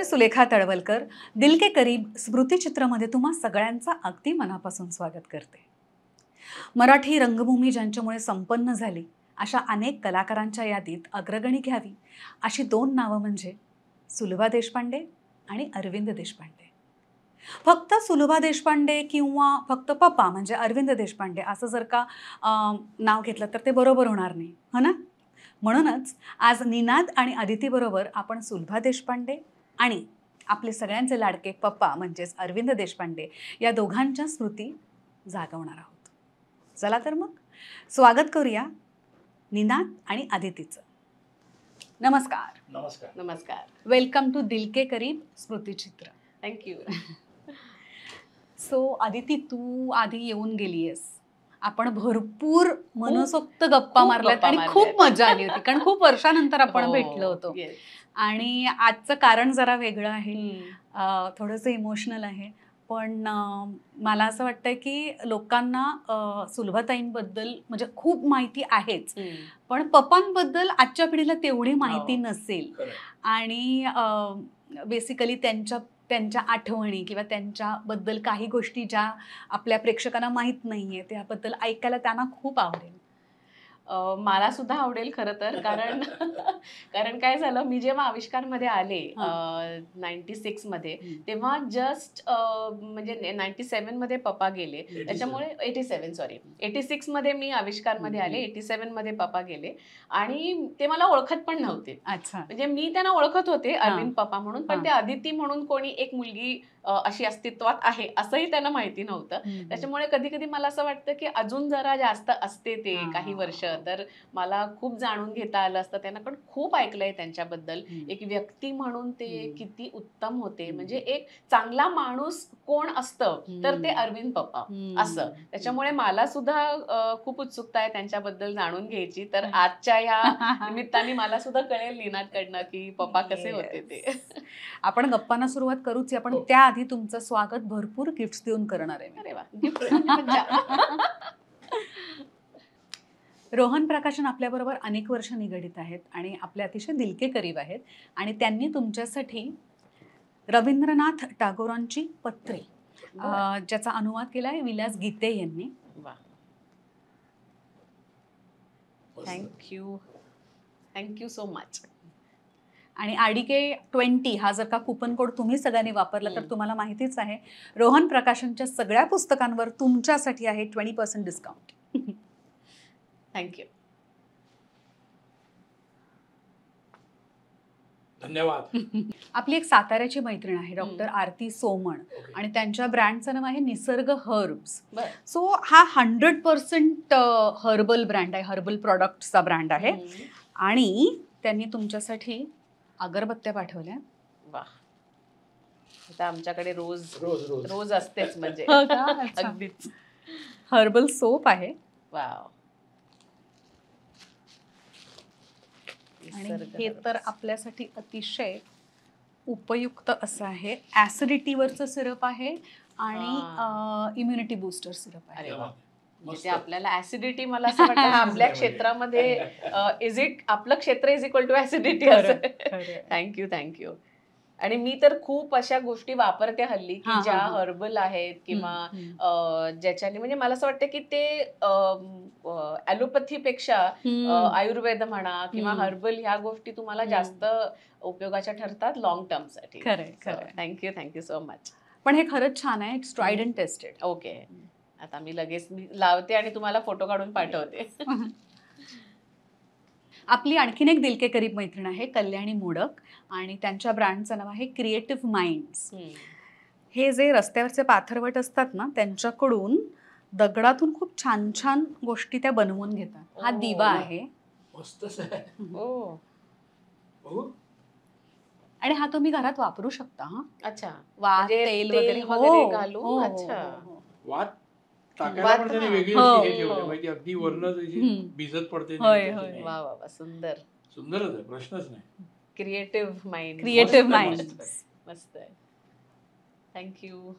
मी सुलेखा तळवलकर. दिल के करीब स्मृतिचित्रमध्ये तुम्हा सगळ्यांचं अगदी मनापासून स्वागत करते. मराठी रंगभूमी ज्यांच्यामुळे संपन्न झाली अशा अनेक कलाकारांच्या यादीत अग्रगणी घ्यावी अशी दोन नावं म्हणजे सुलभा देशपांडे आणि अरविंद देशपांडे. फक्त सुलभा देशपांडे किंवा फक्त पप्पा म्हणजे अरविंद देशपांडे असं जर का नाव घेतलं तर ते बरोबर होणार नाही, हो ना? म्हणूनच आज निनाद आणि अदितीबरोबर आपण सुलभा देशपांडे आणि आपले सगळ्यांचे लाडके पप्पा म्हणजेच अरविंद देशपांडे या दोघांच्या स्मृती जागवणार आहोत. चला तर मग स्वागत करूया निनाद आणि अदितीचं. नमस्कार. नमस्कार. नमस्कार. वेलकम टू दिल के करीब स्मृतिचित्र. थँक्यू. सो अदिती, तू आधी येऊन गेलीयस. आपण भरपूर मनसोक्त गप्पा मारल्यात आणि खूप मजा आली होती कारण खूप वर्षानंतर आपण भेटलो होतो. आणि आजचं कारण जरा वेगळं आहे, थोडंसं इमोशनल आहे. पण मला असं वाटतंय की लोकांना सुलभाताईंबद्दल म्हणजे खूप माहिती आहेच, पण पप्पांबद्दल आजच्या पिढीला तेवढी माहिती नसेल. आणि बेसिकली त्यांच्या आठवणी किंवा त्यांच्याबद्दल काही गोष्टी ज्या आपल्या प्रेक्षकांना माहीत नाहीये त्याबद्दल ऐकायला त्यांना खूप आवडेल. मला सुद्धा आवडेल खरं तर, कारण काय झालं, मी जेव्हा आविष्कारमध्ये आले 96 मध्ये, तेव्हा जस्ट म्हणजे 97 मध्ये पप्पा गेले, त्याच्यामुळे 86 मध्ये मी आविष्कारमध्ये आले, 87 मध्ये पप्पा गेले आणि ते मला ओळखत पण नव्हते. अच्छा. म्हणजे मी त्यांना ओळखत होते अरविंद पप्पा म्हणून, पण ते अदिती म्हणून कोणी एक मुलगी अशी अस्तित्वात आहे असंही त्यांना माहिती नव्हतं. त्याच्यामुळे कधी कधी मला असं वाटतं की अजून जरा जास्त असते ते काही वर्ष तर मला खूप जाणून घेता आलं असतं. त्यांना खूप ऐकलंय त्यांच्याबद्दल. एक व्यक्ती म्हणून ते किती उत्तम होते, म्हणजे एक चांगला माणूस कोण असतं तर ते अरविंद पप्पा असं. त्याच्यामुळे मला सुद्धा खूप उत्सुकता आहे त्यांच्याबद्दल जाणून घ्यायची. तर आजच्या या निमित्ताने मला सुद्धा कळेल निनादकडनं की पप्पा कसे होते ते. आपण गप्पांना सुरुवात करूच, पण त्याआधी तुमचं स्वागत भरपूर गिफ्ट्स देऊन करणार आहे. अरे वा, गिफ्ट. रोहन प्रकाशन आपल्याबरोबर अनेक वर्ष निगडीत आहेत आणि आपले अतिशय दिलके करीब आहेत आणि त्यांनी तुमच्यासाठी रवींद्रनाथ टागोरांची पत्रे ज्याचा अनुवाद केलाय विलास गीते यांनी. Thank you so much. आणि आडीके 20 हा जर का कुपन कोड तुम्ही सगळ्यांनी वापरला तर तुम्हाला माहितीच आहे, रोहन प्रकाशनच्या सगळ्या पुस्तकांवर तुमच्यासाठी आहे 20% डिस्काउंट. थँक्यू. धन्यवाद. आपली एक साताऱ्याची मैत्रीण आहे डॉक्टर आरती सोमण आणि त्यांच्या ब्रँडचं नाव आहे निसर्ग हर्ब्स. सो हा 100% हर्बल ब्रँड आहे, हर्बल प्रोडक्टचा ब्रँड आहे. आणि त्यांनी तुमच्यासाठी अगरबत्त्या पाठवल्या. वा, आता आमच्याकडे रोज असतेच म्हणजे अगदीच. हर्बल सोप आहे. वाव. आणि हे तर आपल्यासाठी अतिशय उपयुक्त असं आहे. ऍसिडिटीवरचं सिरप आहे आणि इम्युनिटी बूस्टर सिरप आहे. अरे वा, म्हणजे आपल्याला ऍसिडिटी, मला असं वाटतं आपल्या क्षेत्रामध्ये आपलं क्षेत्र इज इक्वल टू ऍसिडिटी असं. थँक्यू. आणि मी तर खूप अशा गोष्टी वापरते हल्ली की ज्या हर्बल आहेत किंवा ज्याच्याने म्हणजे मला असं वाटतं की ते ॲलोपॅथीपेक्षा आयुर्वेद म्हणा किंवा हर्बल ह्या गोष्टी तुम्हाला जास्त उपयोगाच्या ठरतात लॉंग टर्म साठी. Thank you so much. पण हे खरंच छान आहे, it's tried and tested. Okay, आता मी लगेच लावते आणि तुम्हाला फोटो काढून पाठवते. आपली आणखीन एक दिलके करीब मैत्रीण आहे कल्याणी मोडक आणि त्यांच्या ब्रँडचं नाव आहे क्रिएटिव्ह माइंड्स. हे जे रस्त्यावरचे पाथरवट असतात ना, त्यांच्याकडून दगडातून खूप छान छान गोष्टी त्या बनवून घेतात. हा दिवा आहे. आणि हा तुम्ही घरात वापरू शकता. अच्छा, वात तेल वगैरे घालू. अच्छा, अगदी वर्ण भिजत पडते. वा वा, सुंदर. सुंदरच आहे, प्रश्नच नाही. Creative mind. मस्त आहे. थँक्यू.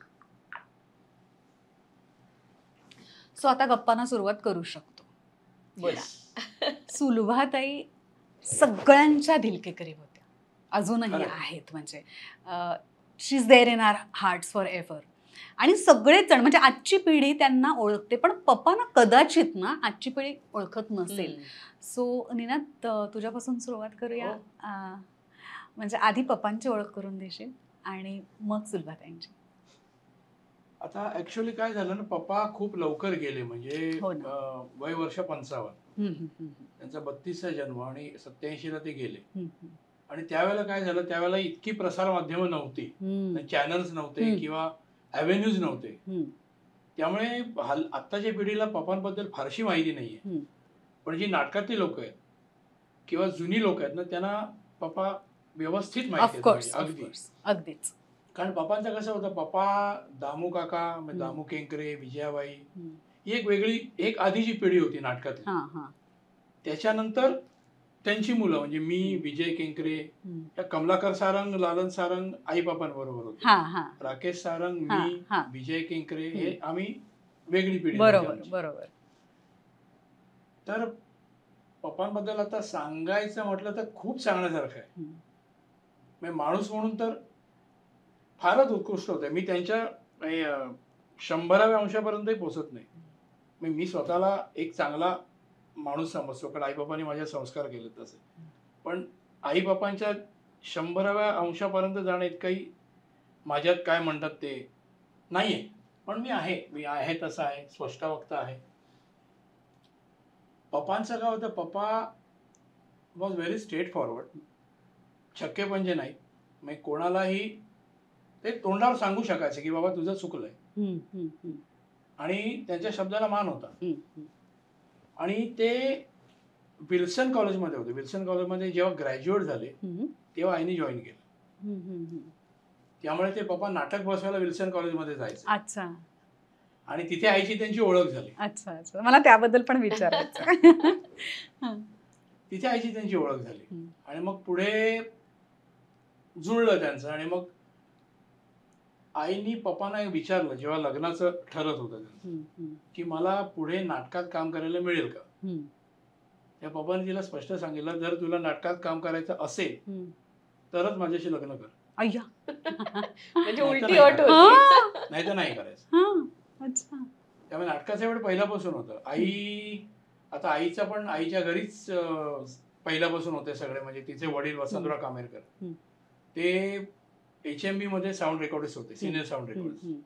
सो आता गप्पांना सुरुवात करू शकतो. बोला. सुलभाताई सगळ्यांच्या दिलके करीब होत्या, अजूनही खरंय. आहेत. म्हणजे she is there in our hearts forever. आणि सगळेच जण म्हणजे आजची पिढी त्यांना ओळखते, पण पप्पांना कदाचित ना आजची पिढी ओळखत नसेल. सो निनाद, तुझ्यापासून सुरुवात करूया. हो. म्हणजे आधी पप्पांची ओळख करून देशील आणि मग सुलभाताईंची. आता ऍक्च्युअली काय झालं ना, पप्पा खूप लवकर गेले. म्हणजे हो ना. वय वर्ष 55. हम्म, हम्म, हम्म, त्यांचा 32चा जन्म आणि 87ला ते गेले. हम्म, आणि त्यावेळेला काय झालं, त्यावेळेला इतकी प्रसार माध्यमं नव्हती, हम्म, चॅनल्स नव्हते हम्म. किंवा अव्हेन्यूज नव्हते. हम्म, त्यामुळे आत्ताच्या पिढीला पप्पांबद्दल फारशी माहिती नाहीये. हम्म. पण जी नाटकातली लोक आहेत किंवा जुनी लोक आहेत ना, त्यांना पप्पा व्यवस्थित माहिती आहेत. म्हणजे ऑफकोर्स, अगदी. ऑफकोर्स, अगदीच. कारण पप्पांचं कसं होतं, पप्पा दामू काका, हम्म. दामू केंकरे, विजयाबाई, हम्म. ही एक वेगळी एक आधीची पिढी होती नाटकातली. हा हा. त्याच्यानंतर त्यांची मुलं म्हणजे मी, विजय केंकरे, हम्म. या कमलाकर सारंग, लालन सारंग आई बापांबरोबर होते. हा हा. राकेश सारंग, हा, मी, हा. विजय केंकरे, हे आम्ही वेगळी पिढी झाली बरोबर आमची. बरोबर. तर पप्पांबद्दल आता सांगायचं म्हटलं तर खूप सांगण्यासारखं आहे. हम्म. म्हणजे माणूस म्हणून तर फारच उत्कृष्ट होते. मी त्यांच्या 100व्या अंशापर्यंतही पोहोचत नाही. मी स्वतःला एक चांगला माणूस समजतो, कारण आईबापांनी माझे संस्कार केले तसे. पण आईबापांच्या 100व्या अंशापर्यंत जाणं इतकंही माझ्यात काय म्हणतात ते नाहीये. पण मी आहे तसा आहे, स्पष्टवक्ता आहे. पप्पांचं काय होतं, पप्पा वॉज व्हेरी स्ट्रेट फॉरवर्ड, छक्केपंजे नाही. म्हणजे कोणालाही ते तोंडावर सांगू शकायचे की बाबा तुझं चुकलंय, हम्म, हम्म, हम्म, आणि त्यांच्या शब्दाला मान होता. हम्म, हम्म. आणि ते विल्सन कॉलेजमध्ये होते. विल्सन कॉलेजमध्ये जेव्हा ग्रॅज्युएट झाले हम्म, तेव्हा आईने जॉईन केलं. हम्म, हम्म, हम्म. त्यामुळे ते पप्पा नाटक बसवायला विल्सन कॉलेजमध्ये जायचे अच्छा आणि तिथे आईची त्यांची ओळख झाली. अच्छा अच्छा, मला त्याबद्दल पण विचारायचं. हा. तिथे आईची त्यांची ओळख झाली हम्म. आणि मग पुढे जुळलं त्यांचं. आणि मग आईनी पप्पांना एक विचारलं जेव्हा लग्नाचं ठरत होतं त्यांचं, हम्म, हम्म, की मला पुढे नाटकात काम करायला मिळेल का. हम्म, त्या पप्पांनी तिला स्पष्ट सांगितलं, जर तुला नाटकात काम करायचं असेल हम्म. तरच माझ्याशी लग्न कर, अय्या. म्हणजे नाही उलटी तर अट नाही. होती. नाही तर नाही करायचं. हा, अच्छा. त्यामुळे नाटकाचं वेळ पहिल्यापासून होतं. आता आईचं पण आईच्या घरीच पहिल्यापासून होते सगळे. म्हणजे तिचे वडील वसंतराव कामेरकर, हम्म. ते HMB मध्ये साऊंड रेकॉर्डिस्ट होते, सिनियर साऊंड हम्म, रेकॉर्डिस्ट. हम्म,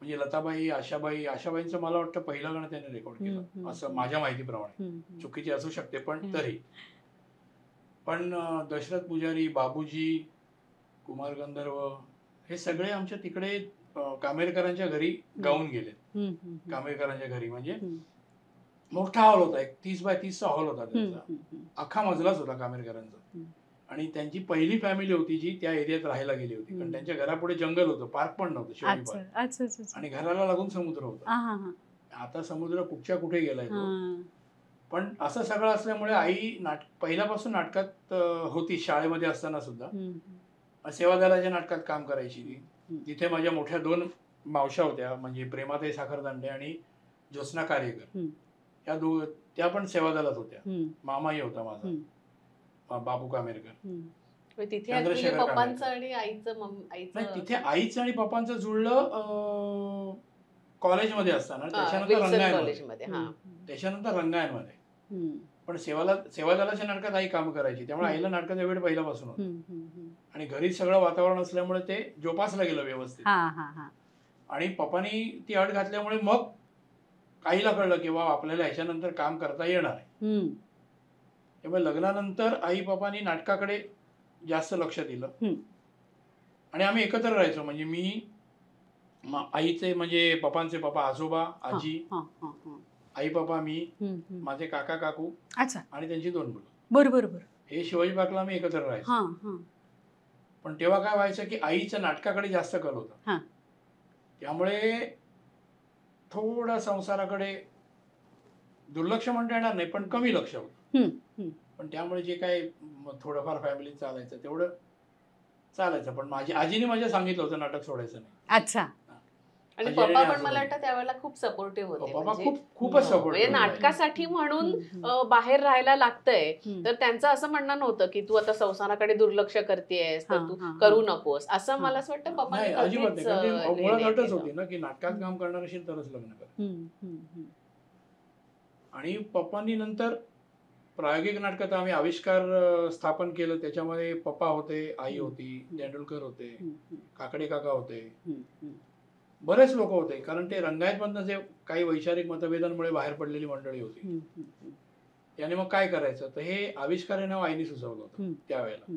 म्हणजे लताबाई, आशाबाईंचं मला वाटतं पहिलं गाणं त्याने रेकॉर्ड केलं, असं माझ्या माहितीप्रमाणे. हम्म. चुकीची असू शकते पण हम्म. तरी. पण दशरथ पुजारी, बाबूजी, कुमार गंधर्व, हे सगळे आमच्या तिकडे कामेरकरांच्या घरी गाऊन गेले. हम्म, हम्म, कामेरकरांच्या घरी म्हणजे हम्म, मोठा हॉल होता, एक 30 बाय 30चा हॉल होता हम्म, त्यांचा. हम्म, अख्खा मजलाच होता कामेरकरांचा. हम्म. आणि त्यांची पहिली फॅमिली होती जी त्या एरियात राहायला गेली होती. कारण त्यांच्या घरापुढे जंगल होतं, पार्क पण नव्हतं, शिवाजी अच्छा पार्क. अच्छा अच्छा अच्छा. आणि घराला लागून समुद्र होता. हा हा हा. आता समुद्र कुठच्या कुठे गेलाय तो. हा. पण असं सगळं असल्यामुळे आई पहिल्यापासून नाटकात होती. शाळेमध्ये असताना सुद्धा हम्म, सेवादलाच्या नाटकात काम करायची ती. हम्म. तिथे माझ्या मोठ्या 2 मावश्या होत्या, म्हणजे प्रेमाताई साखरदांडे आणि ज्योत्स्ना कार्यकर. हम्म. त्या पण सेवादलात होत्या. हम्म, मामाही होता माझा, हम्म, बाबू कामेरकर. हम्म. म्हणजे तिथे म्हणजे चंद्रशेखर पप्पांचं कामेरकर. आणि आईचं नाही, आईचं तिथे आईचं आणि पप्पांचं जुळलं कॉलेजमध्ये असताना, त्याच्यानंतर विल्सन रंगायनमध्ये. कॉलेजमध्ये. हा. त्याच्यानंतर रंगायनमध्ये. हम्म, पण सेवादलाच्या नाटकात आई काम करायची, त्यामुळे आईला नाटकाचा वेळ पहिल्यापासून होता. हम्म, हम्म, हम्म. आणि घरी सगळं वातावरण असल्यामुळे ते जोपासलं गेलं व्यवस्थित. हा हा हा. आणि पप्पांनी ती अट घातल्यामुळे मग आईला कळलं की बाबा आपल्याला ह्याच्यानंतर काम करता येणार आहे. हम्म, त्यामुळे लग्नानंतर आई बापांनी नाटकाकडे जास्त लक्ष दिलं. हम्म. आणि आम्ही एकत्र राहायचो. म्हणजे मी, आईचे म्हणजे पप्पांचे पप्पा, आजोबा, आजी, हा, हा, हा. आई पप्पा, मी, हम्म, हम्म. माझे काका काकू अच्छा, आणि त्यांची 2 मुलं, बरं बरं बरं. हे शिवाजी पार्कला आम्ही एकत्र राहायचो. हा हा पण तेव्हा काय व्हायचं की आईच्या नाटकाकडे जास्त कल हा. होता. त्यामुळे थोडं संसाराकडे दुर्लक्ष म्हणता येणार नाही, पण कमी लक्ष होतं. हम्म, हम्म. पण त्यामुळे जे काही थोडंफार फॅमिलीत चालायचं तेवढं चालायचं. पण माझी आजीने माझ्या सांगितलं होतं नाटक सोडायचं नाही. अच्छा. आणि अजयने पप्पा पण असं मला नाही. वाटतं त्यावेळेला खूप सपोर्टिव्ह होते. पप्पा म्हणजे खूपच सपोर्ट म्हणजे नाटकासाठी म्हणून बाहेर राहायला लागतंय तर त्यांचं असं म्हणणं नव्हतं की तू आता संसाराकडे दुर्लक्ष करतेयस तर तू करू नकोस असं. मला असं वाटतं पप्पांनी नाही, अजिबात नाही. कधीच कारण ते हे मुळात नाही अटच केलं. होती ना की नाटकात काम करणार असेल तरच लग्न कर. आणि पप्पांनी नंतर प्रायोगिक नाटकात आम्ही आविष्कार स्थापन केलं. त्याच्यामध्ये पप्पा होते, आई होती, तेंडुलकर होते, काकडे काका होते, बरेच लोक होते. कारण ते रंगायतमधनं जे काही वैचारिक मतभेदांमुळे बाहेर पडलेली मंडळी होती. त्याने मग काय करायचं, तर हे आविष्कार हे नाव आईने सुचवलं होतं त्यावेळेला.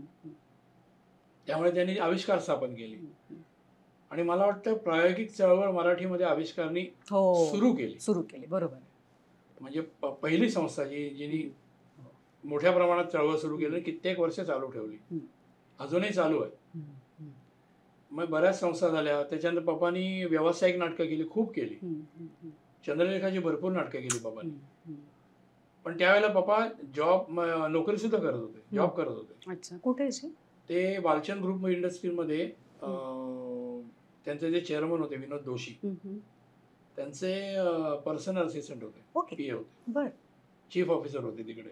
त्यामुळे त्यांनी आविष्कार स्थापन केली. आणि मला वाटतं प्रायोगिक चळवळ मराठीमध्ये आविष्कारनी सुरू केली. बरोबर. म्हणजे पहिली संस्था जिने मोठ्या प्रमाणात चळवळ सुरू केली, कित्येक वर्ष चालू ठेवली, अजूनही चालू आहे. मग बऱ्याच संस्था झाल्या. त्याच्यानंतर पप्पांनी व्यावसायिक नाटकं केली, खूप केली. चंद्रलेखाची भरपूर नाटकं केली पप्पांनी. पण त्यावेळेला पप्पा नोकरी सुद्धा करत होते, जॉब करत होते. अच्छा, कुठे? ते बालचंद ग्रुप इंडस्ट्रीमध्ये त्यांचे जे चेअरमन होते विनोद जोशी, त्यांचे पर्सनल असिस्टंट होते, पीए होते, चीफ ऑफिसर होते तिकडे.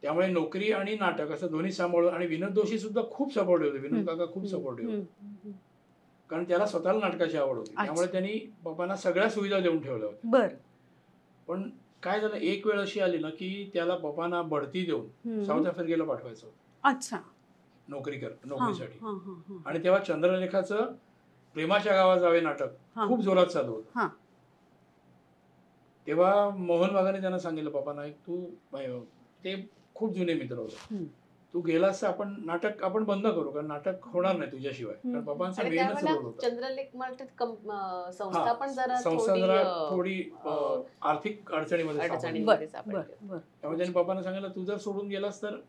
त्यामुळे नोकरी आणि नाटक असं दोन्ही सांभाळून. आणि विनोद जोशी सुद्धा खूप सपोर्टिव्ह होते, विनोद काका खूप सपोर्टिव्ह होते. कारण त्याला स्वतःला नाटकाची आवड होती. त्यामुळे त्यांनी पप्पांना सगळ्या सुविधा देऊन ठेवल्या होत्या. पण काय झालं, एक वेळ अशी आली ना की त्याला पप्पांना बढती देऊन साऊथ आफ्रिकेला पाठवायचं होतं. अच्छा, नोकरीसाठी. आणि तेव्हा चंद्रलेखाचं प्रेमाच्या गावात जावे नाटक खूप जोरात चालू होतं. तेव्हा मोहन बागाने त्यांना सांगितलं पप्पांना, तू, ते खूप जुने मित्र होते, तू गेलास तर आपण बंद करू, कारण नाटक होणार नाही तुझ्याशिवाय. कारण पप्पांचा मेनच रोल होता. चंद्रलेख संस्था पण जरा थोडी आर्थिक अडचणीमध्ये त्यामुळे त्यांनी पप्पांना सांगितलं, तू जर सोडून गेलास तर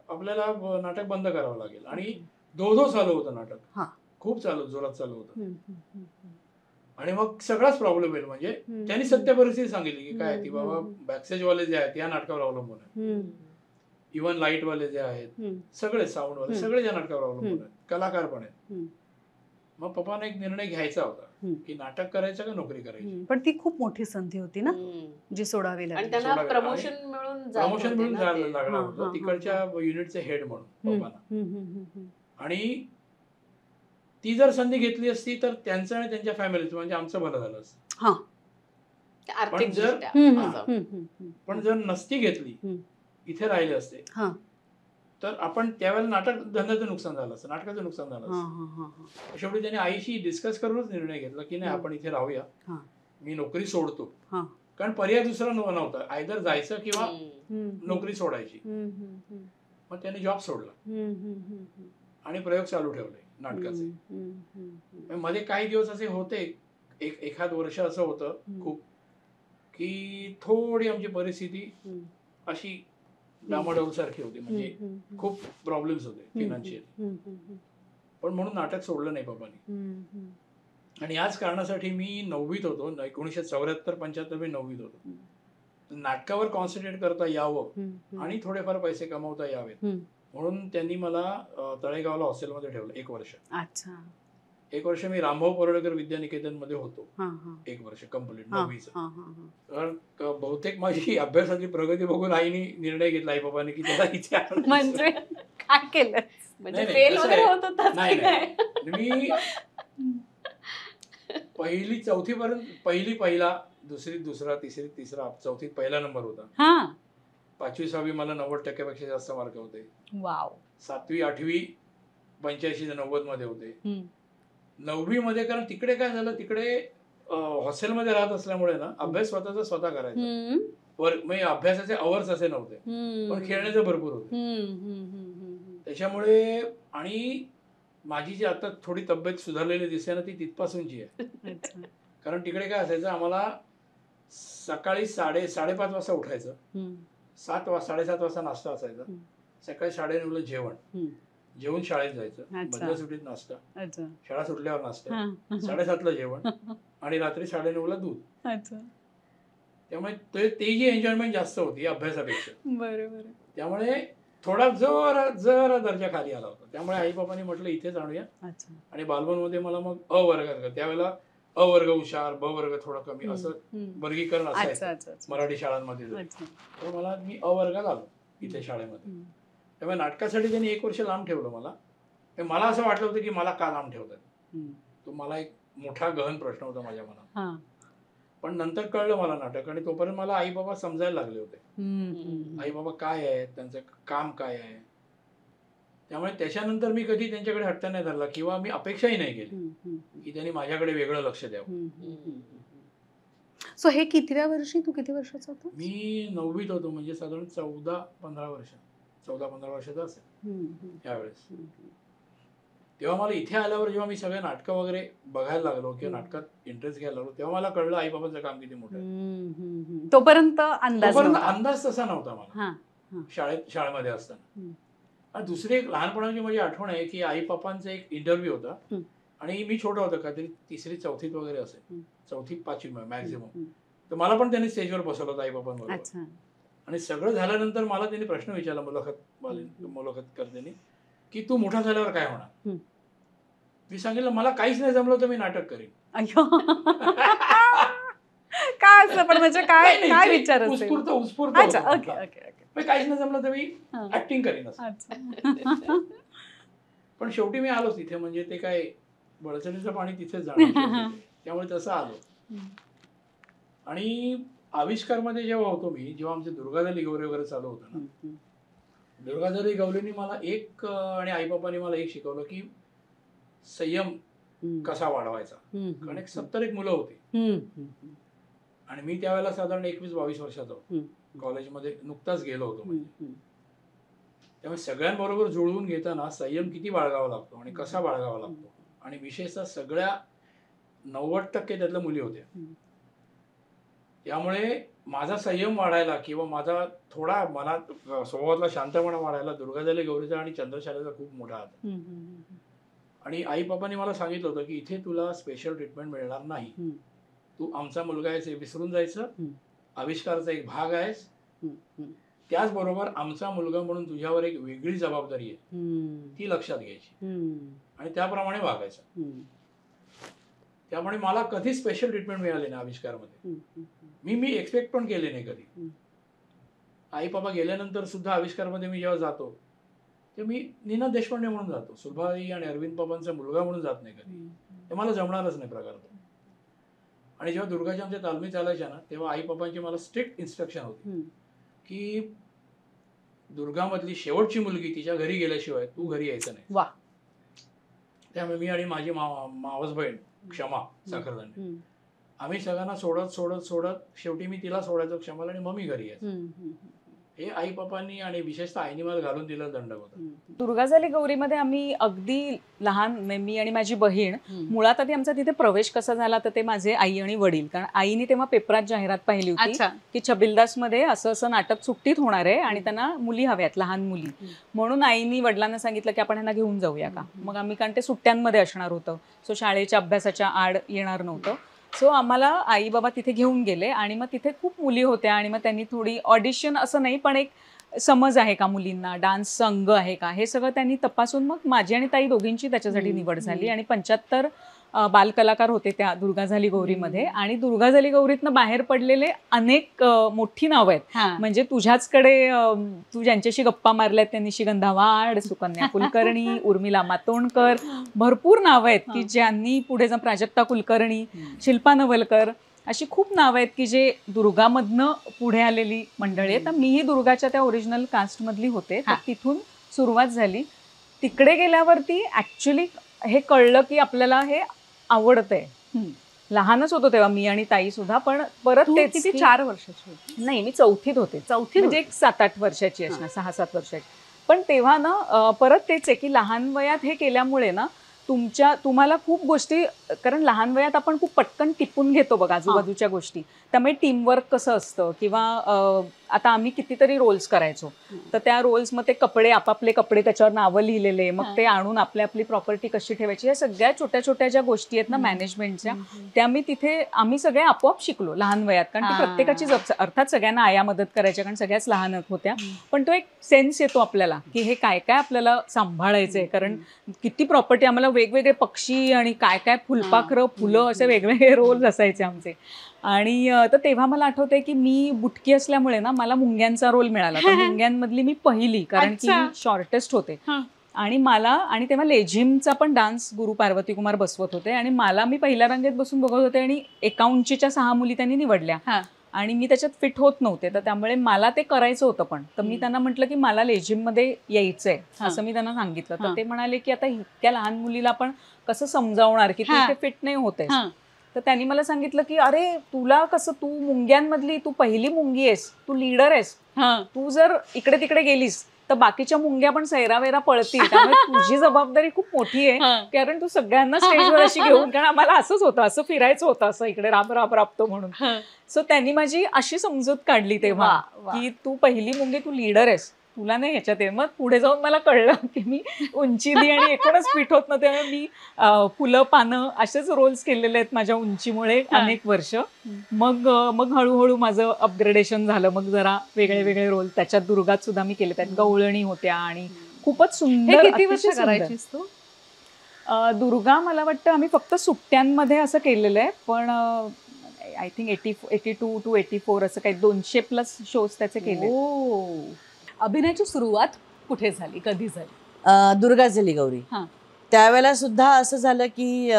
आपल्याला नाटक बंद करावं लागेल. आणि धो चालू होतं नाटक, खूप जोरात चालू होतं. आणि मग सगळाच प्रॉब्लेम येईल. म्हणजे त्यांनी सत्य परिस्थिती सांगितली की काय ती, बाबा बॅकस्टेज वाले जे आहेत या नाटकावर अवलंबून आहेत, इव्हन लाईट वाले जे आहेत, सगळे साऊंड वाले, सगळे या नाटकावर अवलंबून आहेत, कलाकार पण आहेत. मग पप्पांना एक निर्णय घ्यायचा होता की नाटक करायचं का नोकरी करायची. पण ती खूप मोठी संधी होती ना जी सोडावी लागली. त्यांना प्रमोशन मिळून जायला लागलं होतं तिकडच्या युनिटचे हेड म्हणून पप्पांना. आणि ती जर संधी घेतली असती तर त्यांचं आणि त्यांच्या फॅमिलीचं, म्हणजे आमचं भलं झालं असतं. पण जर नसती घेतली, इथे राहिले असते तर आपण त्यावेळेला नाटक धंद्याचं नुकसान झालं असतं, नाटकाचं नुकसान झालं असतं. शेवटी त्यांनी आईशी डिस्कस करूनच निर्णय घेतला की नाही, आपण इथे राहूया, मी नोकरी सोडतो. कारण पर्याय दुसरा नव्हता, आयदर जायचं किंवा नोकरी सोडायची. मग त्याने जॉब सोडला आणि प्रयोग चालू ठेवले नाटकाचे. मध्ये काही दिवस असे होते, एखाद वर्ष असं होतं खूप, की थोडी आमची परिस्थिती अशी डामाडोल सारखी होती, म्हणजे खूप प्रॉब्लेम्स होते फिनान्शियल. पण म्हणून नाटक सोडलं नाही पप्पांनी. आणि याच कारणासाठी मी 9वीत होतो, 1974-75 मी 9वीत होतो. नाटकावर कॉन्सन्ट्रेट करता यावं आणि थोडेफार पैसे कमवता यावेत म्हणून त्यांनी मला तळेगावला हॉस्टेलमध्ये ठेवलं 1 वर्ष. अच्छा, 1 वर्ष मी रामभाऊ परोळेकर विद्यानिकेतन मध्ये होतो. 1 वर्ष कंप्लीट 9वीचं. तर बहुतेक माझी अभ्यासाची प्रगती बघून आईने निर्णय घेतला, आई बाबांनी, की त्याला इथे आणून. म्हणजे काय केलं? म्हणजे फेल वगैरे होत होता? नाही, मी पहिली 4थी पर्यंत, पहिला, दुसरी दुसरा, तिसरी तिसरा, 4थीत पहिला नंबर होता. 5वी 6वी मला 90% पेक्षा जास्त मार्क होते. वाव. 7वी 8वी 85 ते 90 मध्ये होते. 9वी मध्ये, कारण तिकडे काय झालं, तिकडे हॉस्टेलमध्ये राहत असल्यामुळे ना अभ्यास स्वतः करायचा. म्हणजे अभ्यासाचे अवर्स असे नव्हते, पण खेळण्याचे भरपूर होते. त्याच्यामुळे, आणि माझी जी आता थोडी तब्येत सुधारलेली दिसते ना, ती तिथपासूनची आहे. कारण तिकडे काय असायचं, आम्हाला सकाळी 5:30 वाजता उठायचं, 7:30 वाजता नाश्ता असायचा, सकाळी 9:30ला जेवून शाळेत जायचं, मधल्या सुट्टीत नाश्ता, शाळा सुटल्यावर नाश्ता, 7:30ला जेवण, आणि रात्री 9:30ला दूध. त्यामुळे ते जी एन्जॉयमेंट जास्त होती अभ्यासापेक्षा. बरोबर. त्यामुळे थोडा जरा दर्जा खाली आला होता. त्यामुळे आई बाबांनी म्हटलं इथेच आणूया. आणि बालवनमध्ये मला मग वर्गात, त्यावेळेला अ वर्ग हुशार, ब वर्ग थोडं कमी असं वर्गीकरण अच्छा असायचं अच्छा अच्छा. मराठी शाळांमध्ये जर. अच्छा. तर मी अ वर्गात आलो इथे शाळेमध्ये. त्यामुळे नाटकासाठी त्यांनी 1 वर्ष लांब ठेवलं मला. तर मला असं वाटलं होतं की मला का लांब ठेवतात. तो मला एक मोठा गहन प्रश्न होता माझ्या मनात. हां. पण नंतर कळलं मला नाटक आणि तोपर्यंत मला आई बाबा समजायला लागले होते. आई बाबा काय आहे, त्यांचं काम काय आहे. त्यामुळे त्याच्यानंतर मी कधी त्यांच्याकडे हट्ट नाही धरला किंवा मी अपेक्षाही नाही केली की त्यांनी माझ्याकडे वेगळं लक्ष द्यावं. सो हे कितव्या वर्षी, तू किती वर्षाचा होता? मी 9वीत होतो, म्हणजे साधारण 14-15 वर्ष, 14-15 वर्षाचा असेल त्यावेळेस. तेव्हा मला इथे आल्यावर जेव्हा मी सगळे नाटकं वगैरे बघायला लागलो किंवा नाटकात इंटरेस्ट घ्यायला लागलो तेव्हा मला कळलं आई बाबांचं काम किती मोठं आहे. तोपर्यंत अंदाज तोपर्यंत नव्हता. अंदाज तसा नव्हता मला हां. शाळेमध्ये असताना. आणि दुसरी एक लहानपणाची माझी आठवण आहे की आई बापांचा एक इंटरव्ह्यू होता आणि मी छोटा होतो, काहीतरी 3री-4थीत वगैरे असेल, 4थी-5वी मॅक्झिमम. तर मला पण त्यांनी स्टेजवर बसवलं होतं आई बाबांबरोबर. अच्छा. आणि सगळं झाल्यानंतर मला त्यांनी प्रश्न विचारला मुलाखत करताना की तू मोठा झाल्यावर काय होणार. मी सांगितलं मला काहीच नाही जमलं तर मी नाटक करीन. अय्यो. काय असं पण म्हणजे काय काय विचार असेल? उत्स्फूर्त अच्छा. होतं. Okay okay okay. मी काहीच नाही जमलं तर मी ऍक्टिंग करीन असं. अच्छा. पण शेवटी मी आलोच तिथे, म्हणजे ते काय बळचणीचं पाणी तिथेच जाणार. त्यामुळे तसं आलो. आणि आविष्कारमध्ये जेव्हा होतो मी, जेव्हा आमचे दुर्गादाली गौरी वगैरे चालू होतं ना, दुर्गादाली गौरींनी मला एक आणि आईबापांनी मला एक शिकवलं की संयम कसा वाढवायचा. कारण 70 मुलं होती आणि मी त्यावेळेला साधारण 21-22 वर्षाचा होतो. कॉलेजमध्ये नुकताच गेलो होतो. त्यामुळे सगळ्यांबरोबर जुळवून घेताना संयम किती बाळगावा लागतो आणि कसा बाळगावा लागतो. आणि विशेषतः सगळ्या 90% त्यातल्या मुली होत्या. त्यामुळे माझा संयम वाढायला किंवा माझा थोडा मनात स्वभावातला शांतपणा वाढायला दुर्गादाली गौरीचा आणि चंद्रशालेचा खूप मोठा हात आहे. आणि आई बाबांनी मला सांगितलं होतं की इथे तुला स्पेशल ट्रीटमेंट मिळणार नाही. तू आमचा मुलगा आहेस हे विसरून जायचं, आविष्काराचा एक भाग आहेस. त्याचबरोबर आमचा मुलगा म्हणून तुझ्यावर एक वेगळी जबाबदारी आहे, ती लक्षात घ्यायची आणि त्याप्रमाणे वागायचं. त्यामुळे मला कधी स्पेशल ट्रीटमेंट मिळाली नाही आविष्कारमध्ये. मी एक्सपेक्ट पण केले नाही कधी. आई बाबा गेल्यानंतर सुद्धा आविष्कारमध्ये मी जेव्हा जातो ते मी नीना देशपांडे म्हणून जातो, सुभाई आणि अरविंद बाबांचा मुलगा म्हणून जात नाही कधी. ते मला जमणारच नाही प्रकार तो. आणि जेव्हा दुर्गाच्या आमच्या तालमी चालायच्या ना, तेव्हा आई बाबांची मला स्ट्रिक्ट इन्स्ट्रक्शन होती की दुर्गामधली शेवटची मुलगी तिच्या घरी गेल्याशिवाय तू घरी यायचं नाही. त्यामुळे मी आणि माझी मावस बहीण क्षमा साखरदांडे, आम्ही सगळ्यांना सोडत शेवटी मी तिला सोडायचो क्षमाला आणि मग मी घरी यायचो. हे आई बापांनी आणि विशेषतः आईने मला घालून दिलं दंडक होतं. दुर्गादाली गौरीमध्ये आम्ही अगदी लहान, मी आणि माझी बहीण, मुळात आधी आमचा तिथे प्रवेश कसा झाला तर ते माझे आई आणि वडील. कारण आईने तेव्हा पेपरात जाहिरात पाहिली होती की छबिलदासमध्ये असं असं नाटक सुट्टीत होणार आहे आणि त्यांना मुली हव्यात, लहान मुली. म्हणून आईनी वडिलांना सांगितलं की आपण ह्यांना घेऊन जाऊया का. मग आम्ही, कारण ते सुट्ट्यांमध्ये असणार होतं, सो शाळेच्या अभ्यासाच्या आड येणार नव्हतं. सो आम्हाला आई बाबा तिथे घेऊन गेले आणि मग तिथे खूप मुली होत्या आणि मग त्यांनी थोडी ऑडिशन, असं नाही पण एक समज आहे का मुलींना, डान्स संघ आहे का, हे सगळं त्यांनी तपासून मग माझी आणि ताई दोघींची त्याच्यासाठी निवड झाली. आणि 75 बालकलाकार होते त्या दुर्गादाली गौरीमध्ये. आणि दुर्गादाली गौरीतनं बाहेर पडलेले अनेक मोठी नावं आहेत. म्हणजे तुझ्याचकडे तू ज्यांच्याशी गप्पा मारल्यात त्यांनी निशिगंधा वाड, सुकन्या कुलकर्णी, उर्मिला मातोंडकर, भरपूर नावं आहेत की ज्यांनी पुढे जाऊन, प्राजक्ता कुलकर्णी, शिल्पा नवलकर, अशी खूप नावं आहेत की जे दुर्गामधनं पुढे आलेली मंडळी आहेत. तर मीही दुर्गाच्या त्या ओरिजिनल कास्टमधली होते. तर तिथून सुरुवात झाली. तिकडे गेल्यावरती ऍक्च्युली हे कळलं की आपल्याला हे आवडतंय. लहानच होतो तेव्हा मी आणि ताई सुद्धा, पण परत ते किती 4 वर्षाची होती? नाही, मी 4थीत होते. म्हणजे एक 7-8 वर्षाची असणार, 6-7 वर्षाची. पण तेव्हा ना परत तेच आहे की लहान वयात हे केल्यामुळे ना तुम्हाला खूप गोष्टी, कारण लहान वयात आपण खूप पटकन टिपून घेतो बघा आजूबाजूच्या गोष्टी. त्यामुळे टीमवर्क कसं असतं किंवा आता आम्ही कितीतरी रोल्स करायचो, तर त्या रोल्स मग ते कपडे, आपापले कपडे, त्याच्यावर नावं लिहिलेले, मग ते आणून आपली प्रॉपर्टी कशी ठेवायची, या सगळ्या छोट्या छोट्या ज्या गोष्टी आहेत ना मॅनेजमेंटच्या, त्या मी तिथे आम्ही सगळे आपोआप शिकलो लहान वयात. कारण ती प्रत्येकाची अर्थात सगळ्यांना आया मदत करायच्या, कारण सगळ्याच लहान होत्या, पण तो एक सेन्स येतो आपल्याला की हे काय काय आपल्याला सांभाळायचंय. कारण किती प्रॉपर्टी, आम्हाला वेगवेगळे पक्षी आणि काय काय फुलपाखरं, फुलं, असे वेगवेगळे रोल्स असायचे आमचे. आणि तर तेव्हा मला आठवतंय की मी बुटकी असल्यामुळे ना मला मुंग्यांचा रोल मिळाला. तर मुंग्यांमधली मी पहिली, कारण की मी शॉर्टेस्ट होते. आणि तेव्हा लेझिमचा पण डान्स गुरु पार्वती कुमार बसवत होते, आणि मी पहिल्या रांगेत बसून बघत होते, आणि 51च्या 6 मुली त्यांनी निवडल्या आणि मी त्याच्यात फिट होत नव्हते. तर त्यामुळे मला ते करायचं होतं. पण तर मी त्यांना म्हटलं की मला लेझिममध्ये यायचंय, असं मी त्यांना सांगितलं. तर ते म्हणाले की आता इतक्या लहान मुलीला आपण कसं समजावणार की तू इथे फिट नाही होतेस. तर त्यांनी मला सांगितलं की अरे तुला कसं, तू मुंग्यांमधली तू पहिली मुंगी आहेस, तू लीडर आहेस, तू जर इकडे तिकडे गेलीस तर बाकीच्या मुंग्या पण सैरावेरा पळतील, त्यामुळे तुझी जबाबदारी खूप मोठी आहे, कारण तू सगळ्यांना स्टेजवर अशी घेऊन, कारण आम्हाला असंच होतं, असं फिरायचं होतं, असं इकडे राबतो म्हणून. सो त्यांनी माझी अशी समजूत काढली तेव्हा की तू पहिली मुंगी, तू लीडर आहेस, तुला नाही ह्याच्यात आहे. मग पुढे जाऊन मला कळलं की मी उंचीली आणि एकूणच फिट होत नव्हते, त्यामुळे मी फुलं पानं असेच रोल्स केलेले आहेत माझ्या उंचीमुळे अनेक वर्ष. मग हळूहळू माझं अपग्रेडेशन झालं. मग जरा वेगळे वेगळे रोल त्याच्यात दुर्गात सुद्धा मी केले, त्यात गवळणी होत्या आणि खूपच सुंदर. किती वर्ष करायचीस तू? दुर्गा मला वाटतं आम्ही फक्त सुट्ट्यांमध्ये असं केलेलं आहे, पण आय थिंक 82 to 84 असं काही 200+ शोज त्याचे केले. अभिनयाची सुरुवात कुठे झाली, कधी झाली? दुर्गा झाली गौरी. त्यावेळेला सुद्धा असं झालं की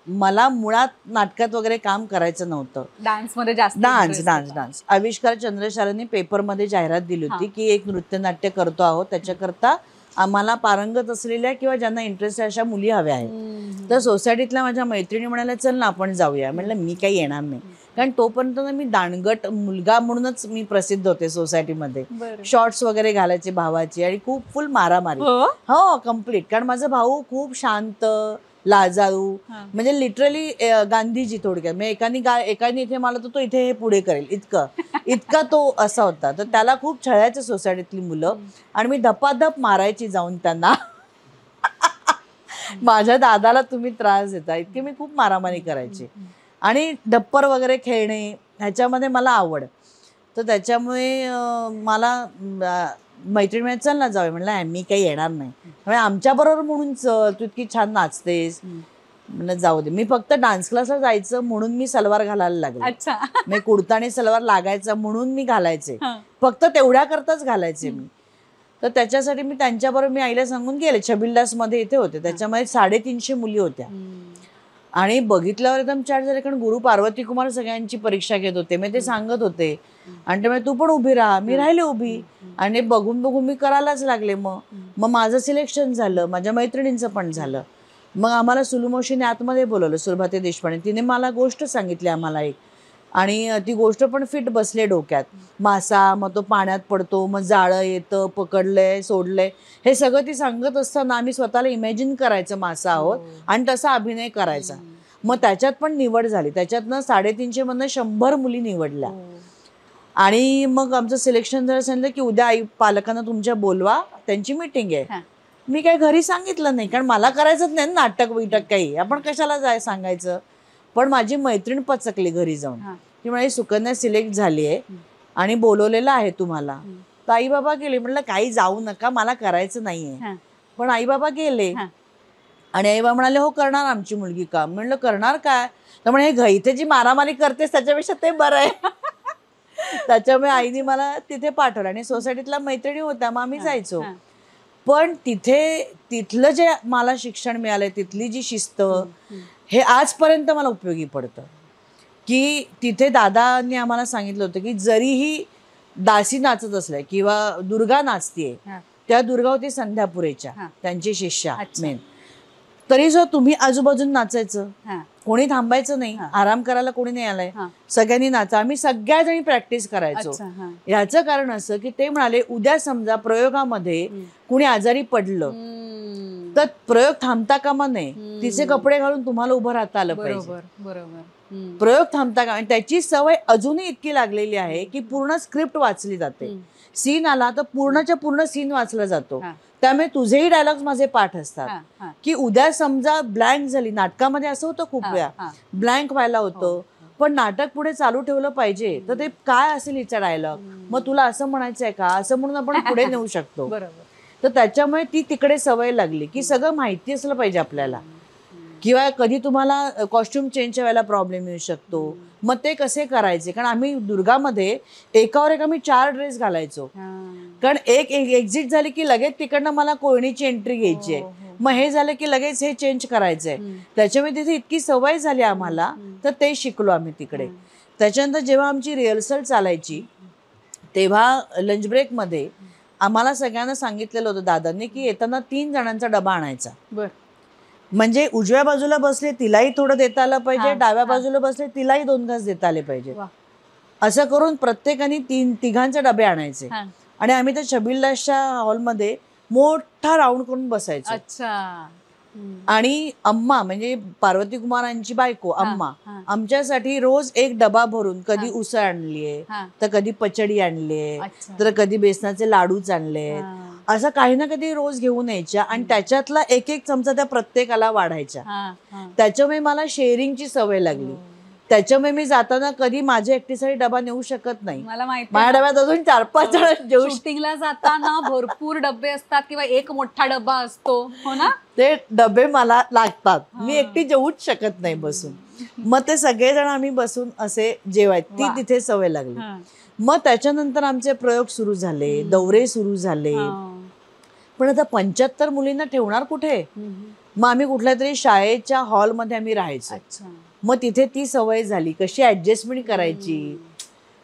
मला मुळात नाटकात वगैरे काम करायचं नव्हतं. डान्समध्ये जास्त डान्स आविष्कार चंद्रशालांनी पेपरमध्ये जाहिरात दिली होती की एक नृत्यनाट्य करतो आहोत, त्याच्याकरता आम्हाला पारंगत असलेल्या किंवा ज्यांना इंटरेस्ट आहे अशा मुली हव्या आहेत. तर सोसायटीतल्या माझ्या मैत्रिणी म्हणाल्या चल ना आपण जाऊया. म्हणलं मी काही येणार नाही, कारण तोपर्यंत मी दांडगट मुलगा म्हणूनच मी प्रसिद्ध होते सोसायटीमध्ये. शॉर्ट्स वगैरे घालायचे भावाची आणि खूप फुल मारामारी. हो कम्प्लीट. कारण माझा भाऊ खूप शांत, लाजाळू, म्हणजे लिटरली गांधीजी थोडक्यात. म्हणजे एकाने इथे मला तो इथे हे पुढे करेल इतका तो असा होता. तर त्याला खूप छळायचं सोसायटीतली मुलं, आणि मी धपाधप मारायची जाऊन त्यांना. माझ्या दादाला तुम्ही त्रास देता, इतके मी खूप मारामारी करायची. आणि डप्पर वगैरे खेळणे ह्याच्यामध्ये मला आवड. तर त्याच्यामुळे मला मैत्रिणी चल ना जाऊया. म्हणलं मी काही येणार नाही, म्हणजे आमच्याबरोबर म्हणून चल, तू इतकी छान नाचतेस. म्हणलं जाऊ दे. मी फक्त डान्स क्लासला जायचं म्हणून मी सलवार घालायला लागले. मी कुर्ता आणि सलवार लागायचा म्हणून मी घालायचे, फक्त तेवढ्या करताच घालायचे मी. तर त्याच्यासाठी मी त्यांच्याबरोबर मी आईला सांगून गेले. छबिलदासमध्ये इथे होते, त्याच्यामध्ये 350 मुली होत्या. आणि बघितल्यावर एकदम चाट झाले, कारण गुरु पार्वती कुमार सगळ्यांची परीक्षा घेत होते. मी ते सांगत होते, आणि त्यामुळे तू पण उभी राहा. मी राहिले उभी, आणि बघून बघून मी करायलाच लागले. मग माझं सिलेक्शन झालं, माझ्या मैत्रिणींचं पण झालं. मग आम्हाला सुलुमावशीने आतमध्ये बोलवलं, सुरभाते देशपांडे. तिने मला गोष्ट सांगितली आम्हाला एक, आणि ती गोष्ट पण फिट बसले डोक्यात. मासा, मग तो पाण्यात पडतो, मग जाळं येतं, पकडलंय सोडलंय, हे सगळं ती सांगत असताना आम्ही स्वतःला इमॅजिन करायचं मासा आहोत आणि तसा अभिनय करायचा. मग त्याच्यात पण निवड झाली. त्याच्यातनं 350 मधनं 100 मुली निवडल्या. आणि मग आमचं सिलेक्शन झालं. सांगितलं की उद्या आई पालकांना तुमच्या बोलवा, त्यांची मीटिंग आहे. मी काही घरी सांगितलं नाही, कारण मला करायचंच नाही नाटक बिटक काही, आपण कशाला सांगायचं. पण माझी मैत्रीण पचकली घरी जाऊन. ती म्हणाली सुकन्या सिलेक्ट झाली आहे आणि बोलवलेलं आहे तुम्हाला. तर आई बाबा गेले. म्हटलं काही जाऊ नका, मला करायचं नाहीये. पण आई बाबा गेले, आणि आई बाबा म्हणाले हो करणार आमची मुलगी काम. म्हणलं करणार काय? तर म्हणे हे इथे जी मारामारी करतेस त्याच्यापेक्षा ते बरं आहे. त्याच्यामुळे आईने मला तिथे पाठवलं, आणि सोसायटीतल्या मैत्रिणी होत्या, मग आम्ही जायचो. पण तिथलं जे मला शिक्षण मिळालंय, तिथली जी शिस्त, हे आजपर्यंत मला उपयोगी पडतं. की तिथे दादांनी आम्हाला सांगितलं होतं की जरीही दासी नाचत असल्या किंवा दुर्गा नाचतीये, त्या दुर्गा होती संध्यापुरेच्या, त्यांची शिष्या मेन, तरी जो तुम्ही आजूबाजून नाचायचं, कोणी थांबायचं नाही, आराम करायला कोणी नाही आलाय, सगळ्यांनी नाचा. आम्ही सगळ्या जणी प्रॅक्टिस करायचो. याचं कारण असं की ते म्हणाले उद्या समजा प्रयोगामध्ये कुणी आजारी पडलं तर प्रयोग थांबता कामा नये, तिचे कपडे घालून तुम्हाला उभं राहता आलं पाहिजे. बरोबर. प्रयोग थांबता का. त्याची सवय अजूनही इतकी लागलेली आहे की पूर्ण स्क्रिप्ट वाचली जाते. सीन आला तर पूर्णच्या पूर्ण सीन वाचला जातो. त्यामुळे तुझेही डायलॉग्स माझे पाठ असतात की उद्या समजा ब्लँक झाली. नाटकामध्ये असं होतं खूप वेळा ब्लँक व्हायला होतं, पण नाटक पुढे चालू ठेवलं पाहिजे तर ते काय असेल हिचा डायलॉग, मग तुला असं म्हणायचंय का, असं म्हणून आपण पुढे नेऊ शकतो. तर त्याच्यामुळे ती तिकडे सवय लागली की सगळं माहिती असलं पाहिजे आपल्याला. किंवा कधी तुम्हाला कॉस्ट्युम चेंजच्या वेळेला प्रॉब्लेम येऊ शकतो, मग ते कसे करायचे. कारण आम्ही दुर्गामध्ये एकावर एक आम्ही 4 ड्रेस घालायचो. कारण एक एक्झिट झाली की लगेच तिकडनं मला कोयणीची एंट्री घ्यायची आहे, मग हे झालं की लगेच हे चेंज करायचंय. त्याच्यामुळे तिथे इतकी सवय झाली आम्हाला, तर ते शिकलो आम्ही तिकडे. त्याच्यानंतर जेव्हा आमची रिहर्सल चालायची तेव्हा लंच ब्रेकमध्ये आम्हाला सगळ्यांना सांगितलेलं होतं दादांनी की येताना 3 जणांचा डबा आणायचा. म्हणजे उजव्या बाजूला बसले तिलाही थोडं देता आलं पाहिजे, डाव्या बाजूला बसले तिलाही 2 घास देता आले पाहिजे. असं करून प्रत्येकाने 3 डबे आणायचे. आणि आम्ही त्या छबिलदासच्या हॉलमध्ये मोठा राऊंड करून बसायचो. आणि अम्मा म्हणजे पार्वती कुमारांची बायको अम्मा आमच्यासाठी रोज एक डबा भरून कधी उसळ आणलीये, तर कधी पचडी आणलीये, तर कधी बेसनाचे लाडूच आणले, असं काही ना कधी रोज घेऊन यायच्या. आणि त्याच्यातला एक चमचा त्या प्रत्येकाला वाढायच्या. त्याच्यामुळे मला शेअरिंगची सवय लागली. त्याच्यामुळे मी जाताना कधी माझ्या एकटीसाठी डबा नेऊ शकत नाही. मला माहिती माझ्या डब्यात अजून 4-5 जण जेवू. शूटिंगला जाताना भरपूर डबे असतात किंवा एक मोठा डबा असतो, हो ना. ते डबे मला लागतात, मी एकटी जेवूच शकत नाही बसून. मग ते सगळेजण आम्ही बसून असे जेवायचे. ती तिथे सवय लागली. मग त्याच्यानंतर आमचे प्रयोग सुरू झाले, दौरे सुरू झाले. पण आता 75 मुलींना ठेवणार कुठे. मग आम्ही कुठल्या तरी शाळेच्या हॉलमध्ये आम्ही राहायचो. मग तिथे ती सवय झाली कशी ऍडजस्टमेंट करायची,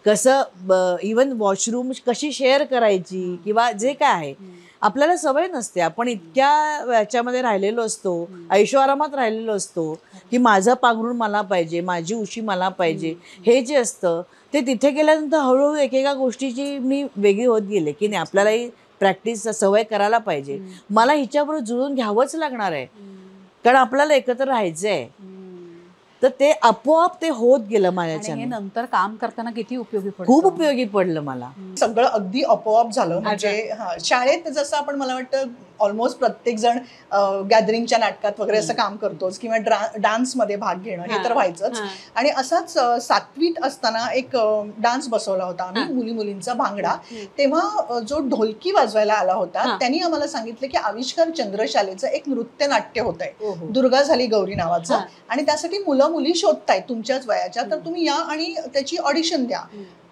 कसं इवन वॉशरूम कशी शेअर करायची किंवा जे काय आहे. आपल्याला सवय नसते. आपण इतक्या याच्यामध्ये राहिलेलो असतो, ऐशोआरामात राहिलेलो असतो की माझं पांघरूण मला पाहिजे, माझी उशी मला पाहिजे. हे जे असतं ते तिथे गेल्यानंतर हळूहळू एकेका गोष्टीची मी वेगळी होत गेले की नाही आपल्यालाही प्रॅक्टिस सवय करायला पाहिजे. मला हिच्याबरोबर जुळून घ्यावंच लागणार आहे कारण आपल्याला एकत्र राहायचं आहे. तर ते आपोआप ते होत गेलं माझ्या. हे नंतर काम करताना किती उपयोगी पडलं. खूप उपयोगी पडलं मला. सगळं अगदी आपोआप झालं. म्हणजे शाळेत जसं आपण मला वाटतं ऑलमोस्ट प्रत्येक जण गॅदरिंगच्या नाटकात वगैरे असं काम करतोच किंवा डान्समध्ये भाग घेणं हे तर व्हायचंच. आणि असाच 7वीत असताना एक डान्स बसवला होता आम्ही मुली मुलींचा भांगडा. तेव्हा जो ढोलकी वाजवायला आला होता त्यांनी आम्हाला सांगितलं की आविष्कार चंद्रशालेचं एक नृत्य नाट्य होत आहे, दुर्गा झाली गौरी नावाचं, आणि त्यासाठी मुलं मुली शोधतायत तुमच्याच वयाच्या, तर तुम्ही या आणि त्याची ऑडिशन द्या.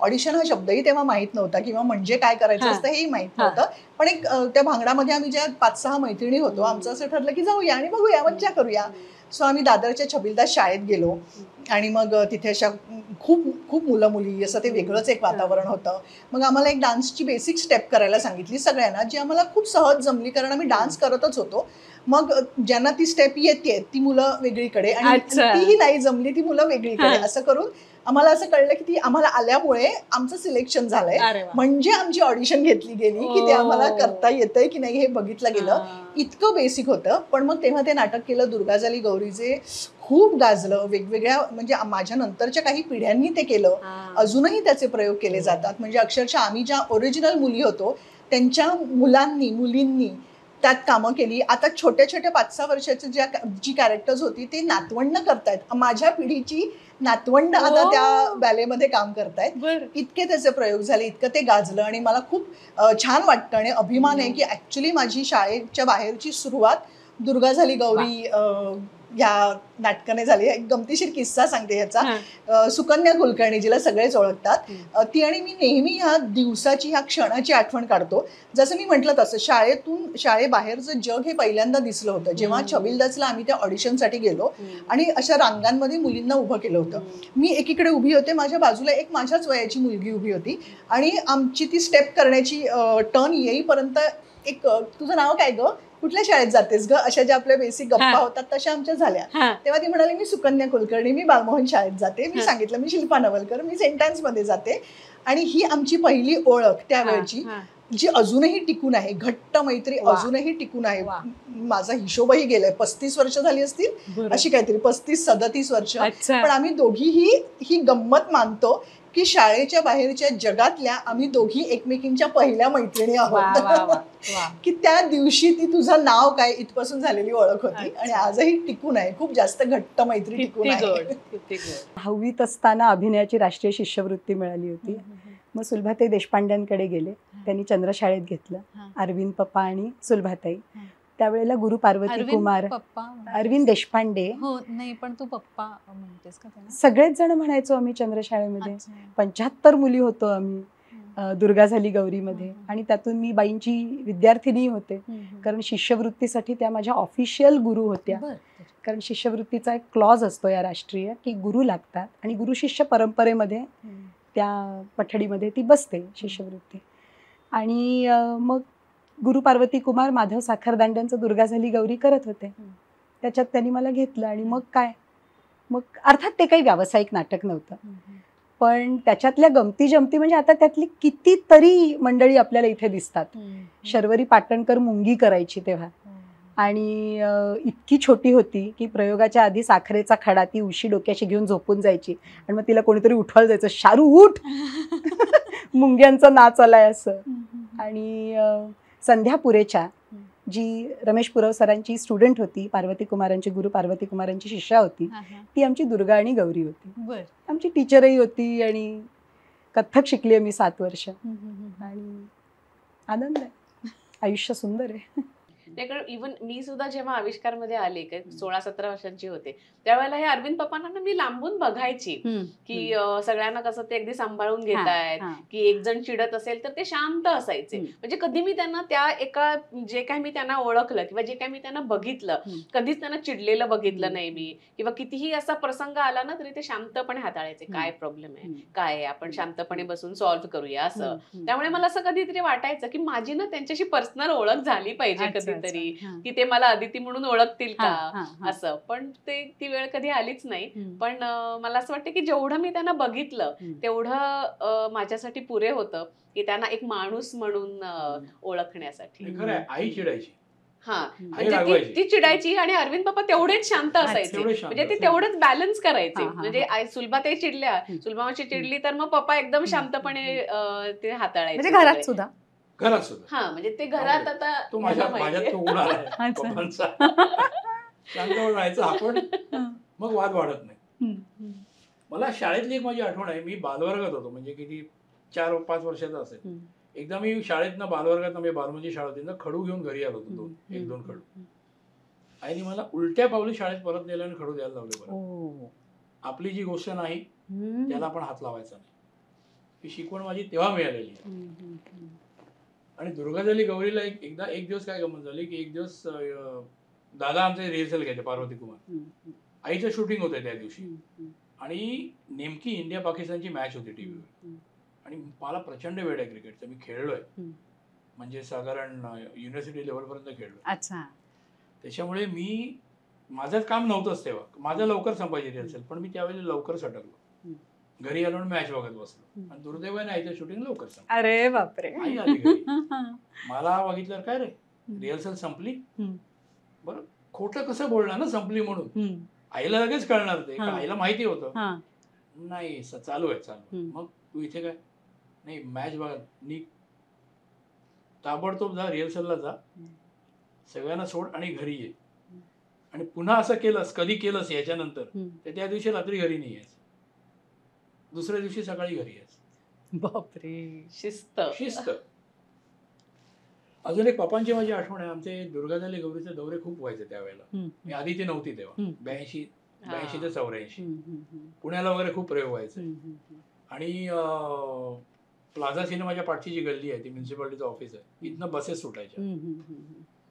ऑडिशन हा शब्दही तेव्हा माहित नव्हता किंवा म्हणजे काय करायचं असतं हेही माहित नव्हतं. पण एक त्या भांगडामध्ये आम्ही ज्या 5-6 मैत्रिणी होतो आमचं असं ठरलं की जाऊया आणि बघूया, मज्जा करूया. सो आम्ही दादरच्या छबिलदास शाळेत गेलो आणि मग तिथे अशा खूप खूप मुलं मुली, असं ते वेगळंच एक वातावरण होतं. मग आम्हाला एक डान्सची बेसिक स्टेप करायला सांगितली सगळ्यांना, जी आम्हाला खूप सहज जमली कारण आम्ही डान्स करतच होतो. मग ज्यांना ती स्टेप येते ती मुलं वेगळीकडे आणि तीही नाही जमली ती मुलं वेगळीकडे, असं करून आम्हाला असं कळलं की ती आम्हाला आल्यामुळे आमचं सिलेक्शन झालंय. म्हणजे आमची ऑडिशन घेतली गेली की ते आम्हाला करता येतंय की नाही हे बघितलं गेलं. इतकं बेसिक होतं. पण मग तेव्हा ते नाटक केलं दुर्गा झाली गौरीचे, खूप गाजलं. वेगवेगळ्या म्हणजे माझ्या नंतरच्या काही पिढ्यांनी ते केलं. अजूनही त्याचे प्रयोग केले जातात. म्हणजे अक्षरशः आम्ही ज्या ओरिजिनल मुली होतो त्यांच्या मुलींनी त्यात कामं केली. आता छोट्या छोट्या 5-6 वर्षाची जी कॅरेक्टर्स होती ते नातवंड करतायत. माझ्या पिढीची नातवंड आता त्या बॅलेमध्ये काम करतायत. इतके त्याचे प्रयोग झाले, इतकं ते गाजलं आणि मला खूप छान वाटतं आणि अभिमान आहे की ऍक्च्युली माझी शाळेच्या बाहेरची सुरुवात दुर्गा झाली गौरी ह्या नाटकाने झाली. एक गमतीशीर किस्सा सांगते ह्याचा. सुकन्या कुलकर्णी जिला सगळेच ओळखतात, ती आणि मी नेहमी ह्या दिवसाची ह्या क्षणाची आठवण काढतो. जसं मी म्हटलं तसं शाळेबाहेरचं जग हे पहिल्यांदा दिसलं होतं जेव्हा छबिलदासला आम्ही त्या ऑडिशनसाठी गेलो आणि अशा रांगांमध्ये मुलींना उभं केलं होतं. मी एकीकडे उभी होते, माझ्या बाजूला एक माझ्याच वयाची मुलगी उभी होती आणि आमची ती स्टेप करण्याची टर्न येईपर्यंत एक तुझं नाव काय ग, कुठल्या शाळेत जातेस ग, अशा ज्या आपल्या बेसिक गप्पा होतात तशा आमच्या झाल्या. तेव्हा ती म्हणाली मी सुकन्या कुलकर्णी, मी बालमोहन शाळेत जाते. मी सांगितलं मी शिल्पा नवलकर, मी सेंट ॲन्समध्ये जाते. आणि ही आमची पहिली ओळख त्यावेळची. जी अजूनही टिकून आहे, घट्ट मैत्री वा. अजूनही टिकून आहे. वा. माझा हिशोबही गेलाय, 35 वर्ष झाली असतील अशी काहीतरी, 35-37 वर्ष. अच्छा. पण आम्ही दोघीही ही गंमत मानतो की शाळेच्या बाहेरच्या जगातल्या आम्ही दोघी एकमेकींच्या पहिल्या मैत्रिणी वा, वा, वा, आहोत. वा. की त्या दिवशी ती तुझं नाव काय इथपासून झालेली ओळख होती अच्छा. आणि आजही टिकून आहे. खूप जास्त घट्ट मैत्री टिकून किती आहे. गोड, किती गोड. 10वीत असताना अभिनयाची राष्ट्रीय शिष्यवृत्ती मिळाली होती. मग सुलभाताई देशपांड्यांकडे गेले, त्यांनी चंद्र शाळेत घेतलं. हा. अरविंद पप्पा आणि सुलभाताई. हा. त्यावेळेला गुरु पार्वती अरविंद कुमार, पप्पा अरविंद देशपांडे, हो नाही पण तू पप्पा म्हणतेस का त्यांना? सगळेच जण म्हणायचो आम्ही चंद्र शाळेमध्ये. अच्छा. 75 मुली होतो आम्ही दुर्गा झाली गौरीमध्ये. आणि त्यातून मी बाईंची विद्यार्थिनी होते, कारण शिष्यवृत्तीसाठी त्या माझ्या ऑफिशियल गुरु होत्या. बरं. कारण शिष्यवृत्तीचा एक क्लॉज असतो या राष्ट्रीय, की गुरु लागतात आणि गुरु शिष्य परंपरेमध्ये त्या पठडीमध्ये ती बसते शिष्यवृत्ती. आणि मग गुरु पार्वती कुमार माधव साखरदांड्यांचं दुर्गा झाली गौरी करत होते. त्याच्यात त्यांनी मला घेतलं. आणि मग काय, मग अर्थात ते काही व्यावसायिक नाटक नव्हतं, पण त्याच्यातल्या गमती जमती म्हणजे आता त्यातली कितीतरी मंडळी आपल्याला इथे दिसतात. शर्वरी पाटणकर मुंगी करायची तेव्हा, आणि इतकी छोटी होती की प्रयोगाच्या आधी साखरेचा खडा ती उशी डोक्याशी घेऊन झोपून जायची. आणि मग तिला कोणीतरी उठवायला जायचं, शारू उठ, मुंग्यांचा नाच आलाय असं. आणि संध्या पुरेच्या, जी रमेश पुरव सरांची स्टुडंट होती, पार्वती कुमारांची, गुरु पार्वती कुमारांची शिष्या होती, ती आमची दुर्गा आणि गौरी होती. बर. आमची टीचरही होती आणि कथ्थक शिकली आहे मी 7 वर्ष. आणि आनंद आहे, आयुष्य सुंदर आहे. त्याकडे इव्हन मी सुद्धा जेव्हा आविष्कारमध्ये आले, 16-17 वर्षांची होते, त्यावेळेला हे अरविंद पप्पांना मी लांबून बघायची की सगळ्यांना कसं ते अगदी सांभाळून घेतायत, की एक जण चिडत असेल तर ते शांत असायचे. म्हणजे कधी मी त्यांना त्या एका, जे काही मी त्यांना ओळखलं किंवा जे काही मी त्यांना बघितलं, कधीच त्यांना चिडलेलं बघितलं नाही मी, किंवा कितीही असा प्रसंग आला ना तरी ते शांतपणे हाताळायचे. काय प्रॉब्लेम आहे, काय आहे, आपण शांतपणे बसून सॉल्व्ह करूया असं. त्यामुळे मला असं कधीतरी वाटायचं की माझी ना त्यांच्याशी पर्सनल ओळख झाली पाहिजे कधीतरी, की ते मला अदिती म्हणून ओळखतील का असं. पण ती वेळ कधी आलीच नाही. पण मला असं वाटतं की जेवढं मी त्यांना बघितलं तेवढं माझ्यासाठी पुरे होतं, की त्यांना एक माणूस म्हणून ओळखण्यासाठी. खरं आई चिडायची, हा, म्हणजे ती चिडायची आणि अरविंद पप्पा तेवढेच शांत असायचे. म्हणजे ते तेवढंच बॅलन्स करायचे. म्हणजे सुलभाताई चिडल्या, सुलभामाची चिडली तर मग पप्पा एकदम शांतपणे ते हाताळायचे. म्हणजे घरात सुद्धा हा, म्हणजे ते घरात आता तो माझ्यात तो गुण आलाय पप्पांचा. शांत राहायचं आपण, मग वाद वाढत नाही. मला शाळेतली एक माझी आठवण आहे. मी बालवर्गात होतो, म्हणजे किती 4-5 वर्षाचा असेल. एकदा मी शाळेतनं बालवर्गात, म्हणजे बालमंजी शाळा होती ना, खडू घेऊन घरी आलो होतो, 1-2 खडू. आणि मला उलट्या पावली शाळेत परत नेलं आणि खडू द्यायला लावले. बरं, आपली जी गोष्ट नाही त्याला आपण हात लावायचा नाही, ही शिकवण माझी तेव्हा मिळालेली आहे. आणि दुर्गा झाली गौरीला एकदा एक दिवस काय गमत झाली की एक दिवस दादा आमचे रिहर्सल घ्यायचे, पार्वती कुमार. आईचं शूटिंग होतं त्या दिवशी आणि नेमकी इंडिया पाकिस्तानची मॅच होती टीव्हीवर. आणि मला प्रचंड वेळ आहे क्रिकेटचा, मी खेळलोय, म्हणजे साधारण युनिव्हर्सिटी लेवलपर्यंत खेळलोय. अच्छा. त्याच्यामुळे माझं काम नव्हतंच तेव्हा, माझं लवकर संपायची रिहर्सल, पण मी त्यावेळी लवकर सटकलो. घरी आलो आणि मॅच बघत बसलो. आणि दुर्दैवाने आईचं शूटिंग लवकर संपलं. अरे बापरे. आई आली घरी, मला बघितलं, काय रे रिहर्सल संपली? बरं, खोटं कसं बोलणार ना संपली म्हणून. आईला लगेच कळणार ते, आईला माहिती होतं. नाही चालू आहे. मग तू इथे काय? नाही मॅच बघा, नी ताबडतोब जा, रिहर्सलला जा, सगळ्यांना सोड आणि घरी ये. आणि पुन्हा असं केलंस, कधी केलंस याच्यानंतर, तर त्या दिवशी रात्री घरी नाही यायचं, दुसऱ्या दिवशी सकाळी घरी यायचं. बापरे. शिस्त. अजून एक पप्पांची माझी आठवण आहे. आमचे दुर्गा झाली गौरीचे दौरे खूप व्हायचे त्यावेळेला. मी आधी ती नव्हती तेव्हा, 82 ते 84 पुण्याला वगैरे खूप प्रयोग व्हायचे. आणि प्लाझा सिनेमाच्या पाठची जी गल्ली आहे, ती म्युन्सिपालिटीचं ऑफिस आहे, इथनं बसेस सुटायच्या.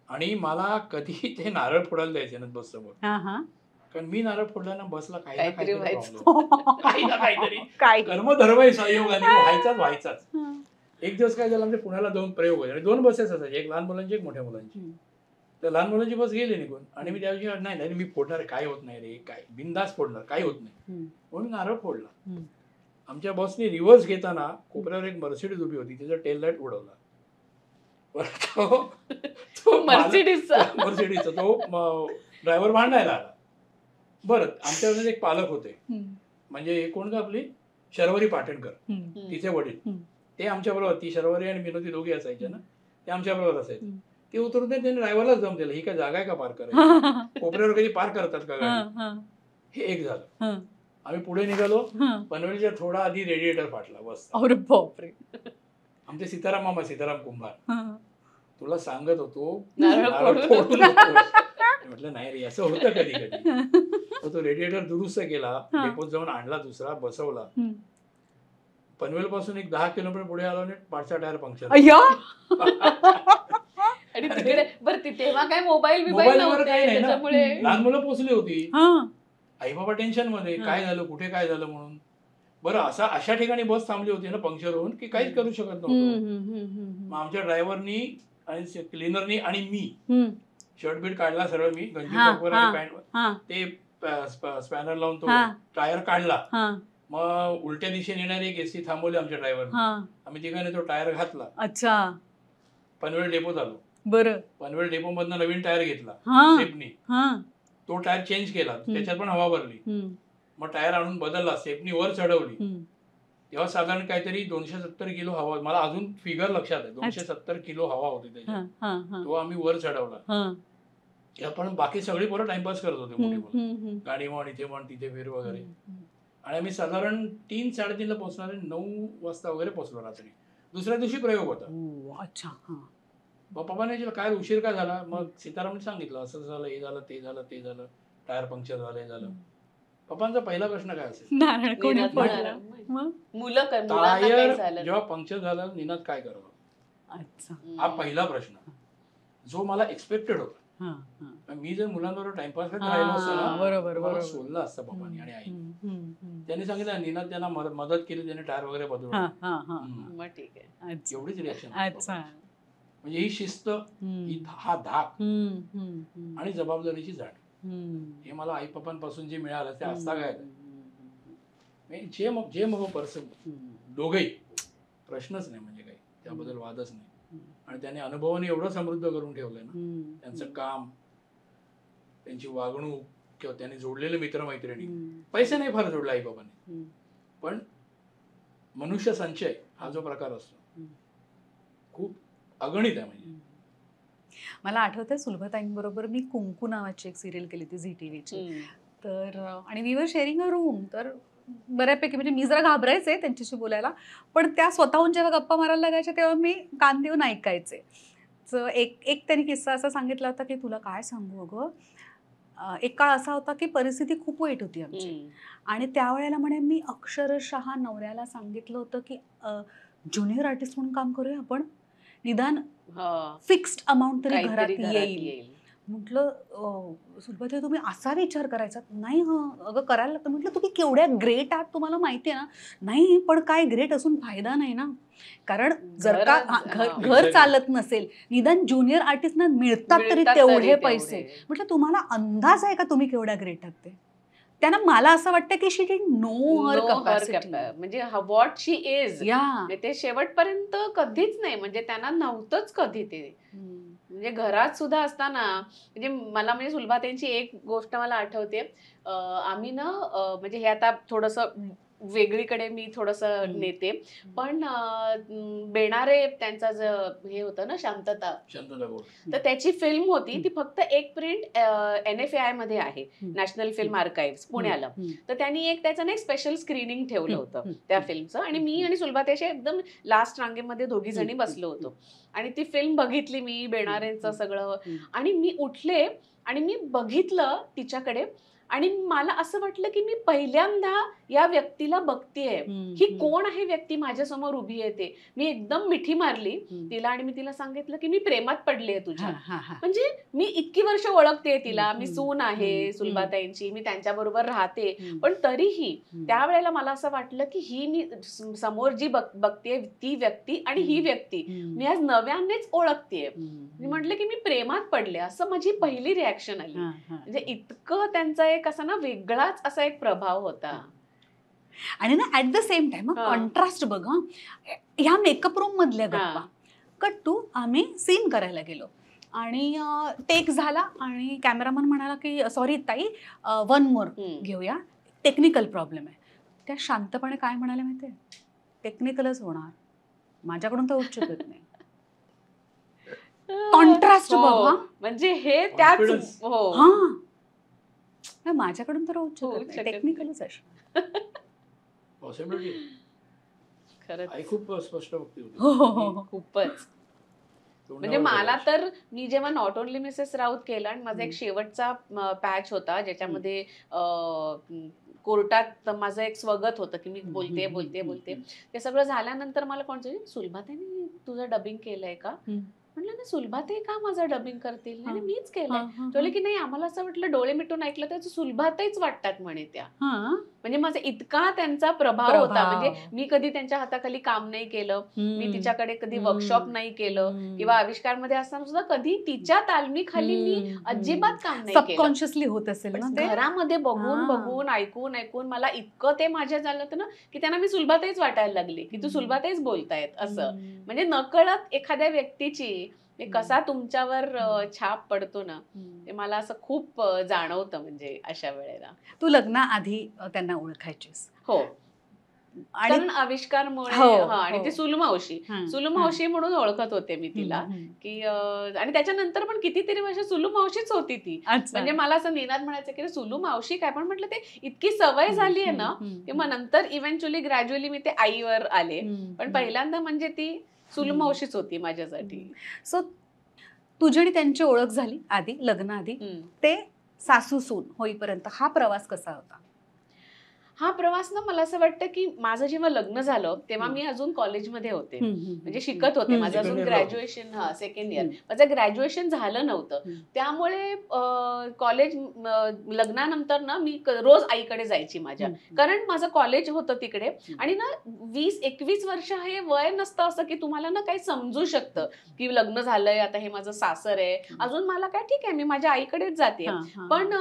आणि मला कधी ते नारळ फोडायला द्यायचे ना बस समोर, कारण मी नारळ फोडला ना बसला काही ना काहीतरी कर्मधर्म सहयोगाने व्हायचाच. एक दिवस काय झालं, आमच्या पुण्याला 2 प्रयोग होते आणि 2 बसेस असायचे, एक लहान मुलांची, एक मोठ्या मुलांची. तर लहान मुलांची बस गेली निघून आणि मी त्याविषयी नाही मी फोडणार, काय होत नाही रे, काय बिंदास फोडणार, काय होत नाही म्हणून नारळ फोडला. आमच्या बसने रिव्हर्स घेताना कोपऱ्यावर एक मर्सिडीज उभी होती, तिचा टेल लाईट उडवला तो मर्सिडीजचा तो ड्रायव्हर भांडायला आला. बरं, आमच्याकडे एक पालक होते, म्हणजे हे कोण का आपली शर्वरी पाटणकर, तिचे वडील, ते आमच्या बरोबर, ती शर्वरी आणि विनोदी दोघी असायचे ना, ते आमच्या बरोबर असायचे. ते उतरून त्यांनी ड्रायव्हरलाच जम दिलं, ही काय जागा आहे का पार्क करायची, कोपऱ्यावर कधी पार्क करतात का गाडी. हे एक झालं. आम्ही पुढे निघालो, पनवेलच्या थोडा आधी रेडिएटर फाटला बस. अरे बापरे. आमचे सीताराम मामा, सीताराम कुंभार, तुला सांगत होतो नारळ फोडू म्हटलं नाही रे, असं होतं कधी कधी. तो रेडिएटर दुरुस्त केला, डेपोत जाऊन आणला, दुसरा बसवला. पनवेल पासून एक 10 किलोमीटर पुढे आलो आणि पाठचा टायर पंक्चर. आणि तिकडे बरं तेव्हा काय मोबाईल मोबाईलवर काही नाही ना, त्याच्यामुळे लहान मुलं पोचली होती, आई बाबा टेन्शन मध्ये, काय झालं, कुठे काय झालं म्हणून. बरं, अशा ठिकाणी बस थांबली होती ना पंक्चर होऊन की काहीच करू शकत नव्हतो. मग आमच्या ड्रायव्हरनी आणि क्लिनरनी आणि मी शर्ट बीट काढला सरळ, मी गंजी टॉपवर आणि पॅन्टवर, ते स्पॅनर लावून तो टायर काढला. मग उलट्या दिशेने येणारी एक एसटी थांबवली आमच्या ड्रायव्हरने, आम्ही तिघांनी तो टायर घातला. अच्छा. पनवेल डेपोत आलो. बरं. पनवेल डेपो मधनं नवीन टायर घेतला स्टेपनी, तो टायर चेंज केला, त्याच्यात पण हवा भरली. मग टायर आणून बदलला, स्टेपनी वर चढवली, तेव्हा साधारण काहीतरी 270 किलो हवा, मला अजून फिगर लक्षात आहे, 270 किलो हवा होती त्याच्यात. तो आम्ही वर चढवला. पण बाकी सगळी पोरं टाइमपास करत होते, मोठी मुलं, गाडी म्हण, इथे म्हण, तिथे फिर वगैरे. आणि आम्ही साधारण 3-3:30ला पोहोचणार, 9 वाजता वगैरे पोहोचलो रात्री. दुसऱ्या दिवशी प्रयोग होता. अच्छा. पप्पाने काय उशीर काय झाला, मग सीतारामने सांगितलं असं झालं, हे झालं, ते झालं, ते झालं, टायर पंक्चर झालं, हे झालं. पप्पांचा पहिला प्रश्न काय असेल, टायर जेव्हा पंक्चर झालं निनाद काय करावं, हा पहिला प्रश्न जो मला एक्सपेक्टेड होता. मी जर मुलांबरोबर टाइमपास करत राहिलो असतो ना, बरोबर सोडलं असतं पप्पांनी आणि आई. त्यांनी सांगितलं निनाद त्यांना मदत केली, त्याने टायर वगैरे बदलून. ठीक आहे, एवढीच रिॲक्शन. म्हणजे ही शिस्त, हा धाक आणि जबाबदारीची जाण, हे मला आई पप्पांपासून जे मिळालं ते असता काय जे मग पर्सन दोघेही प्रश्नच नाही, म्हणजे काही त्याबद्दल वादच नाही. आणि त्याने अनुभवाने एवढं समृद्ध करून ठेवलंय ना, त्यांचं काम, त्यांची वागणूक, किंवा त्यांनी जोडलेले मित्रमैत्रिणी. पैसे नाही फार जोडले आई बाबांनी, पण मनुष्य संचय हा जो प्रकार असतो खूप अगणित आहे. म्हणजे मला आठवतंय सुलभाताईंबरोबर मी कुंकू नावाची एक सिरियल केली होती झी टीव्हीची. तर आणि we were sharing a room. तर बऱ्यापैकी म्हणजे मी जरा घाबरायचे त्यांच्याशी बोलायला, पण त्या स्वतःहून जेव्हा गप्पा मारायला लागायच्या तेव्हा मी कान देऊन ऐकायचे. तर एक त्यांनी किस्सा असा सांगितला होता की तुला काय सांगू अगं, एक काळ असा होता की परिस्थिती खूप वाईट होती आमची, आणि त्यावेळेला म्हणे मी अक्षरशः नवऱ्याला सांगितलं होतं की ज्युनियर आर्टिस्ट म्हणून काम करूया आपण, निदान फिक्स्ड अमाऊंट तरी घरात येईल. म्हटलं सुलभाताई तुम्ही असा विचार करायचा नाही. अगं करायला लागतं. म्हटलं तुम्ही केवढ्या ग्रेट आहात, तुम्हाला माहिती आहे ना. नाही पण काय ग्रेट असून फायदा नाही ना, कारण जर का घर चालत नसेल, निदान ज्युनियर आर्टिस्टना मिळतात तरी तेवढे पैसे. म्हटलं तुम्हाला अंदाज आहे का तुम्ही केवढ्या ग्रेट आहात ते. त्यांना मला असं वाटतं की शी डिड नो हर कॅपॅसिटी, म्हणजे व्हॉट शी इज, ते शेवटपर्यंत कधीच नाही, म्हणजे त्यांना नव्हतंच कधी ते. म्हणजे घरात सुद्धा असताना, म्हणजे मला म्हणजे सुलभाताईंची एक गोष्ट मला आठवते. आम्ही ना म्हणजे हे आता थोडंसं वेगळीकडे मी थोडंसं नेते, पण बेणारे त्यांचा हे होतं ना शांतता, तर त्याची फिल्म होती ती फक्त एक प्रिंट NFAI मध्ये आहे, नॅशनल फिल्म आर्काइव्ह पुण्याला. तर त्यांनी एक त्याचं एक स्पेशल स्क्रीनिंग ठेवलं होतं त्या फिल्मचं, आणि मी आणि सुलभाताई एकदम लास्ट रांगेमध्ये दोघी जणी बसलो होतो, आणि ती फिल्म बघितली मी, बेणारेंचं सगळं. आणि मी उठले आणि मी बघितलं तिच्याकडे, आणि मला असं वाटलं की मी पहिल्यांदा या व्यक्तीला बघतेय, ही कोण आहे व्यक्ती माझ्यासमोर उभी आहे ते. मी एकदम मिठी मारली तिला, आणि मी तिला सांगितलं की मी प्रेमात पडले तुझ्या. म्हणजे मी इतकी वर्ष ओळखते तिला, मी सून आहे सुलभाताईंची, मी त्यांच्याबरोबर राहते, पण तरीही त्यावेळेला मला असं वाटलं की ही मी समोर जी बघते ती व्यक्ती आणि ही व्यक्ती मी आज नव्यानेच ओळखतेय. मी म्हटलं की मी प्रेमात पडले, असं माझी पहिली रिॲक्शन आली. म्हणजे इतकं त्यांचा एक असा ना वेगळाच असा एक प्रभाव होता. आणि ना at the same time contrast बघ, ह्या मेकअप रूम मधल्या गप्पा कट टू आम्ही सीन करायला गेलो आणि टेक झाला आणि कॅमेरामन म्हणाला की सॉरी ताई 1 मोर घेऊया, टेक्निकल प्रॉब्लेम आहे. त्या शांतपणे काय म्हणाले माहितीये, टेक्निकलच होणार, माझ्याकडून तर होऊच शकत नाही. कॉन्ट्रास्ट बघा, म्हणजे हे त्याच Confidence. हा माझ्याकडून तर होऊच शकत नाही, टेक्निकलच असणार. पॉसिबिलिटी खरंच आई खूप स्पष्ट वक्ती होती. हो. खूपच. म्हणजे मला तर मी जेव्हा नॉट ओनली मिसेस राऊत केला आणि माझा एक शेवटचा पॅच होता ज्याच्यामध्ये कोर्टात माझं एक स्वगत होतं की मी बोलते ते सगळं झाल्यानंतर मला कोण सुलभाताईने तुझं डबिंग केलंय का, म्हटलं ना सुलभाताई का माझं डबिंग करतील, नाही मीच केलंय. बोलले की नाही आम्हाला असं वाटलं, डोळे मिटून ऐकलं तर सुलभाताईच वाटतात म्हणे त्या. म्हणजे माझा इतका त्यांचा प्रभाव होता. म्हणजे मी कधी त्यांच्या हाताखाली काम नाही केलं, मी तिच्याकडे कधी वर्कशॉप नाही केलं किंवा आविष्कारमध्ये असताना सुद्धा कधी तिच्या तालमीखाली मी अजिबात काम नाही केलं. सबकॉन्शियसली होत असेल ना ते. घरामध्ये बघून ऐकून मला इतकं ते माझ्या झालं होतं ना की त्यांना मी सुलभाताईच वाटायला लागली की तू सुलभाताईच बोलतायत असं. म्हणजे नकळत एखाद्या व्यक्तीची कसा तुमच्यावर छाप पडतो ना ते मला असं खूप जाणवतं. म्हणजे अशा वेळेला तू लग्नाआधी त्यांना ओळखायचीस? हो, आणि कारण आविष्कारमुळे आणि ती सुलमावशी म्हणून ओळखत होते मी तिला की आणि त्याच्यानंतर पण कितीतरी वर्ष सुलू मावशीच होती ती. म्हणजे मला असं निनाद म्हणायचं की सुलू मावशी काय, पण म्हटलं ते इतकी सवय झाली आहे ना की मग नंतर इव्हेंच्युअली ग्रॅज्युअली मी ते आईवर आले, पण पहिल्यांदा म्हणजे ती सुलू मावशीच होती माझ्यासाठी. सो तुझी आणि त्यांची ओळख झाली आधी, लग्नाआधी, ते सासू सून होईपर्यंत हा प्रवास कसा होता? हा प्रवास ना मला असं वाटतं की माझं जेव्हा लग्न झालं तेव्हा मी अजून कॉलेजमध्ये होते, म्हणजे शिकत होते. माझं अजून ग्रॅज्युएशन सेकंड इयर, माझं ग्रॅज्युएशन झालं नव्हतं. त्यामुळे कॉलेज लग्नानंतर ना मी रोज आईकडे जायची माझ्या, कारण माझं कॉलेज होतं तिकडे. आणि ना 20-21 वर्ष हे वय नसतं असं की तुम्हाला ना काही समजू शकतं की लग्न झालंय, आता हे माझं सासर आहे, अजून मला काय ठीक आहे मी माझ्या आईकडेच जाते. पण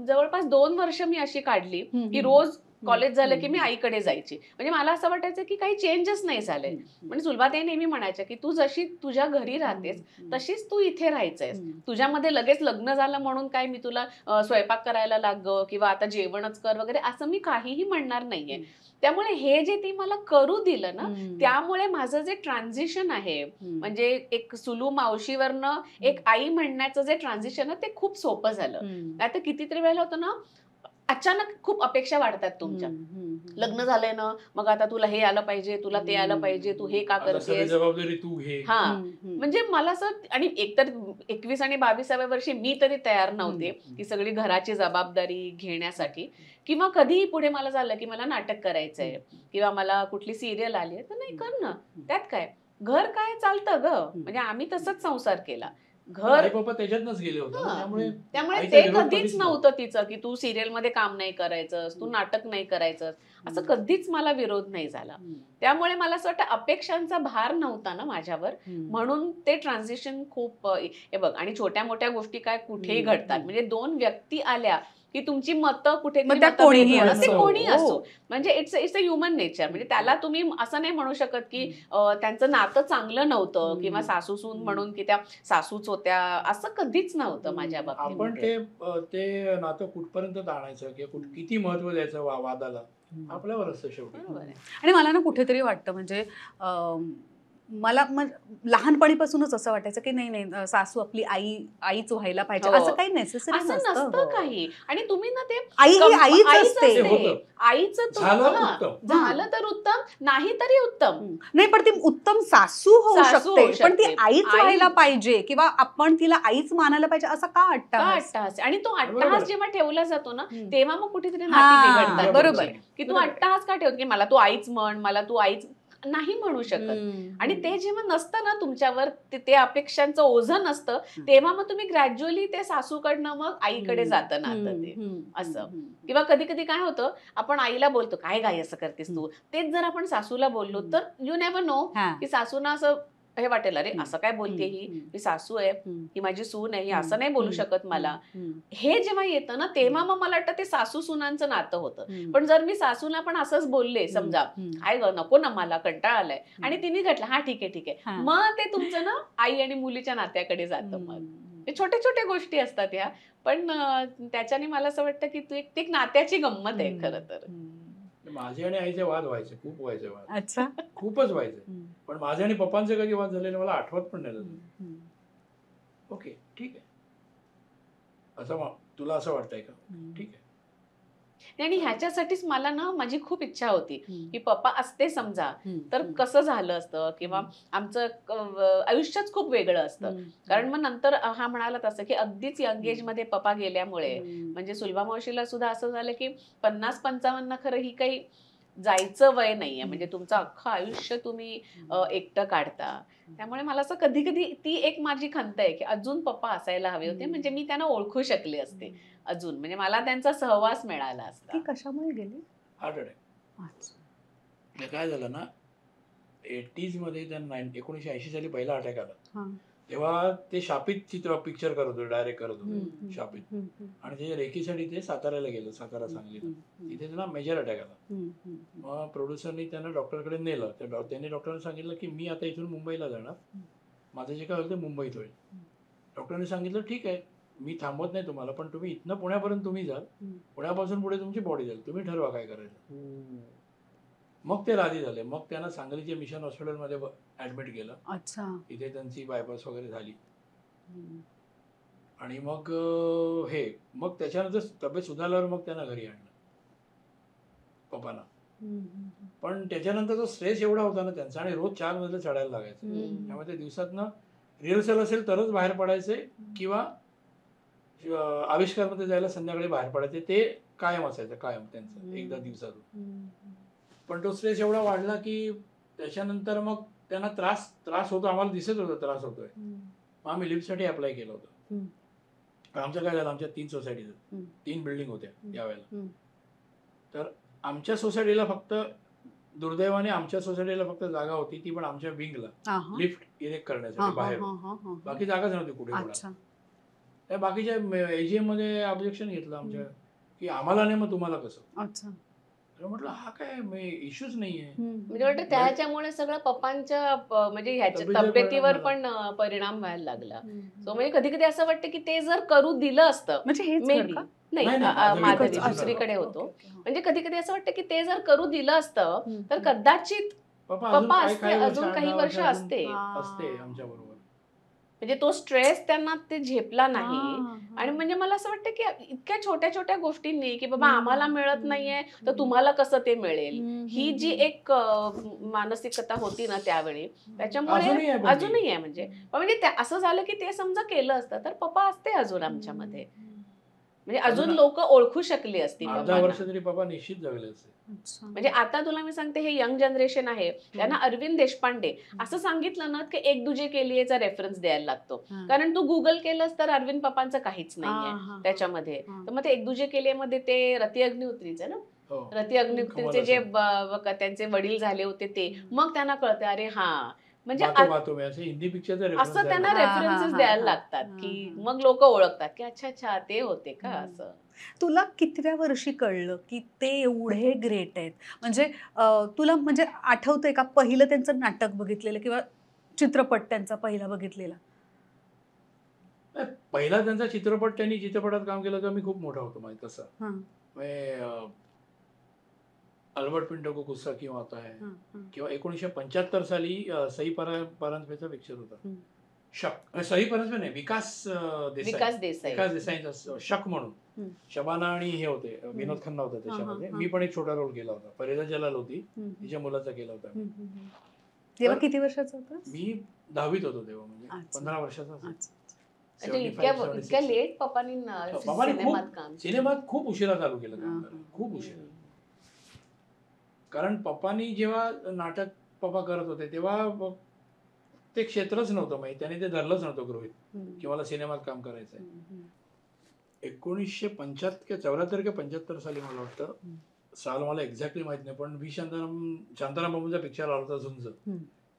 जवळपास 2 वर्ष मी अशी काढली की रोज कॉलेज झालं की मी आईकडे जायची. म्हणजे मला असं वाटायचं की काही चेंजच नाही झालंय. म्हणजे सुलभाताई नेहमी म्हणायच्या की तू जशी तुझ्या घरी राहतेस तशीच तू इथे राहायचंयस. तुझ्यामध्ये लगेच लग्न झालं म्हणून काय मी तुला स्वयंपाक करायला लाग किंवा आता जेवणच कर वगैरे असं मी काहीही म्हणणार नाहीये. त्यामुळे हे जे ती मला करू दिलं ना त्यामुळे माझं जे ट्रान्झिशन आहे, म्हणजे एक सुलू मावशीवरनं एक आई म्हणण्याचं जे ट्रान्झिशन आहे ते खूप सोपं झालं. आता कितीतरी वेळेला होतं ना अचानक खूप अपेक्षा वाढतात तुमच्या. लग्न झालंय ना मग आता तुला हे आलं पाहिजे, तुला ते आलं पाहिजे, तू हे का करतेस, जबाबदारी तू घे. म्हणजे मला असं, आणि एकतर 21 आणि 22व्या वर्षी मी तरी तयार नव्हते की सगळी घराची जबाबदारी घेण्यासाठी. किंवा कधीही पुढे मला झालं की मला नाटक करायचंय किंवा मला कुठली सिरियल आली तर नाही कर ना, त्यात काय, घर काय चालतं ग. म्हणजे आम्ही तसंच संसार केला. घर पप्पा त्याच्यातनच गेले होते, त्यामुळे ते कधीच नव्हतं तिचं की तू सिरियल मध्ये काम नाही करायचं, तू नाटक नाही करायचं, असं कधीच मला विरोध नाही झाला. त्यामुळे मला असं वाटतं अपेक्षांचा भार नव्हता ना माझ्यावर, म्हणून ते ट्रान्झिशन खूप हे बघ. आणि छोट्या मोठ्या गोष्टी काय कुठेही घडतात. म्हणजे 2 व्यक्ती आल्या की तुमची मतं कुठेतरी कोणी असो, म्हणजे इट्स अ ह्युमन नेचर. म्हणजे त्याला तुम्ही असं नाही म्हणू शकत की त्यांचं नातं चांगलं नव्हतं किंवा सासू सून म्हणून की त्या सासूच होत्या, असं कधीच नव्हतं माझ्या बाबतीत. आपण ते नातं कुठपर्यंत आणायचं किंवा किती महत्व द्यायचं वादाला आपल्यावर असतं शेवटी. आणि मला ना कुठेतरी वाटतं, म्हणजे मला लहानपणीपासूनच असं वाटायचं की नाही सासू आपली आईच व्हायला पाहिजे, असं काही नेसेसरी नसतं काही. आणि तुम्ही ना ते आई ही आईच असते, आईचं झालं तर उत्तम, नाही तरी उत्तम नाही, पण ती उत्तम सासू होऊ शकते, पण ती आईच व्हायला पाहिजे किंवा आपण तिला आईच मानायला पाहिजे असं का अट्टहास. आणि तो अट्टहास जेव्हा ठेवला जातो ना तेव्हा मग कुठेतरी नाती बिघडतात. बरोबर की तू अट्टहास का ठेवतो की मला तू आईच म्हण, मला तू आईच नाही म्हणू शकत. आणि ते जेव्हा नसतं ना तुमच्यावर, ते अपेक्षांचं ओझं नसतं, तेव्हा मग तुम्ही ग्रॅज्युअली ते सासूकडनं मग आईकडे जातं नातं ते असं. किंवा कधी कधी काय होतं, आपण आईला बोलतो काय गाय असं करतेस तू, तेच जर आपण सासूला बोललो तर यू नेव्हर नो की सासूना असं हे वाटेल अरे असं काय बोलते ही, मी सासू आहे, ही माझी सून आहे, ही असं नाही बोलू शकत मला. हे जेव्हा येतं ना तेव्हा मग मला वाटतं ते सासू सुनांचं नातं होतं. पण जर मी सासूला पण असंच बोलले समजा, काय ग नको ना मला कंटाळा आलाय, आणि तिने घटलं हा ठीक आहे, मग ते तुमचं ना आई आणि मुलीच्या नात्याकडे जातं. मग छोट्या छोट्या गोष्टी असतात ह्या, पण त्याच्याने मला असं वाटतं की तू एक नात्याची गंमत आहे खरं तर. माझे आणि आईचे वाद व्हायचे, खूप व्हायचे वाद. अच्छा. खूपच व्हायचे. पण माझे आणि पप्पांचे कधी वाद झालेले मला आठवत पण नाही. ओके ठीक आहे, असं तुला असं वाटतंय का? ठीक आहे. आणि ह्याच्यासाठीच मला ना माझी खूप इच्छा होती की पप्पा असते समजा तर कसं झालं असतं, किंवा आमचं आयुष्यच खूप वेगळं असतं. कारण मग नंतर हा म्हणाला तसं की अगदीच यंग एज मध्ये पप्पा गेल्यामुळे म्हणजे सुलभा मावशीला सुद्धा असं झालं की 50-55 खरं ही काही जायचं वय नाहीये, म्हणजे तुमचं अख्खं आयुष्य तुम्ही एकटं काढता. त्यामुळे मला असं कधी कधी ती एक माझी खंत आहे की अजून पप्पा असायला हवे होते, म्हणजे मी त्यांना ओळखू शकले असते अजून, म्हणजे मला त्यांचा सहवास मिळाला असता. ती कशामुळे गेली? Heart attack. काय झालं ना, 80s मध्ये त्यांना 1980 साली पहिला अटॅक आला. तेव्हा ते शापित पिक्चर करत होते, डायरेक्ट करत होते शापित, आणि त्याच्या रेकीसाठी ते साताऱ्याला गेलं, सातारा सांगलीला. तिथे त्यांना मेजर अटॅक आला. मग प्रोड्युसरनी त्यांना डॉक्टरकडे नेलं. त्यांनी डॉक्टरांना सांगितलं की मी आता इथून मुंबईला जाणार, माझं जे काय होईल ते मुंबईत होईल. डॉक्टरांनी सांगितलं ठीक आहे, मी थांबवत नाही तुम्हाला, पण तुम्ही इथनं पुण्यापर्यंत तुम्ही जाल, पुण्यापासून पुढे तुमची बॉडी जाईल, तुम्ही ठरवा काय करायचं. मग ते राजी झाले. मग त्यांना सांगलीच्या मिशन हॉस्पिटलमध्ये ऍडमिट केलं. अच्छा. तिथे त्यांची बायपास वगैरे झाली. आणि मग मग त्याच्यानंतर तब्येत सुधारल्यावर मग त्यांना घरी आणलं पप्पांना. पण त्याच्यानंतर तो स्ट्रेस एवढा होता ना त्यांचा, आणि रोज 4 मजले चढायला लागायचं. त्यामुळे ते दिवसातनं रिहर्सल असेल तरच बाहेर पडायचे, किंवा आविष्कारमध्ये जायला संध्याकाळी बाहेर पडायचे. ते कायम असायचं, कायम त्यांचं एकदा दिवसातून. पण तो स्ट्रेस एवढा वाढला की त्याच्यानंतर मग त्यांना त्रास होतो, आम्हाला दिसत होता त्रास होतोय. मग आम्ही लिफ्टसाठी अप्लाय केलं होतं. आमचं काय झालं, आमच्या 3 सोसायटीज, 3 बिल्डिंग होत्या यावेळेला. तर आमच्या सोसायटीला फक्त, दुर्दैवाने आमच्या सोसायटीला फक्त जागा होती, ती पण आमच्या विंगला लिफ्ट इरेक्ट करण्यासाठी बाहेर. बाकी जागाच नव्हती कुठे. त्या बाकीच्या एजीएम मध्ये ऑब्जेक्शन घेतलं आमच्या की आम्हाला नाही, मग तुम्हाला कसं. म्हटलं हा काय इश्यूच नाहीये. म्हणजे वाटतं त्याच्यामुळे सगळं पप्पांच्या म्हणजे ह्याच्या तब्येतीवर पण परिणाम व्हायला लागला. सो म्हणजे कधी कधी असं वाटतं की ते जर करू दिलं असतं, म्हणजे मे बी नाही माधवी दुसरीकडे होतो, म्हणजे कधी कधी असं वाटतं की ते जर करू दिलं असतं तर कदाचित पप्पा असते, अजून काही वर्ष असते आमच्या बरोबर. म्हणजे तो स्ट्रेस त्यांना ते झेपला नाही. आणि म्हणजे मला असं वाटतं की इतक्या छोट्या छोट्या गोष्टींनी की बाबा आम्हाला मिळत नाहीये तर तुम्हाला कसं ते मिळेल, ही जी एक मानसिकता होती ना त्यावेळी, त्याच्यामुळे अजूनही आहे. म्हणजे असं झालं की ते समजा केलं असतं तर पप्पा असते अजून आमच्यामध्ये, म्हणजे अजून लोक ओळखू शकली असती. 10 वर्ष तरी पप्पा निश्चित जगले असते. म्हणजे आता तुला मी सांगते, हे यंग जनरेशन आहे त्यांना अरविंद देशपांडे असं सांगितलं ना की एक दुजे केलीचा रेफरन्स द्यायला लागतो. कारण तू गुगल केलंस तर अरविंद पप्पांचं काहीच नाहीये त्याच्यामध्ये. तर मग ते एक दुजे केलीमध्ये ते रती अग्निहोत्रीचं ना, रती अग्निहोत्रीचे जे त्यांचे वडील झाले होते ते, मग त्यांना कळते अरे हा, म्हणजे असं त्यांना रेफरन्सेस द्यायला लागतात की मग लोक ओळखतात की अच्छा अच्छा ते होते का. असं तुला कितव्या वर्षी कळलं की ते एवढे ग्रेट आहेत? म्हणजे तुला म्हणजे आठवतंय का पहिलं त्यांचं नाटक बघितलेलं किंवा चित्रपट त्यांचा पहिला बघितलेला? पहिला त्यांचा चित्रपट, त्यांनी चित्रपटात काम केलं तेव्हा मी खूप मोठा होतो माहिती तसं. अल्बर्ट पिंटो को गुस्सा क्यों आता है, किंवा 1975 साली सई परांजपेचा पिक्चर होता शक, सई परांजपे नाही, विकास देसाईंचा शक म्हणून. शबाना आणि हे होते, विनोद खन्ना होता त्याच्यामध्ये. मी पण एक छोटा रोल केला होता. फरीदा जलाल होती, तिच्या मुलाचा केला होता. तेव्हा किती वर्षाचा होता? मी 10वीत होतो तेव्हा, म्हणजे 15 वर्षाचा. इतक्या लेट पप्पांनी सिनेमात खूप उशिरा चालू केलं काम करायला, खूप उशिरा. कारण पप्पांनी जेव्हा नाटक पप्पा करत होते तेव्हा ते क्षेत्रच नव्हतं माहिती, त्याने ते धरलंच नव्हतं गृहीत की मला सिनेमात काम करायचंय. 1974 किंवा 75 साली मला वाटतं, साल मला एक्झॅक्टली माहित नाही, पण व्ही शांताराम बाबूंचा पिक्चर आला होता झुंज.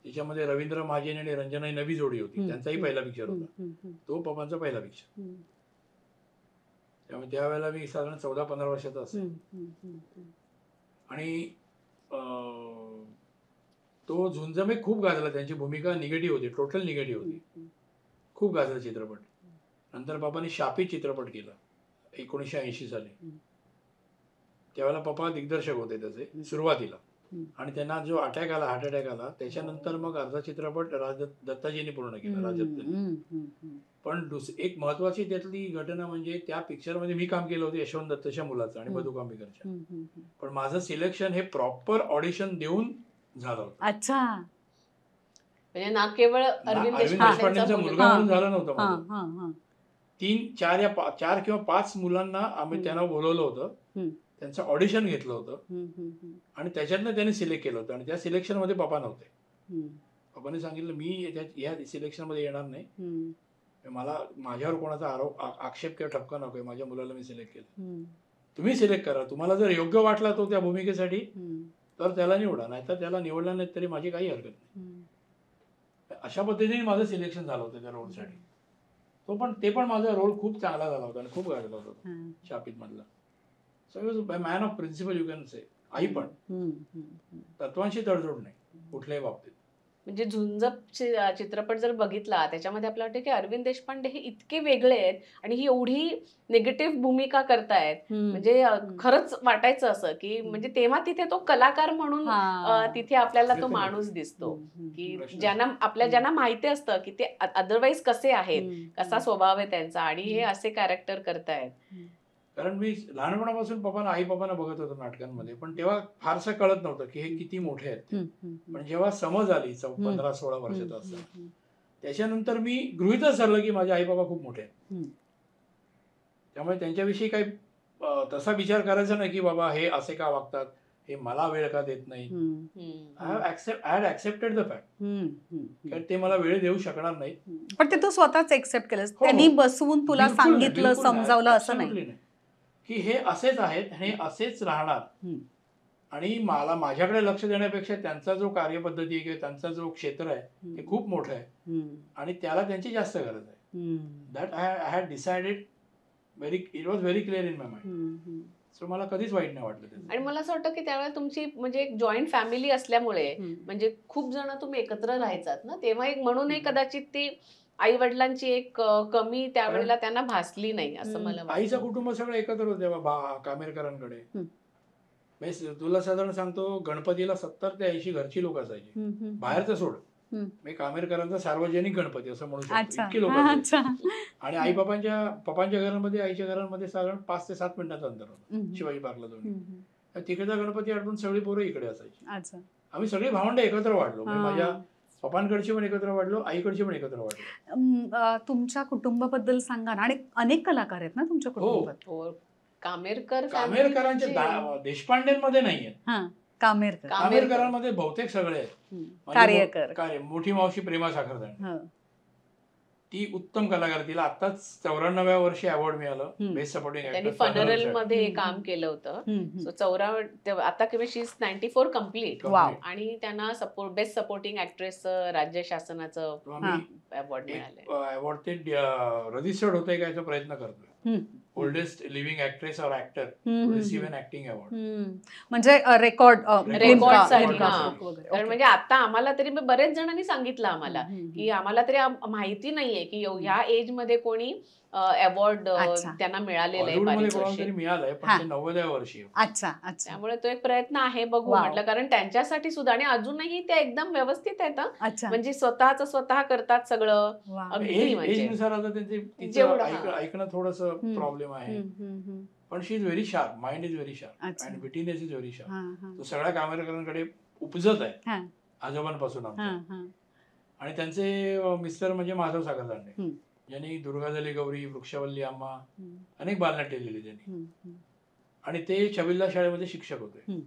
त्याच्यामध्ये रवींद्र महाजन आणि रंजनाई नवी जोडी होती, त्यांचाही पहिला पिक्चर होता, तो पप्पांचा पहिला पिक्चर. त्यामुळे त्यावेळेला मी साधारण 14-15 वर्षाचा असेल. आणि तो झुंजमे खूप गाजला, त्यांची भूमिका निगेटिव्ह होती, टोटल निगेटिव्ह होती, खूप गाजला चित्रपट. नंतर पप्पांनी शापित चित्रपट केला 1980 साली. त्यावेळेला पप्पा दिग्दर्शक होते त्याचे सुरुवातीला, आणि त्यांना जो अटॅक आला, हार्ट अटॅक आला, त्याच्यानंतर मग अर्धा चित्रपट दत्ताजींनी पूर्ण केला, राजदत्तांनी. पण एक महत्वाची त्यातली घटना म्हणजे त्या पिक्चरमध्ये मी काम केलं होतं यशवंत दत्तच्या मुलाचं आणि मधु कांबीकरच्या, पण माझं सिलेक्शन हे प्रॉपर ऑडिशन देऊन झालं होतं. अच्छा, म्हणजे ना केवळ अरविंद देशपांडेंचा मुलगा म्हणून झालं नव्हतं हा माझं. हा हा 4 किंवा 5 मुलांना आम्ही त्यांना बोलवलं होतं, त्यांचं ऑडिशन घेतलं होतं, आणि त्याच्यातनं त्यांनी सिलेक्ट केलं होतं. आणि त्या सिलेक्शन मध्ये पप्पा नव्हते. पप्पाने सांगितलं मी या सिलेक्शन मध्ये येणार नाही, मला माझ्यावर कोणाचा आक्षेप किंवा ठपका नको, माझ्या मुलाला मी सिलेक्ट केलं, तुम्ही सिलेक्ट करा, तुम्हाला जर योग्य वाटला तो त्या भूमिकेसाठी तर त्याला निवडा, नाहीतर त्याला निवडला नाही तरी माझी काही हरकत नाही. अशा पद्धतीने माझं सिलेक्शन झालं होतं त्या रोलसाठी. ते पण माझा रोल खूप चांगला झाला होता आणि खूप गाजला होता शापित मधला. So it was man of principle you can say. आई पण तत्वांशी तडजोड नाही कुठल्याही बाबतीत. म्हणजे झुंज चित्रपट जर बघितला त्याच्यामध्ये आपल्याला वाटतं की अरविंद देशपांडे हे इतके वेगळे आहेत आणि ही एवढी निगेटिव्ह भूमिका करतायत, म्हणजे खरंच वाटायचं असं की म्हणजे तेव्हा तिथे तो कलाकार म्हणून तिथे आपल्याला तो माणूस दिसतो की ज्यांना माहिती असतं की ते अदरवाईज कसे आहेत, कसा स्वभाव आहे त्यांचा, आणि हे असे कॅरेक्टर करतायत. कारण मी लहानपणापासून आई पप्पांना बघत होतो नाटकांमध्ये, पण तेव्हा फारसं कळत नव्हतं की हे किती मोठे आहेत. पण जेव्हा समज आली 15-16 वर्षाचा असताना, त्याच्यानंतर मी गृहीतच धरलं की माझे आई बाबा खूप मोठे आहेत. त्यामुळे त्यांच्याविषयी काही तसा विचार करायचा नाही की बाबा हे असे का वागतात, हे मला वेळ का देत नाही. I had accepted the fact ते मला वेळ देऊ शकणार नाही. पण ते तू स्वतःच एक्सेप्ट केलंस, त्यांनी बसवून तुला सांगितलं, समजावलं असं नाही की हे असेच आहेत, हे असेच राहणार. आणि मला माझ्याकडे लक्ष देण्यापेक्षा त्यांचा जो कार्यपद्धती किंवा त्यांचा जो क्षेत्र आहे ते खूप मोठं आहे आणि त्याला त्यांची जास्त गरज आहे. That I had decided it was very clear in my mind. So मला कधीच वाईट नाही वाटलं. आणि मला असं वाटतं की त्यावेळेला तुमची म्हणजे एक जॉईंट फॅमिली असल्यामुळे म्हणजे खूप जण तुम्ही एकत्र राहायचात ना, तेव्हा एक म्हणूनही कदाचित ती आई वडिलांची एक कमी त्यावेळेला त्यांना भासली नाही असं मला वाटतं. आईचं कुटुंब सगळं एकत्र होते कामेरकरांकडे. तुला साधारण सांगतो, गणपतीला 70 ते 80 घरची लोक असायची, बाहेरचं सोड. कामेरकरांचा सार्वजनिक गणपती असं म्हणू शकतो, इतकी लोक. आणि आई पप्पांच्या घरांमध्ये, आईच्या घरांमध्ये साधारण 5 ते 7 मिनिटाचं अंतर होतं शिवाजी पार्कला जाऊन. तिकडचा गणपती आठवून सगळी पोरं इकडे असायची. आम्ही सगळी भावंड एकत्र वाढलो, माझ्या पप्पांकडची पण एकत्र वाढलो, आईकडची पण एकत्र वाढलो. तुमच्या कुटुंबाबद्दल सांगा ना. आणि अनेक कलाकार आहेत ना तुमच्या कुटुंबात. कामेरकरांचे देशपांडेंमध्ये नाहीये, कामेरकरांमध्ये बहुतेक सगळे आहेत. मोठी मावशी प्रेमा साखरदाणे, ती उत्तम कलाकार, तिला आताच 94व्या वर्षी अवॉर्ड मिळालं बेस्ट सपोर्टिंग ऍक्टर. त्यांनी फनरल मध्ये काम केलं होतं. सो आता किंवा शी इज 94 कम्प्लीट, आणि त्यांना बेस्ट सपोर्टिंग ऍक्ट्रेस राज्य शासनाचं अवॉर्ड मिळालं. अवॉर्ड ते रजिस्टर्ड होतंय का याचा प्रयत्न करतोय. ओल्डेस्ट लिव्हिंग ऍक्ट्रेस और actor receive an acting award. म्हणजे रेकॉर्ड साठी. कारण म्हणजे आता आम्हाला तरी बरेच जणांनी सांगितलं आम्हाला की आम्हाला तरी माहिती नाहीये की ह्या एज मध्ये कोणी अवॉर्ड त्यांना मिळालेलं आहे. त्यामुळे तो एक प्रयत्न आहे, बघू म्हटलं. कारण त्यांच्यासाठी सुद्धा, आणि अजूनही ते एकदम व्यवस्थित आहेत, म्हणजे स्वतः करतात सगळं. ऐकणं थोडस प्रॉब्लेम आहे, पण she is very sharp, mind is very sharp and wittiness is very sharp. तो सगळ्या कामेरकरांकडे उपजत आहे आजोबांपासून आमच्या. आणि त्यांचे मिस्टर म्हणजे माधव साखरदांडे, ज्यांनी दुर्गा झाली गौरी, वृक्षवल्ली आम्हा, अनेक बालनाट्य लिहिली त्यांनी. आणि ते छबिलदास शाळेमध्ये शिक्षक होते,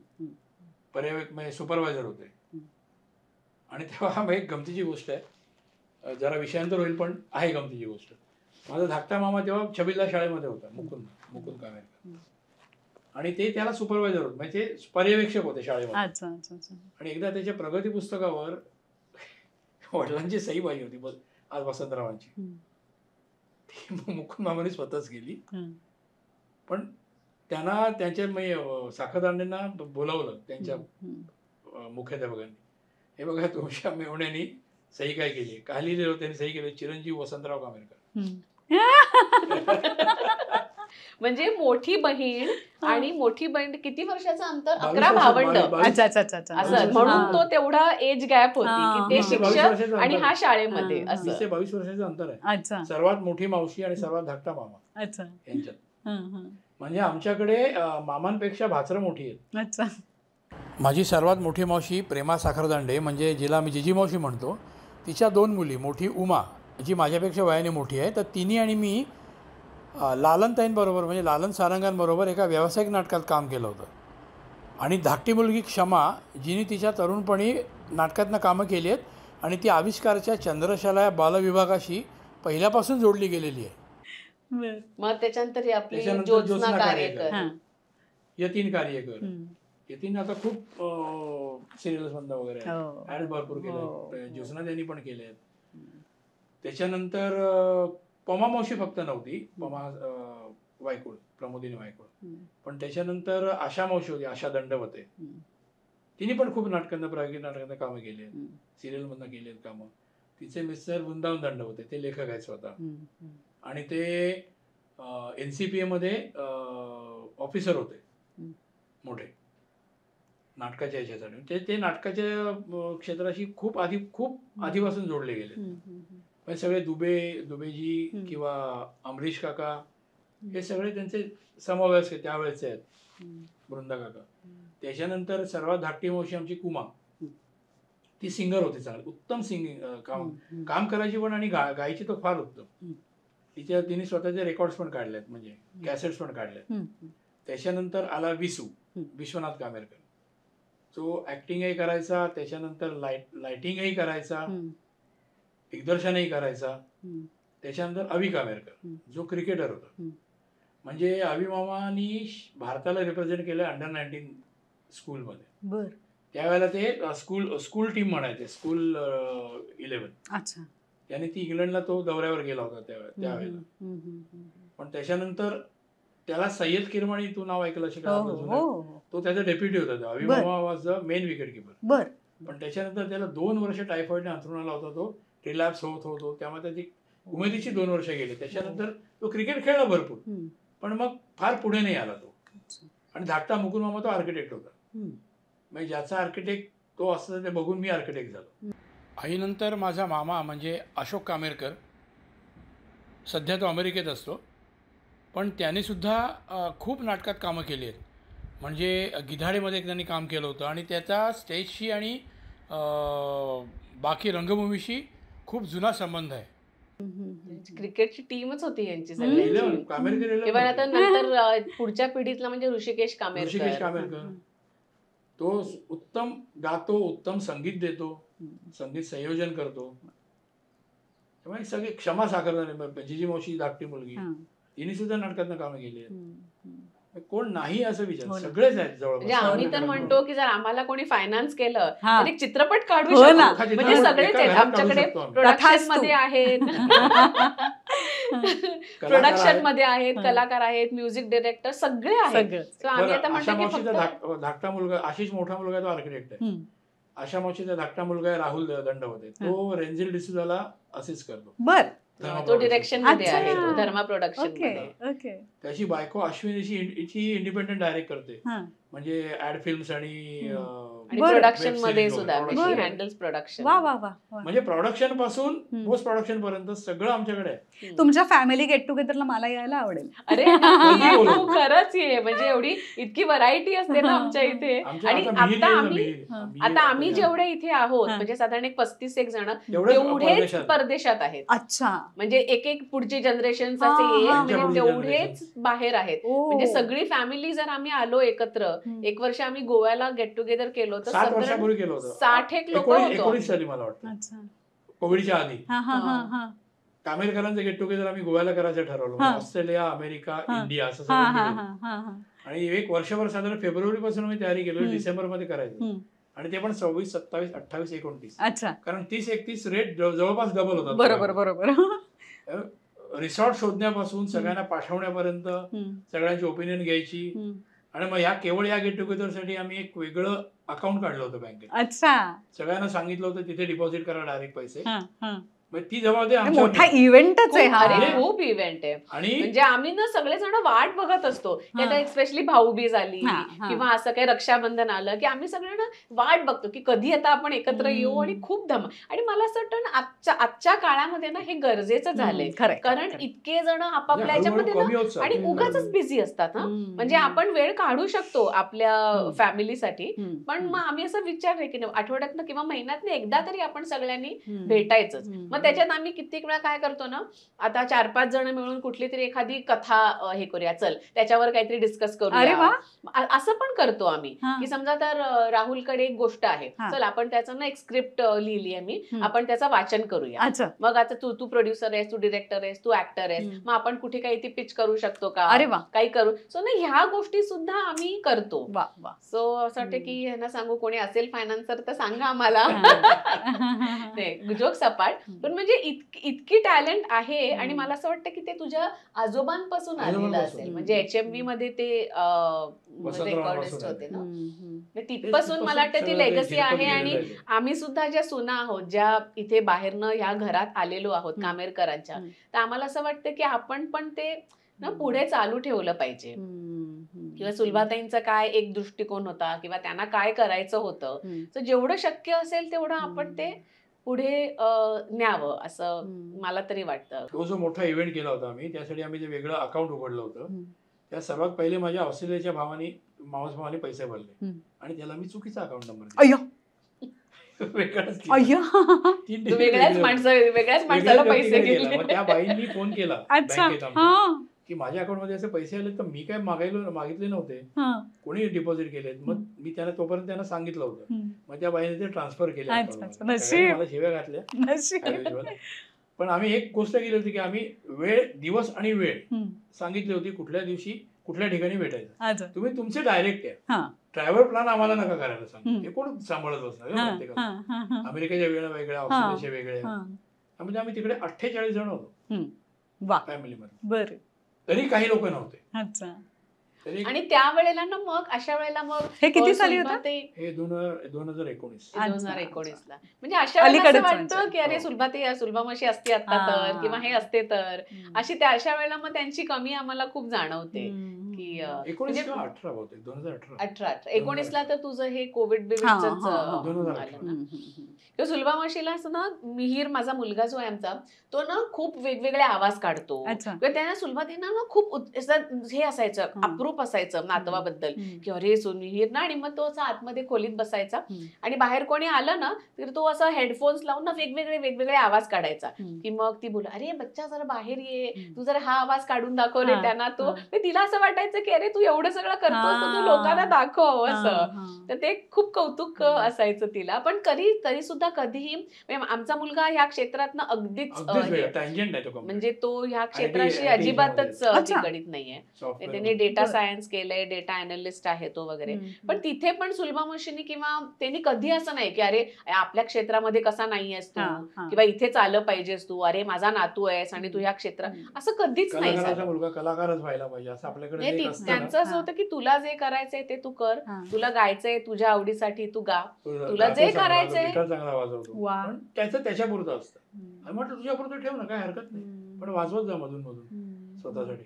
पर्यवेक्षक म्हणजे सुपरवायझर होते. आणि तेव्हा एक गमतीची गोष्ट आहे, जरा विषयांतर होईल पण आहे गमतीची गोष्ट. माझा धाकटा मामा तेव्हा छबिलदास शाळेमध्ये होता, मुकुंद कामेरकर, आणि ते त्याला सुपरवायझर होते, म्हणजे ते पर्यवेक्षक होते शाळेमध्ये. आणि एकदा त्याच्या प्रगती पुस्तकावर वडिलांची सही पाहिजे होती बस आज वसंतरावांची. ती मुकुंद मामाने स्वतःच केली. पण त्यांना त्यांच्या साखरदांडेंना बोलावलं त्यांच्या मुख्याध्यापकांनी. हे बघा तुमच्या मेवण्यानी सही काय केली, काय लिहिलेलं त्यांनी सही केली, चिरंजीव वसंतराव कामेरकर. म्हणजे मोठी बहीण आणि मोठी बहीण किती वर्षाचं अंतर, 22 11 भावंड अच्छा अच्छा अच्छा अच्छा. असं, म्हणून तो तेवढा एज गॅप होती की ते 22 शिक्षक वर्षाचं आणि अंतर हा आहे. शाळेमध्ये 20 असं. 22 वर्षाचं अंतर आहे. अच्छा सर्वात मोठी मावशी आणि सर्वात धाकटा मामा अच्छा. यांच्यात. हं, हं. म्हणजे आमच्याकडे मामांपेक्षा भाचरं मोठी आहेत. अच्छा. माझी सर्वात मोठी मावशी प्रेमा साखरदांडे, म्हणजे जिला मी जिजी मावशी म्हणतो, तिच्या 2 मुली, मोठी उमा जी माझ्यापेक्षा वयाने मोठी आहे, तर तिने आणि मी लालनताईंबरोबर म्हणजे लालन सारंगांबरोबर एका व्यावसायिक नाटकात काम केलं होतं. आणि धाकटी मुलगी क्षमा जिने तिच्या तरुणपणी नाटकातनं कामं केली आहेत आणि ती आविष्कारच्या चंद्रशाला या बालविभागाशी पहिल्यापासून जोडली गेलेली आहे. बरं. मग त्याच्यानंतर ही आपली त्याच्यानंतर ज्योत्स्ना ज्योत्स्ना कार्यकर. हां. यतीन कार्यकर. हं. यतीन आता खूप सिरियल्स मधनं वगैरे हो. ॲड भरपूर हो. केले, ज्योत्स्ना त्यांनी पण केले आहेत. त्याच्यानंतर पमा मावशी फक्त नव्हती, पमा वायकुळ, प्रमोदिनी वायकुळ. पण त्याच्यानंतर आशा मावशी होती, आशा दंडवते. तिने पण खूप नाटकांना, प्रायोगिक नाटकांना कामं केली आहेत, सिरियलमधनं केली आहेत कामं. तिचे मिस्टर वृंदावन दंडवते, ते लेखक आहेत स्वतः. आणि ते NCPA मध्ये ऑफिसर होते मोठे नाटकाच्या ह्याच्यासाठी. ते नाटकाच्या क्षेत्राशी खूप आधीपासून जोडले गेले. म्हणजे सगळे दुबेजी किंवा अमरीश काका हे सगळे त्यांचे समवयस्क त्यावेळेचे आहेत, वृंदा काका. त्याच्यानंतर सर्वात धाकटी मावशी आमची कुमा, ती सिंगर होती, चांगली उत्तम सिंगिंग काम करायची पण, आणि गायची तो फार उत्तम. तिने स्वतःचे रेकॉर्ड्स पण काढलेत, म्हणजे कॅसेट्स पण काढलेत. त्याच्यानंतर आला विश्वनाथ कामेरकर, जो ऍक्टिंगही करायचा, त्याच्यानंतर लाइटिंगही करायचा, दिग्दर्शनही करायचा. त्याच्यानंतर अवी कामेरकर, जो क्रिकेटर होता. म्हणजे अवी मामानी भारताला रिप्रेझेंट केलं अंडर-19 स्कूलमध्ये. बरं. त्यावेळेला ते स्कूल टीम म्हणायचे, स्कूल 11. अच्छा. त्याने ती इंग्लंडला तो दौऱ्यावर गेला होता त्यावेळेला. पण त्याच्यानंतर त्याला सय्यद किरमाणी, तू नाव ऐकलं असेल का, तो त्याचा डेप्युटी होता. अवी मामा was the main wicket keeper. बरं. पण त्याच्यानंतर त्याला 2 वर्ष टायफॉइडने अंथरुणाला होता, तो रिलॅप्स होतो. त्यामुळे त्याची उमेदीची 2 वर्ष गेली. त्याच्यानंतर तो क्रिकेट खेळला भरपूर, पण मग फार पुढे नाही आला तो. आणि धाकटा मुकुंद मामा तो आर्किटेक्ट होता. म्हणजे ज्याचा आर्किटेक्ट तो असतं ते बघून मी आर्किटेक्ट झालो. आईनंतर माझा मामा म्हणजे अशोक कामेरकर, सध्या तो अमेरिकेत असतो, पण त्यानेसुद्धा खूप नाटकात कामं केली आहेत. म्हणजे गिधाडेमध्ये त्यांनी काम केलं होतं, आणि त्याचा स्टेजशी आणि बाकी रंगभूमीशी खूप जुना संबंध आहे. क्रिकेटची टीमच होती यांची कामेरकर. इव्हन आता नंतर पुढच्या पिढीतला म्हणजे ऋषिकेश ऋषिकेश कामेरकर. कामेरकर तो उत्तम गातो, उत्तम संगीत देतो, संगीत संयोजन करतो. त्यामुळे सगळे क्षमा साखरदांडे, जिजी मावशी धाकटी मुलगी, तिने सुद्धा नाटकातनं कामं केली आहेत. कोण नाही असं विचार, सगळेच आहेत जवळ. म्हणजे आम्ही तर म्हणतो की जर आम्हाला कोणी फायनान्स केलं हा. तर एक चित्रपट काढू हो ना. शकतो. म्हणजे सगळेच आहेत आमच्याकडे, प्रोडक्शन मध्ये आहेत, प्रोडक्शन मध्ये आहेत, कलाकार आहेत, म्युझिक डिरेक्टर सगळे आहेत. So आम्ही आता आशा म्हणतो की मावशीचा फक्त धाकटा मुलगा, आशिष मोठा मुलगा, तो आर्किटेक्ट आहे. आशा मावशीचा धाकटा मुलगा आहे राहुल दंडवते, तो रेंजिल डिसूजाला असिस्ट करतो. बरं. तो डिरेक्शन मध्ये अच्छा. आहे, तो धर्मा प्रोडक्शन ओके मध्ये. ओके. त्याची बायको अश्विनीची इंडिपेंडंट डायरेक्ट करते, हां. म्हणजे ऍड फिल्म्स आणि आणि बरं. प्रोडक्शन Web मध्ये series सुद्धा वगैरे. शी बरं. Handles production. वा वा वा वा. म्हणजे प्रोडक्शन पासून पोस्ट प्रोडक्शन पर्यंत सगळं आमच्याकडे आहे. तुमच्या फॅमिली गेट टुगेदरला मला यायला आवडेल. अरे नक्की ये, तू खरंच ये. म्हणजे एवढी इतकी व्हरायटी असते ना आमच्या इथे. आणि आता आम्ही जेवढे इथे आहोत, म्हणजे साधारण एक 35 जण तेवढेच परदेशात आहेत. अच्छा. म्हणजे एक पुढची जनरेशन हा, हा. म्हणजे तेवढेच बाहेर आहेत. ओ. म्हणजे सगळी फॅमिली जर आम्ही आलो एकत्र, एक वर्ष आम्ही गोव्याला गेट टुगेदर केलो तर 7 वर्षापूर्वी केलं होतं. 60 लोक होतो. 19 साली मला वाटतं, अच्छा. कोविडच्या आधी. हा हा हा हा. कामेरकरांचं गेट टुगेदर आम्ही गोव्याला करायचं ठरवलं. ऑस्ट्रेलिया, अमेरिका, इंडिया असं हा सगळं हा केलं. हा हा हा. आणि एक वर्षभर साधारण फेब्रुवारी पासून आम्ही तयारी केली, डिसेंबर मध्ये करायचं. आणि ते पण 26, 27, 28, 29. अच्छा, कारण 30-31 रेट जवळपास डबल होतात. बरोबर बरोबर. रिसॉर्ट शोधण्यापासून सगळ्यांना पाठवण्यापर्यंत हम्म, सगळ्यांची ओपिनियन घ्यायची. हम्म. आणि मग केवळ या गेट टुगेदरसाठी आम्ही एक वेगळं अकाउंट काढलं होतं बँकेत. अच्छा. सगळ्यांना सांगितलं होतं तिथे डिपॉझिट करा डायरेक्ट पैसे. हा, हा. मग ती जबाबदारी हे आमच्यावर मोठा नाही. इव्हेंटच आहे हा. अरे हा. खूप इव्हेंट आहे. आणि म्हणजे आम्ही ना सगळेजण वाट बघत असतो की आता स्पेशली भाऊबीज आली हा, हा. किंवा असं काही रक्षाबंधन आलं की आम्ही सगळ्यांना वाट बघतो की कधी आता आपण एकत्र येऊ आणि खूप धमा. आणि मला असं वाटतं ना आजच्या काळामध्ये ना हे गरजेचं झालंय. खरंय, कारण खरंय. इतके जण आपापल्या हळूहळू याच्यामध्ये कमी ना होत चाललंय. आणि उगाच बिझी असतात हा. म्हणजे आपण वेळ काढू शकतो आपल्या फॅमिलीसाठी. पण मग आम्ही असं विचारलंय की आठवड्यातनं किंवा महिन्यातनं एकदा तरी आपण सगळ्यांनी भेटायचंच. मग त्याच्यात आम्ही कित्येक वेळा काय करतो ना, आता 4-5 जण मिळून कुठली तरी एखादी कथा हे करूया, चल त्याच्यावर काहीतरी डिस्कस अरे करूया, वा. असं पण करतो आम्ही. हा. की समजा तर राहुलकडे एक गोष्ट आहे, हा. चल आपण त्याचं ना एक स्क्रिप्ट लिहिली आहे मी, आपण त्याचं वाचन करूया. अच्छा. मग आता तू प्रोड्युसर आहेस, तू डिरेक्टर आहेस, तू ऍक्टर आहेस, मग आपण कुठे काही ती पिच करू शकतो का, अरे वा. काही करू. सो ना ह्या गोष्टी सुद्धा आम्ही करतो. वा वा. सो असं वाटतं की ह्यांना सांगू, कोणी असेल फायनान्सर तर सांगा आम्हाला. जोक सपाट, पण म्हणजे इतकी टॅलेंट आहे. आणि मला असं वाटतं की ते तुझ्या आजोबांपासून आलेलं असेल. म्हणजे HMV मध्ये ते रेकॉर्डिस्ट होते ना, तिथपासून मला वाटतं ती लेगसी आहे. आणि आम्ही सुद्धा ज्या सुना आहोत, ज्या इथे बाहेरनं ह्या घरात आलेलो आहोत कामेरकरांच्या, तर आम्हाला असं वाटतं की आपण पण ते ना पुढे चालू ठेवलं पाहिजे. किंवा सुलभाताईंचा काय एक दृष्टिकोन होता किंवा त्यांना काय करायचं होतं, तर जेवढं शक्य असेल तेवढं आपण ते पुढे न्यावं असं मला तरी वाटतं. तो जो मोठा इव्हेंट केला होता आम्ही, त्यासाठी आम्ही जे वेगळं अकाउंट उघडलं होतं, त्या सर्वात पहिले माझ्या ऑस्ट्रेलियाच्या मावस भावाने पैसे भरले आणि त्याला मी चुकीचा अकाउंट नंबर अय्यो. वेगळाच अय्यो. वेगळ्याच माणसाला पैसे गेले. त्या बाईंनी फोन केला अच्छा. बँकेत आमच्या, हा. की माझ्या अकाउंट मध्ये असे पैसे आले, तर मी काय मागितले नव्हते, कोणी डिपॉझिट केलेत. मग मी तोपर्यंत त्यांना सांगितलं होतं. मग त्या बाईने ते ट्रान्सफर केले. मला शिव्या घातल्या. पण आम्ही एक गोष्ट केली होती की आम्ही दिवस आणि वेळ सांगितली होती, कुठल्या दिवशी कुठल्या ठिकाणी भेटायचं. तुम्ही तुमचे डायरेक्ट आहे, ट्रॅव्हल प्लॅन आम्हाला नका करायला सांग. हे कोण सांभाळत बसणार प्रत्येकाला. अमेरिकेच्या वेळा वेगळ्या, ऑस्ट्रेलियाच्या वेगळ्या. म्हणजे आम्ही तिकडे 48 जण होतो फॅमिलीमध्ये. बरं. तरी काही लोक नव्हते. अच्छा. आणि त्यावेळेला ना मग अशा वेळेला मग हे किती साली होतं? हे 2019. 2019ला. म्हणजे अशा वेळेला वाटतं की अरे सुलभामाशी असते आता तर, किंवा हे असते तर, अशी अशा वेळेला मग त्यांची कमी आम्हाला खूप जाणवते. की 19ला तर तुझं हे कोविड सुलभामाशीला असं ना, मिहीर माझा मुलगा जो आहे आमचा, तो ना खूप वेगवेगळे आवाज काढतो. त्यांना सुलभाताईंना ना खूप हे असायचं, अप्रूप असायचं नातवाबद्दल, की अरे मिहीर ना. आणि मग तो असा आतमध्ये खोलीत बसायचा आणि बाहेर कोणी आलं ना तर तो असा हेडफोन्स लावून ना वेगवेगळे आवाज काढायचा. की मग ती बोल, अरे बच्चा जरा बाहेर ये, तू जरा हा आवाज काढून दाखव रे त्यांना. तो तिला असं वाटायचं की अरे तू एवढं सगळं करतोस तर तू लोकांना दाखव असं. तर ते खूप कौतुक असायचं तिला. पण तरी सुद्धा कधीही आमचा मुलगा ह्या क्षेत्रातनं अगदीच म्हणजे तो ह्या क्षेत्राशी अजिबातच निगडीत नाहीये. त्याने डेटा सायन्स केलंय, डेटा अनालिस्ट आहे तो वगैरे. पण तिथे पण सुलभामाशीनी किंवा त्यांनी कधी असं नाही की अरे आपल्या क्षेत्रामध्ये कसा नाहीयेस तू, किंवा इथेच आलं पाहिजेस तू, अरे माझा नातू आहेस आणि तू ह्या क्षेत्रात, असं कधीच नाही झालं. मुलगा कलाकारच व्हायला पाहिजे असं आपल्याकडे त्यांचं असं होतं की तुला जे करायचंय ते तू कर, तुला गायचंय तुझ्या आवडीसाठी तू गा, तुला जे करायचंय पण त्याचं त्याच्यापुरतं असतं. म्हटलं तुझ्यापुरतं ठेव ना, काय हरकत नाही, पण वाजवत जा मधून मधून स्वतःसाठी.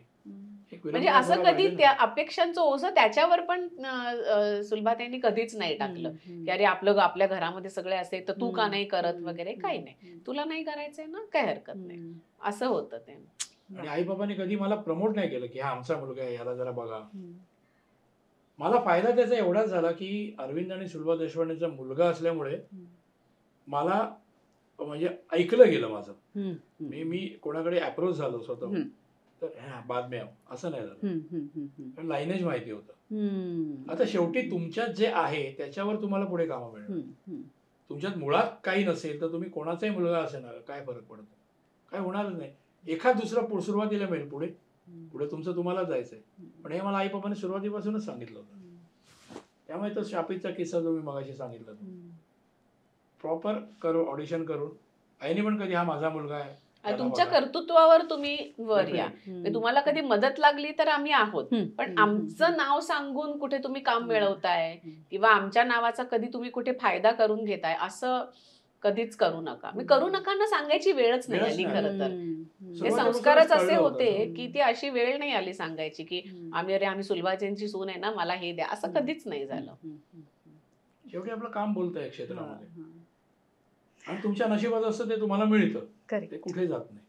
म्हणजे असं कधी त्या अपेक्षांचं ओझं त्याच्यावर पण सुलभाताईंनी कधीच नाही टाकलं की अरे आपल्या घरामध्ये सगळे असे तर तू का नाही करत वगैरे. काही नाही, तुला नाही करायचंय ना, काय हरकत नाही, असं होतं ते. आणि आई बाबांनी कधी मला प्रमोट नाही केलं की हा आमचा मुलगा आहे, याला जरा बघा. मला फायदा त्याचा एवढाच झाला की अरविंद आणि सुलभा देशपांडेचा मुलगा असल्यामुळे मला म्हणजे ऐकलं गेलं माझं. मी कोणाकडे अप्रोच झालो स्वतः तर बाद में असं नाही झालं, लाईनेज माहिती होतं. आता शेवटी तुमच्यात जे आहे त्याच्यावर तुम्हाला पुढे कामं मिळणार. तुमच्यात मुळात काही नसेल तर तुम्ही कोणाचाही मुलगा असेल ना, काय फरक पडतो, काय होणारच नाही. एखाद दुसरा सुरुवातीला मिळेल, पुढे तुमचं तुम्हाला जायचंय. पण हे मला आई बाबांनी सुरुवातीपासूनच सांगितलं होतं. त्यामुळे तो शापितचा किस्सा जो मी मगाशी सांगितला प्रॉपर करू ऑडिशन करून आईने पण कधी हा माझा मुलगा आहे त्याला तुमच्या बघा. कर्तृत्वावर तुम्ही वर या. Definitely. तुम्हाला कधी मदत लागली तर आम्ही आहोत, हम्म. पण आमचं नाव सांगून कुठे तुम्ही काम मिळवताय किंवा आमच्या नावाचा कधी तुम्ही कुठे फायदा करून घेताय असं कधीच करू नका. मी करू नका ना सांगायची वेळच नाही वेळच आली नाही. खरं तर. हे सुरुवातीपासूनच संस्कारच असे कळलं होते होतं. की ती अशी वेळ नाही आली सांगायची की आम्ही सुलभाचेंची सून आहे ना, मला हे द्या, असं कधीच नाही झालं. शेवटी आपलं काम बोलतंय क्षेत्रामध्ये आणि तुमच्या नशिबात असतं ते तुम्हाला मिळतं. Correct. ते कुठे जात नाही.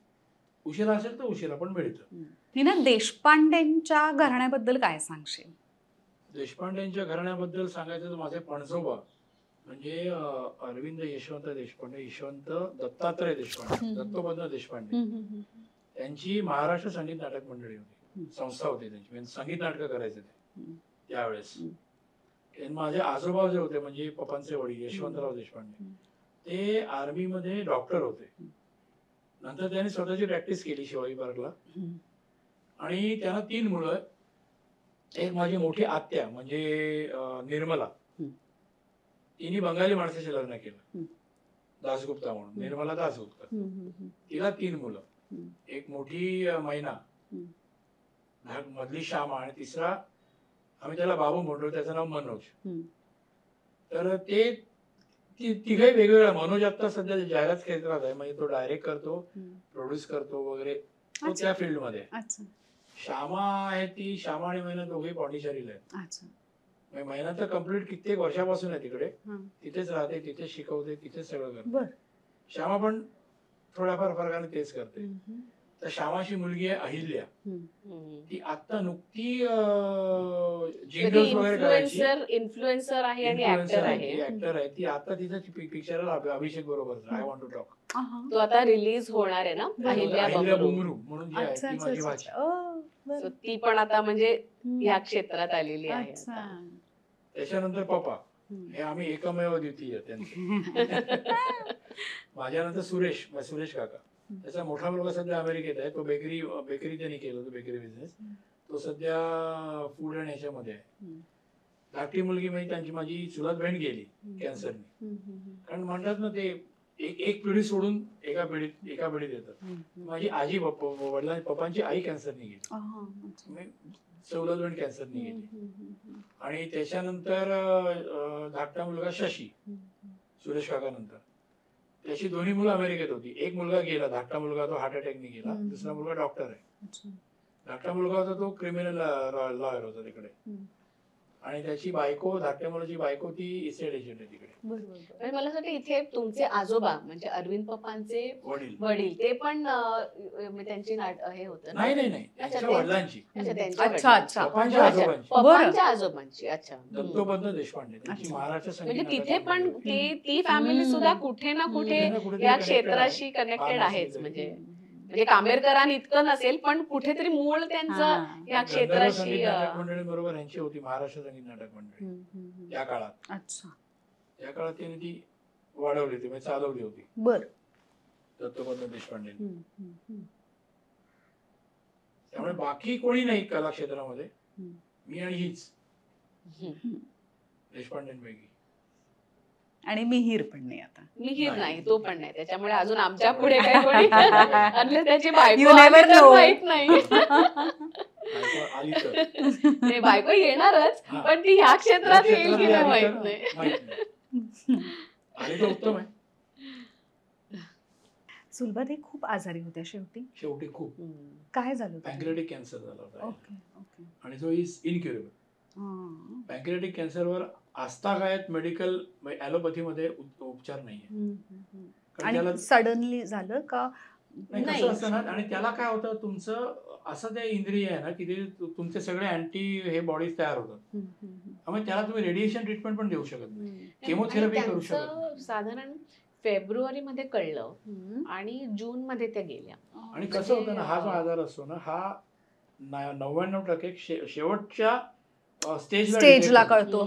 उशिरा असेल तर उशिरा पण मिळतं. नीना, देशपांडेंच्या घराण्याबद्दल काय सांगशील? देशपांडेंच्या घराण्याबद्दल सांगायचं तर माझे पणजोबा म्हणजे अरविंद यशवंत देशपांडे, यशवंत दत्तात्रय देशपांडे, दत्तोपंत देशपांडे, त्यांची महाराष्ट्र संगीत नाटक मंडळी होती, संस्था होती त्यांची, म्हणजे संगीत नाटकं करायचे ते त्यावेळेस. माझे आजोबा जे होते म्हणजे पप्पांचे वडील यशवंतराव देशपांडे, ते आर्मीमध्ये डॉक्टर होते. नंतर त्यांनी स्वतःची प्रॅक्टिस केली शिवाजी पार्कला आणि त्यांना 3 मुलं. एक माझी मोठी आत्या म्हणजे निर्मला, तिने बंगाली माणसाशी लग्न केलं, दासगुप्ता म्हणून, निर्मला दासगुप्ता. तिला 3 मुलं, एक मोठी मैना, मधली श्यामा आणि तिसरा आम्ही त्याला बाबू म्हणतो, त्याचं नाव मनोज. तर ते तिघही वेगवेगळ्या. मनोज आता सध्या जाहिरात क्षेत्रात आहे, म्हणजे तो डायरेक्ट करतो, प्रोड्यूस करतो वगैरे, तो त्या फील्डमध्ये. श्यामा आहे ती, श्यामा आणि मैना दोघे पॉंडिचेरीला आहेत. मैना तर कम्प्लीट कित्येक वर्षापासून आहे तिकडे, तिथेच राहते, तिथेच शिकवते, तिथेच सगळं करते. श्यामा पण थोड्याफार फरकाने तेच करते. तर श्यामाची मुलगी आहे अहिल्या, ती आता नुकती जिंगल्स वगैरे करायची, इन्फ्लुएन्सर आहे आणि ऍक्टर आहे. ऍक्टर आहे ती. आता तिचा पिक्चरला अभिषेक बरोबर आय वॉन्ट टू टॉक, तो आता रिलीज होणार आहे ना, अहिल्या अहिल्या बुमरू म्हणून जी आहे ती माझी भाची. So ती पण आता म्हणजे या क्षेत्रात आलेली आहे आता. त्याच्यानंतर पप्पा, हे आम्ही एकमेव द्वितीय त्यांचे. माझ्यानंतर सुरेश काका, त्याचा मोठा मुलगा सध्या अमेरिकेत आहे, तो बेकरी त्यांनी केलं होतं, बेकरी बिझनेस. तो सध्या फूड अँड ह्याच्यामध्ये आहे. धाकटी मुलगी म्हणजे त्यांची माझी चुलत बहीण गेली कॅन्सरने. कारण म्हणतात ना ते एक पिढी सोडून एका पिढीत येतात. माझी आजी पप्पांची आई कॅन्सरने गेली, चौलत बहीण कॅन्सरने गेली. आणि त्याच्यानंतर धाकटा मुलगा शशी, सुरेश काका नंतर, त्याची 2 मुलं अमेरिकेत होती. एक मुलगा गेला, धाकटा मुलगा, तो हार्ट अटॅकने गेला. दुसरा मुलगा डॉक्टर आहे. धाकटा मुलगा होता तो क्रिमिनल लॉयर होता तिकडे. आणि त्याची बायको, धाकट्या मुलाची बायको, ती इस्टेट एजंट आहे तिकडे. आणि मला असं वाटतं इथे तुमचे आजोबा म्हणजे अरविंद पप्पांचे वडील ते पण त्यांची हे होतं. नाही त्यांच्या वडिलांची, पप्पांच्या आजोबांची. अच्छा, दत्तोपंत देशपांडे, त्यांची महाराष्ट्र संगीत म्हणजे तिथे पण ती फॅमिली सुद्धा कुठे ना कुठे या क्षेत्राशी कनेक्टेड आहेच. म्हणजे कामेरकरां इतकं नसेल पण कुठेतरी मूळ त्यांचं या क्षेत्राशी. मंडळी बरोबर यांची होती महाराष्ट्र संगीत नाटक मंडळी त्या काळात. अच्छा, त्या काळात त्यांनी ती वाढवली होती, म्हणजे चालवली होती. बर. दत्तोपंत देशपांडे. त्यामुळे बाकी कोणी नाही कला क्षेत्रामध्ये, मी आणि हीच देशपांडेंपैकी. आणि मिहीर पण नाही आता. मिहीर नाही, तो पण नाही. त्याच्यामुळे अजून आमच्या पुढे काही कोणी आणलं त्याची बायको You never know. माहित नाही. आली तर ते बायको येणारच, पण ती ह्या क्षेत्रात येईल की नाही माहित नाही. आली तर उत्तम आहे. सुलभाताई खूप आजारी होत्या शेवटी खूप काय झालं? पॅन्क्रियाटिक कॅन्सर झाला होता. ओके. आणि तो इज इनक्युरेबल. पॅन्क्रियाटिक कॅन्सरवर आस्थागायत मेडिकल ॲलोपॅथीमध्ये उपचार नाहीये. आणि सडनली झालं का? कसं असतं ना, आणि त्याला काय होतं, तुमचं असं ते इंद्रिय आहे ना की ते तुमचे सगळे अँटी हे बॉडीज तयार होतात. त्यामुळे त्याला तुम्ही रेडिएशन ट्रीटमेंट पण देऊ शकत नाही, केमोथेरपी करू शकत नाही. साधारण फेब्रुवारी मध्ये कळलं आणि जून मध्ये त्या गेल्या. आणि कसं होतं ना, हा जो आजार असतो ना, हा 99% शेवटच्या स्टेजला कळतो.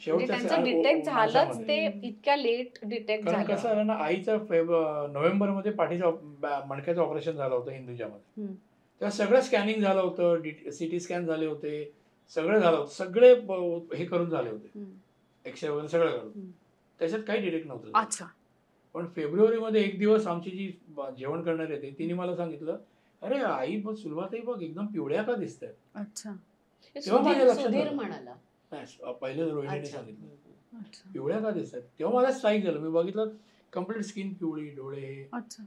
त्यांचं डिटेक्ट झालंच ते इतक्या लेट डिटेक्ट झालं. कसं झालं ना, आईचं नोव्हेंबर मध्ये मणक्याचं ऑपरेशन झालं होतं हिंदुजामध्ये. तेव्हा सगळं स्कॅनिंग झालं होतं, सिटी स्कॅन झाले होते, सगळं झालं होतं, सगळे हे करून झाले होते, हम्म. एक्सरे वगैरे सगळं करून, त्याच्यात काही डिटेक्ट नव्हतं. अच्छा. पण फेब्रुवारीमध्ये एक दिवस आमची जी जेवण करणारी होती तिने मला सांगितलं, अरे आई बघ, सुरुवातही बघ एकदम पिवळ्या का दिसतात. अच्छा. तेव्हा माझ्या लक्षात सुधीर आलं. म्हणाला. नाही, पहिले रोहिणीने अच्छा. सांगितलं अच्छा. पिवळ्या का दिसतात. तेव्हा मला स्ट्राईक झालं. मी बघितलं कम्प्लीट स्किन पिवळी, डोळे हे अच्छा.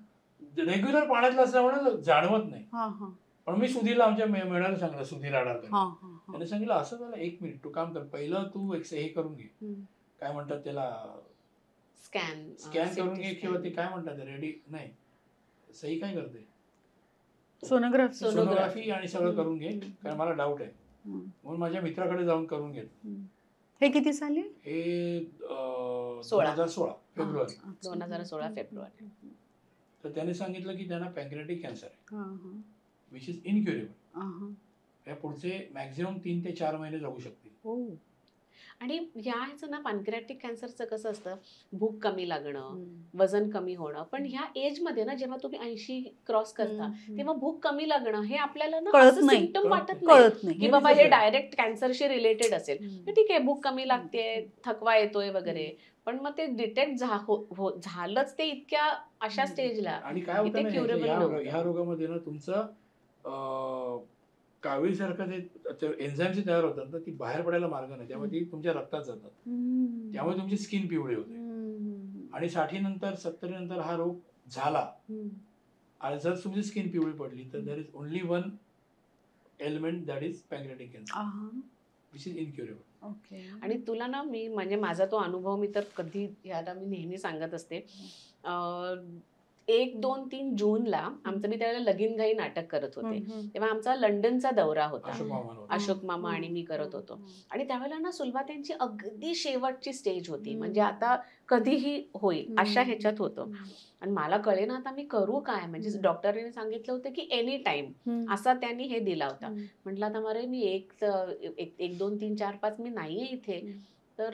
रेग्युलर पाण्यातलं असल्यामुळे जाणवत नाही. हा हा पण मी सुधीरला आमच्या मेळायला सांगितलं, सुधीर आडारकर, हा हा त्याने सांगितलं असं झालं, 1 मिनिट तू काम कर, पहिलं तू हे करून घे, काय म्हणतात त्याला, स्कॅन करून घे, किंवा ते काय म्हणतात रेडी नाही सही काय करते, सोनोग्राफी. सोनोग्राफी आणि सगळं करून घे, कारण मला डाऊट आहे. म्हणून माझ्या मित्राकडे जाऊन करून घेतलं. हे किती साली? हे 16 2016 फेब्रुवारी. 2016 फेब्रुवारी. तर त्याने सांगितलं की त्यांना पॅन्क्रियाटिक कॅन्सर आहे, हा, हा. Which is incurable. हा. या पुढचे मॅक्झिमम 3 ते 4 महिने जगू शकतील. हो. आणि ह्याचं ना पॅनक्रियाटिक कॅन्सरचं कसं असतं, भूक कमी लागणं, वजन कमी होणं, पण ह्या एज मध्ये ना जेव्हा तुम्ही 80 क्रॉस करता तेव्हा भूक कमी लागणं हे आपल्याला ना कळत असं नाही. सिम्पटम वाटत नाही कळत नाही. की बाबा हे डायरेक्ट कॅन्सरशी रिलेटेड असेल. तर ठीक आहे, भूक कमी लागते, थकवा येतोय वगैरे, पण मग ते डिटेक्ट झालंच ते इतक्या अशा स्टेजला. आणि काय होतं ते ना, curable नव्हतं. ह्या रोगामध्ये ना तुमचं कावीळसारखं ते एन्झाईम्स तयार होतात ना, ती बाहेर पडायला मार्ग नाही, त्यामुळे ती तुमच्या रक्तात जातात, त्यामुळे तुमची स्किन पिवळी होते. आणि 60 नंतर 70 नंतर हा रोग झाला आणि जर तुमची स्किन पिवळी पडली तर there is only one element, that is pancreatic cancer, which is incurable. Okay. आणि तुला ना मी म्हणजे माझा तो अनुभव मी तर कधी याला मी नेहमी सांगत असते. 1, 2, 3 जूनला आमचं, मी त्यावेळेला लगीन घाई नाटक करत होते, तेव्हा आमचा लंडनचा दौरा होता. अशोक मामा आणि मी करत होतो. आणि त्यावेळेला ना सुलभाताईंची अगदी शेवटची स्टेज होती, म्हणजे आता कधीही होईल अशा ह्याच्यात होतं. आणि मला कळे ना आता मी करू काय, म्हणजे डॉक्टरने सांगितलं होतं की एनी टाइम, असा त्यांनी हे दिला होता. म्हटलं आता मरे मी 1, 2, 3, 4, 5 मी नाहीये इथे. तर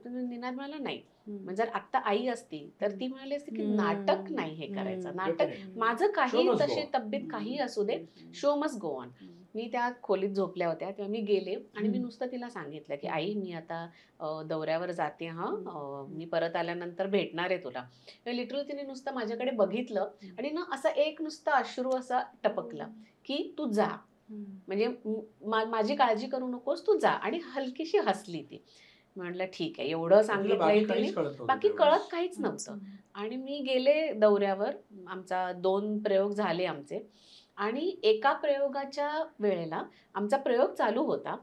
निनाद म्हणाला नाही, म्हणजे जर आता आई असती तर ती म्हणाली असती की नाटक नाही हे करायचं, नाटक माझं काही तशी तब्येत काही असू दे, शो मस्ट गो ऑन. मी त्या खोलीत झोपल्या होत्या तेव्हा मी गेले आणि मी नुसतं तिला सांगितलं की आई मी आता दौऱ्यावर जाते, मी परत आल्यानंतर भेटणार आहे तुला. लिटरली तिने नुसतं माझ्याकडे बघितलं आणि ना असा एक नुसता अश्रू असा टपकला की तू जा, म्हणजे माझी काळजी करू नकोस, तू जा. आणि हलकीशी हसली ती. म्हटलं ठीक आहे, एवढं सांगितलंय तिने, बाकी कळत काहीच नव्हतं. आणि मी गेले दौऱ्यावर, आमचा 2 प्रयोग झाले आमचे. आणि एका प्रयोगाच्या वेळेला आमचा प्रयोग चालू होता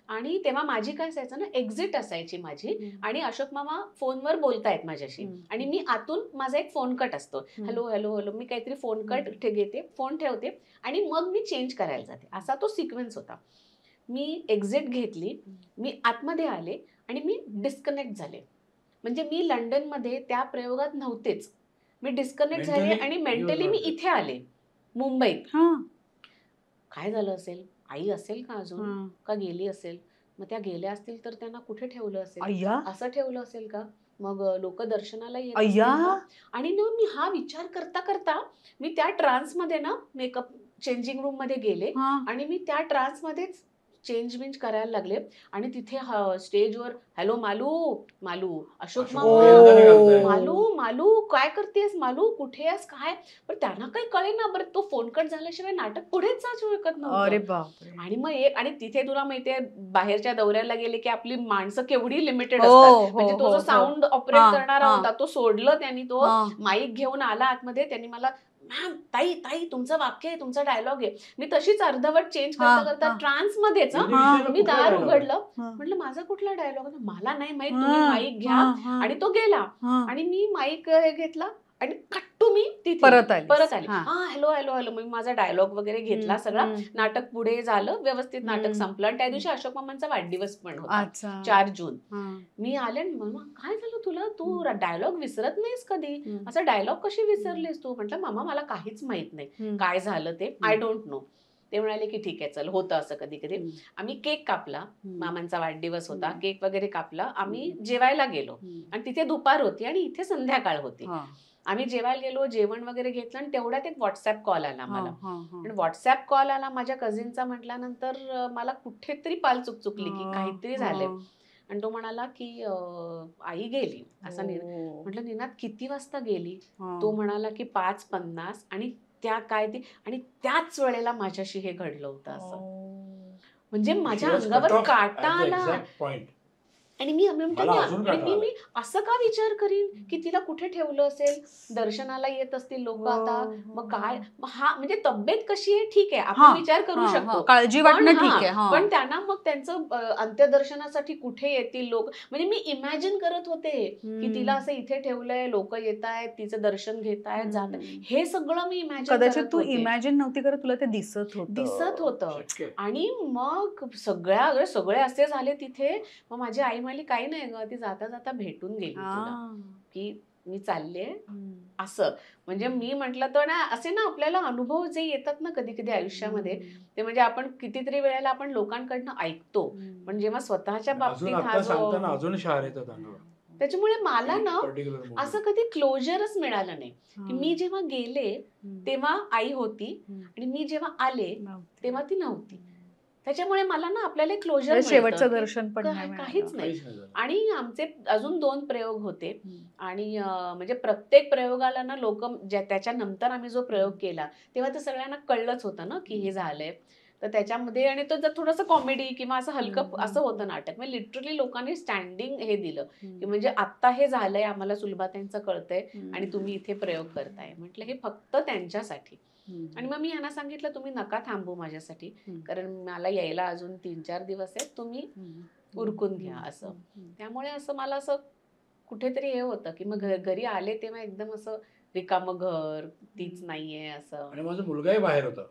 आणि तेव्हा माझी काय असायचं ना, एक्झिट असायची माझी, आणि अशोक मामा फोनवर बोलतायत माझ्याशी आणि मी आतून माझा एक फोन कट असतो, हॅलो हॅलो हॅलो, मी काहीतरी फोन कट घेते, फोन ठेवते आणि मग मी चेंज करायला जाते, असा तो सिक्वेन्स होता. मी एक्झिट घेतली, मी आतमध्ये आले आणि मी डिस्कनेक्ट झाले. म्हणजे मी लंडनमध्ये त्या प्रयोगात नव्हतेच, मी डिस्कनेक्ट झाले आणि मेंटली मी इथे आले मुंबईत. काय झालं असेल, आई असेल का अजून, का गेली असेल, मग त्या गेल्या असतील तर त्यांना कुठे ठेवलं असेल, असं ठेवलं असेल का, मग लोक दर्शनाला येत असतील का? आणि ना मी हा विचार करता करता मी त्या ट्रान्समध्ये ना मेकअप चेंजिंग रूम मध्ये गेले आणि मी त्या ट्रान्समध्येच चेंज बिंज करायला लागले. आणि तिथे स्टेजवर हॅलो मालू, मालू, अशोक मामा, मालू मालू काय करतेस, मालू कुठे आहेस, काय. पण त्यांना काही कळे ना, बरं तो फोन कट झाल्याशिवाय नाटक पुढेच जाऊ शकत नव्हतं. आणि मग आणि तिथे तुला माहितीये बाहेरच्या दौऱ्याला गेले की आपली माणसं केवढी लिमिटेड असतात, म्हणजे तो जो साऊंड ऑपरेट करणारा होता तो सोडलं त्यांनी, तो माईक घेऊन आला आतमध्ये, त्यांनी मला मॅम ताई ताई तुमचं वाक्य आहे, तुमचा डायलॉग आहे. मी तशीच अर्धवट चेंज करता करता ट्रान्स मध्येच मी दार उघडलं, म्हटलं माझा कुठला डायलॉग, मला नाही माहित, तुम्ही माईक घ्या. आणि तो गेला आणि मी माईक घेतला आणि कट्टू मी तिथे परत आली. हॅलो हॅलो हॅलो, मी माझा डायलॉग वगैरे घेतला सगळा, नाटक पुढे झालं व्यवस्थित, नाटक संपलं. आणि त्या दिवशी अशोक मामांचा वाढदिवस पण होता, 4 जून. मी आले आणि मामा काय झालं तुला, तू डायलॉग विसरत नाहीस कधी, असं डायलॉग कशी विसरलीस तू. म्हटलं मामा मला काहीच माहित नाही काय झालं ते, आय डोंट नो. ते म्हणाले की ठीक आहे चल, होतं असं कधी कधी. आम्ही केक कापला, मामांचा वाढदिवस होता, केक वगैरे कापला, आम्ही जेवायला गेलो आणि तिथे दुपार होती आणि इथे संध्याकाळ होती. आम्ही जेवायला गेलो, जेवण वगैरे घेतलं आणि तेवढ्यात एक व्हॉट्सअप कॉल आला मला. आणि व्हॉट्सअप कॉल आला माझ्या कझिनचा म्हटल्यानंतर मला कुठेतरी पाल चुकचुकली की काहीतरी झालंय. आणि तो म्हणाला की आई गेली असं. म्हटलं निनाद किती वाजता गेली? तो म्हणाला की 5:50. आणि त्या काय ती, आणि त्याच वेळेला माझ्याशी हे घडलं होतं असं. म्हणजे माझ्या अंगावर काटा आला. आणि मी असं का विचार करीन की तिला कुठे ठेवलं असेल, दर्शनाला येत असतील लोक आता, मग काय हा म्हणजे तब्येत कशी आहे ठीक आहे आपण विचार करू शकतो, काळजी वाटणं ठीक आहे, पण त्यांना मग त्यांचं अंत्यदर्शनासाठी कुठे येतील लोक, म्हणजे मी इमॅजिन करत होते की तिला असं इथे ठेवलंय, लोक येत आहेत, तिचं दर्शन घेत आहेत, जात आहेत, हे सगळं मी इमॅजिन कदाचित तू इमॅजिन नव्हती करत, तुला ते दिसत होतं. आणि मग सगळे असे झाले तिथे. मग माझी आई म्हणाली काही नाही ग, ती जाता जाता भेटून गेली तुला की मी चालले असं. म्हणजे मी म्हटलं तर ना असे ना आपल्याला अनुभव जे येतात ना कधी कधी आयुष्यामध्ये, ते म्हणजे आपण कितीतरी वेळेला आपण लोकांकडनं ऐकतो, पण जेव्हा स्वतःच्या बाबतीत अजून शहर येतात. त्याच्यामुळे मला ना असं कधी क्लोजरच मिळालं नाही की मी जेव्हा गेले तेव्हा आई होती आणि मी जेव्हा आले तेव्हा ती नव्हती. त्याच्यामुळे मला ना आपल्याला क्लोजर, शेवटचं दर्शन पण काहीच नाही. आणि आमचे अजून 2 प्रयोग होते आणि म्हणजे प्रत्येक प्रयोगाला ना लोक त्याच्यानंतर आम्ही जो प्रयोग केला तेव्हा ते सगळ्यांना कळलंच होतं ना की हे झालंय. तर त्याच्यामध्ये आणि तो जर थोडंसं कॉमेडी किंवा असं हलकं असं होतं नाटक, म्हणजे लिटरली लोकांनी स्टँडिंग हे दिलं की म्हणजे आता हे झालंय, आम्हाला सुलभाताईंचं कळतंय आणि तुम्ही इथे प्रयोग करताय. म्हटलं हे फक्त त्यांच्यासाठी. आणि मग मी यांना सांगितलं तुम्ही नका थांबू माझ्यासाठी, कारण मला यायला अजून 3-4 दिवस आहेत, तुम्ही उरकून घ्या असं. त्यामुळे असं मला असं कुठेतरी हे होतं की मग घरी आले तेव्हा एकदम असं रिकामं घर, तीच नाहीये असं. आणि माझा मुलगाही बाहेर होता,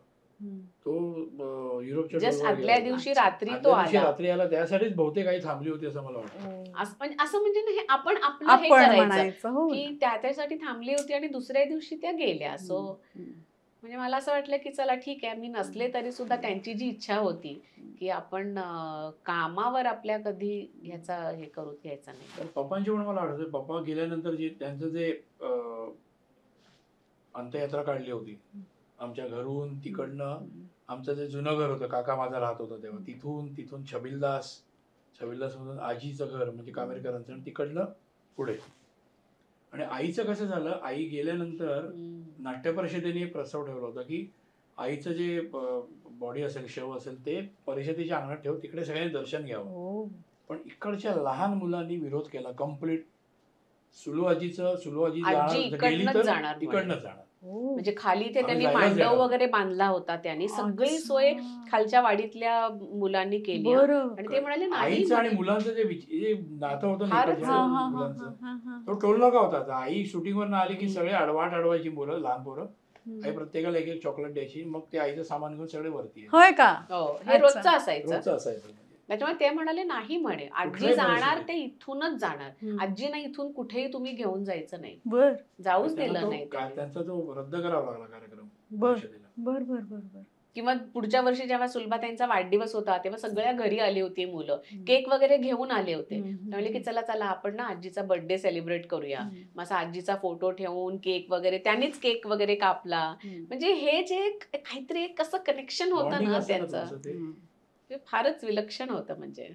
तो युरोपच्या जस्ट आदल्या दिवशी रात्री तो आला. त्यासाठीच बहुतेक काही थांबली होती असं मला वाटतं. असं म्हणजे नाही, आपण आपलं हे करायचं की त्याच्यासाठी थांबली होती आणि दुसऱ्या दिवशी त्या गेल्या. सो म्हणजे मला असं वाटलं की चला ठीक आहे, मी नसले तरी सुद्धा त्यांची जी इच्छा होती की आपण कामावर आपल्या कधी ह्याचा हे करू घ्यायचा नाही. तर पप्पांची पण मला आठवतं, पप्पा गेल्यानंतर जे त्यांचं जे अंत्ययात्रा काढली होती आमच्या घरून, तिकडनं आमचं जे जुनं घर होतं, काका माझा राहत होता तेव्हा, तिथून छबिलदासमधून आजीचं घर म्हणजे कामेरकरांचं, आणि तिकडनं पुढे. आणि आईचं कसं झालं, आई गेल्यानंतर नाट्य परिषदेने एक प्रस्ताव ठेवला होता की आईचं जे बॉडी असेल, शव असेल, ते परिषदेच्या अंगणात ठेव, तिकडे सगळ्यांनी दर्शन घ्यावं. पण इकडच्या लहान मुलांनी विरोध केला कम्प्लीट. सुलू आजी इकडनंच जाणार, म्हणजे खाली ते त्यांनी मांडव वगैरे बांधला होता, त्यांनी सगळी सोय खालच्या वाडीतल्या मुलांनी केली. आणि ते म्हणाले आईचं आणि मुलांचं जे नातं होतं मुलांचं, तो टोल नका होता. आई शूटिंगवर आली की सगळे अडवायची मुलं, लहान पोरं, आई प्रत्येकाला एक चॉकलेट द्यायची, मग ते आईचं सामान घेऊन सगळे वरती. होय का? हे रोजचं असायचं. त्याच्यामुळे ते म्हणाले नाही म्हणे, आजी जाणार ते इथूनच जाणार, आजीना इथून कुठेही तुम्ही घेऊन जायचं नाही. जाऊच दिलं नाही, त्यांचा तो रद्द करावा लागला कार्यक्रम. बर. किंवा पुढच्या वर्षी जेव्हा सुलभाताईंचा वाढदिवस होता तेव्हा सगळ्या घरी आली होती मुलं, केक वगैरे घेऊन आले होते. त्यामुळे की चला आपण ना आजीचा बर्थडे सेलिब्रेट करूया. माझा आजीचा फोटो ठेवून केक वगैरे, त्यांनीच केक वगैरे कापला. म्हणजे हे जे काहीतरी कसं कनेक्शन होतं ना त्यांचं, ते फारच विलक्षण होतं. म्हणजे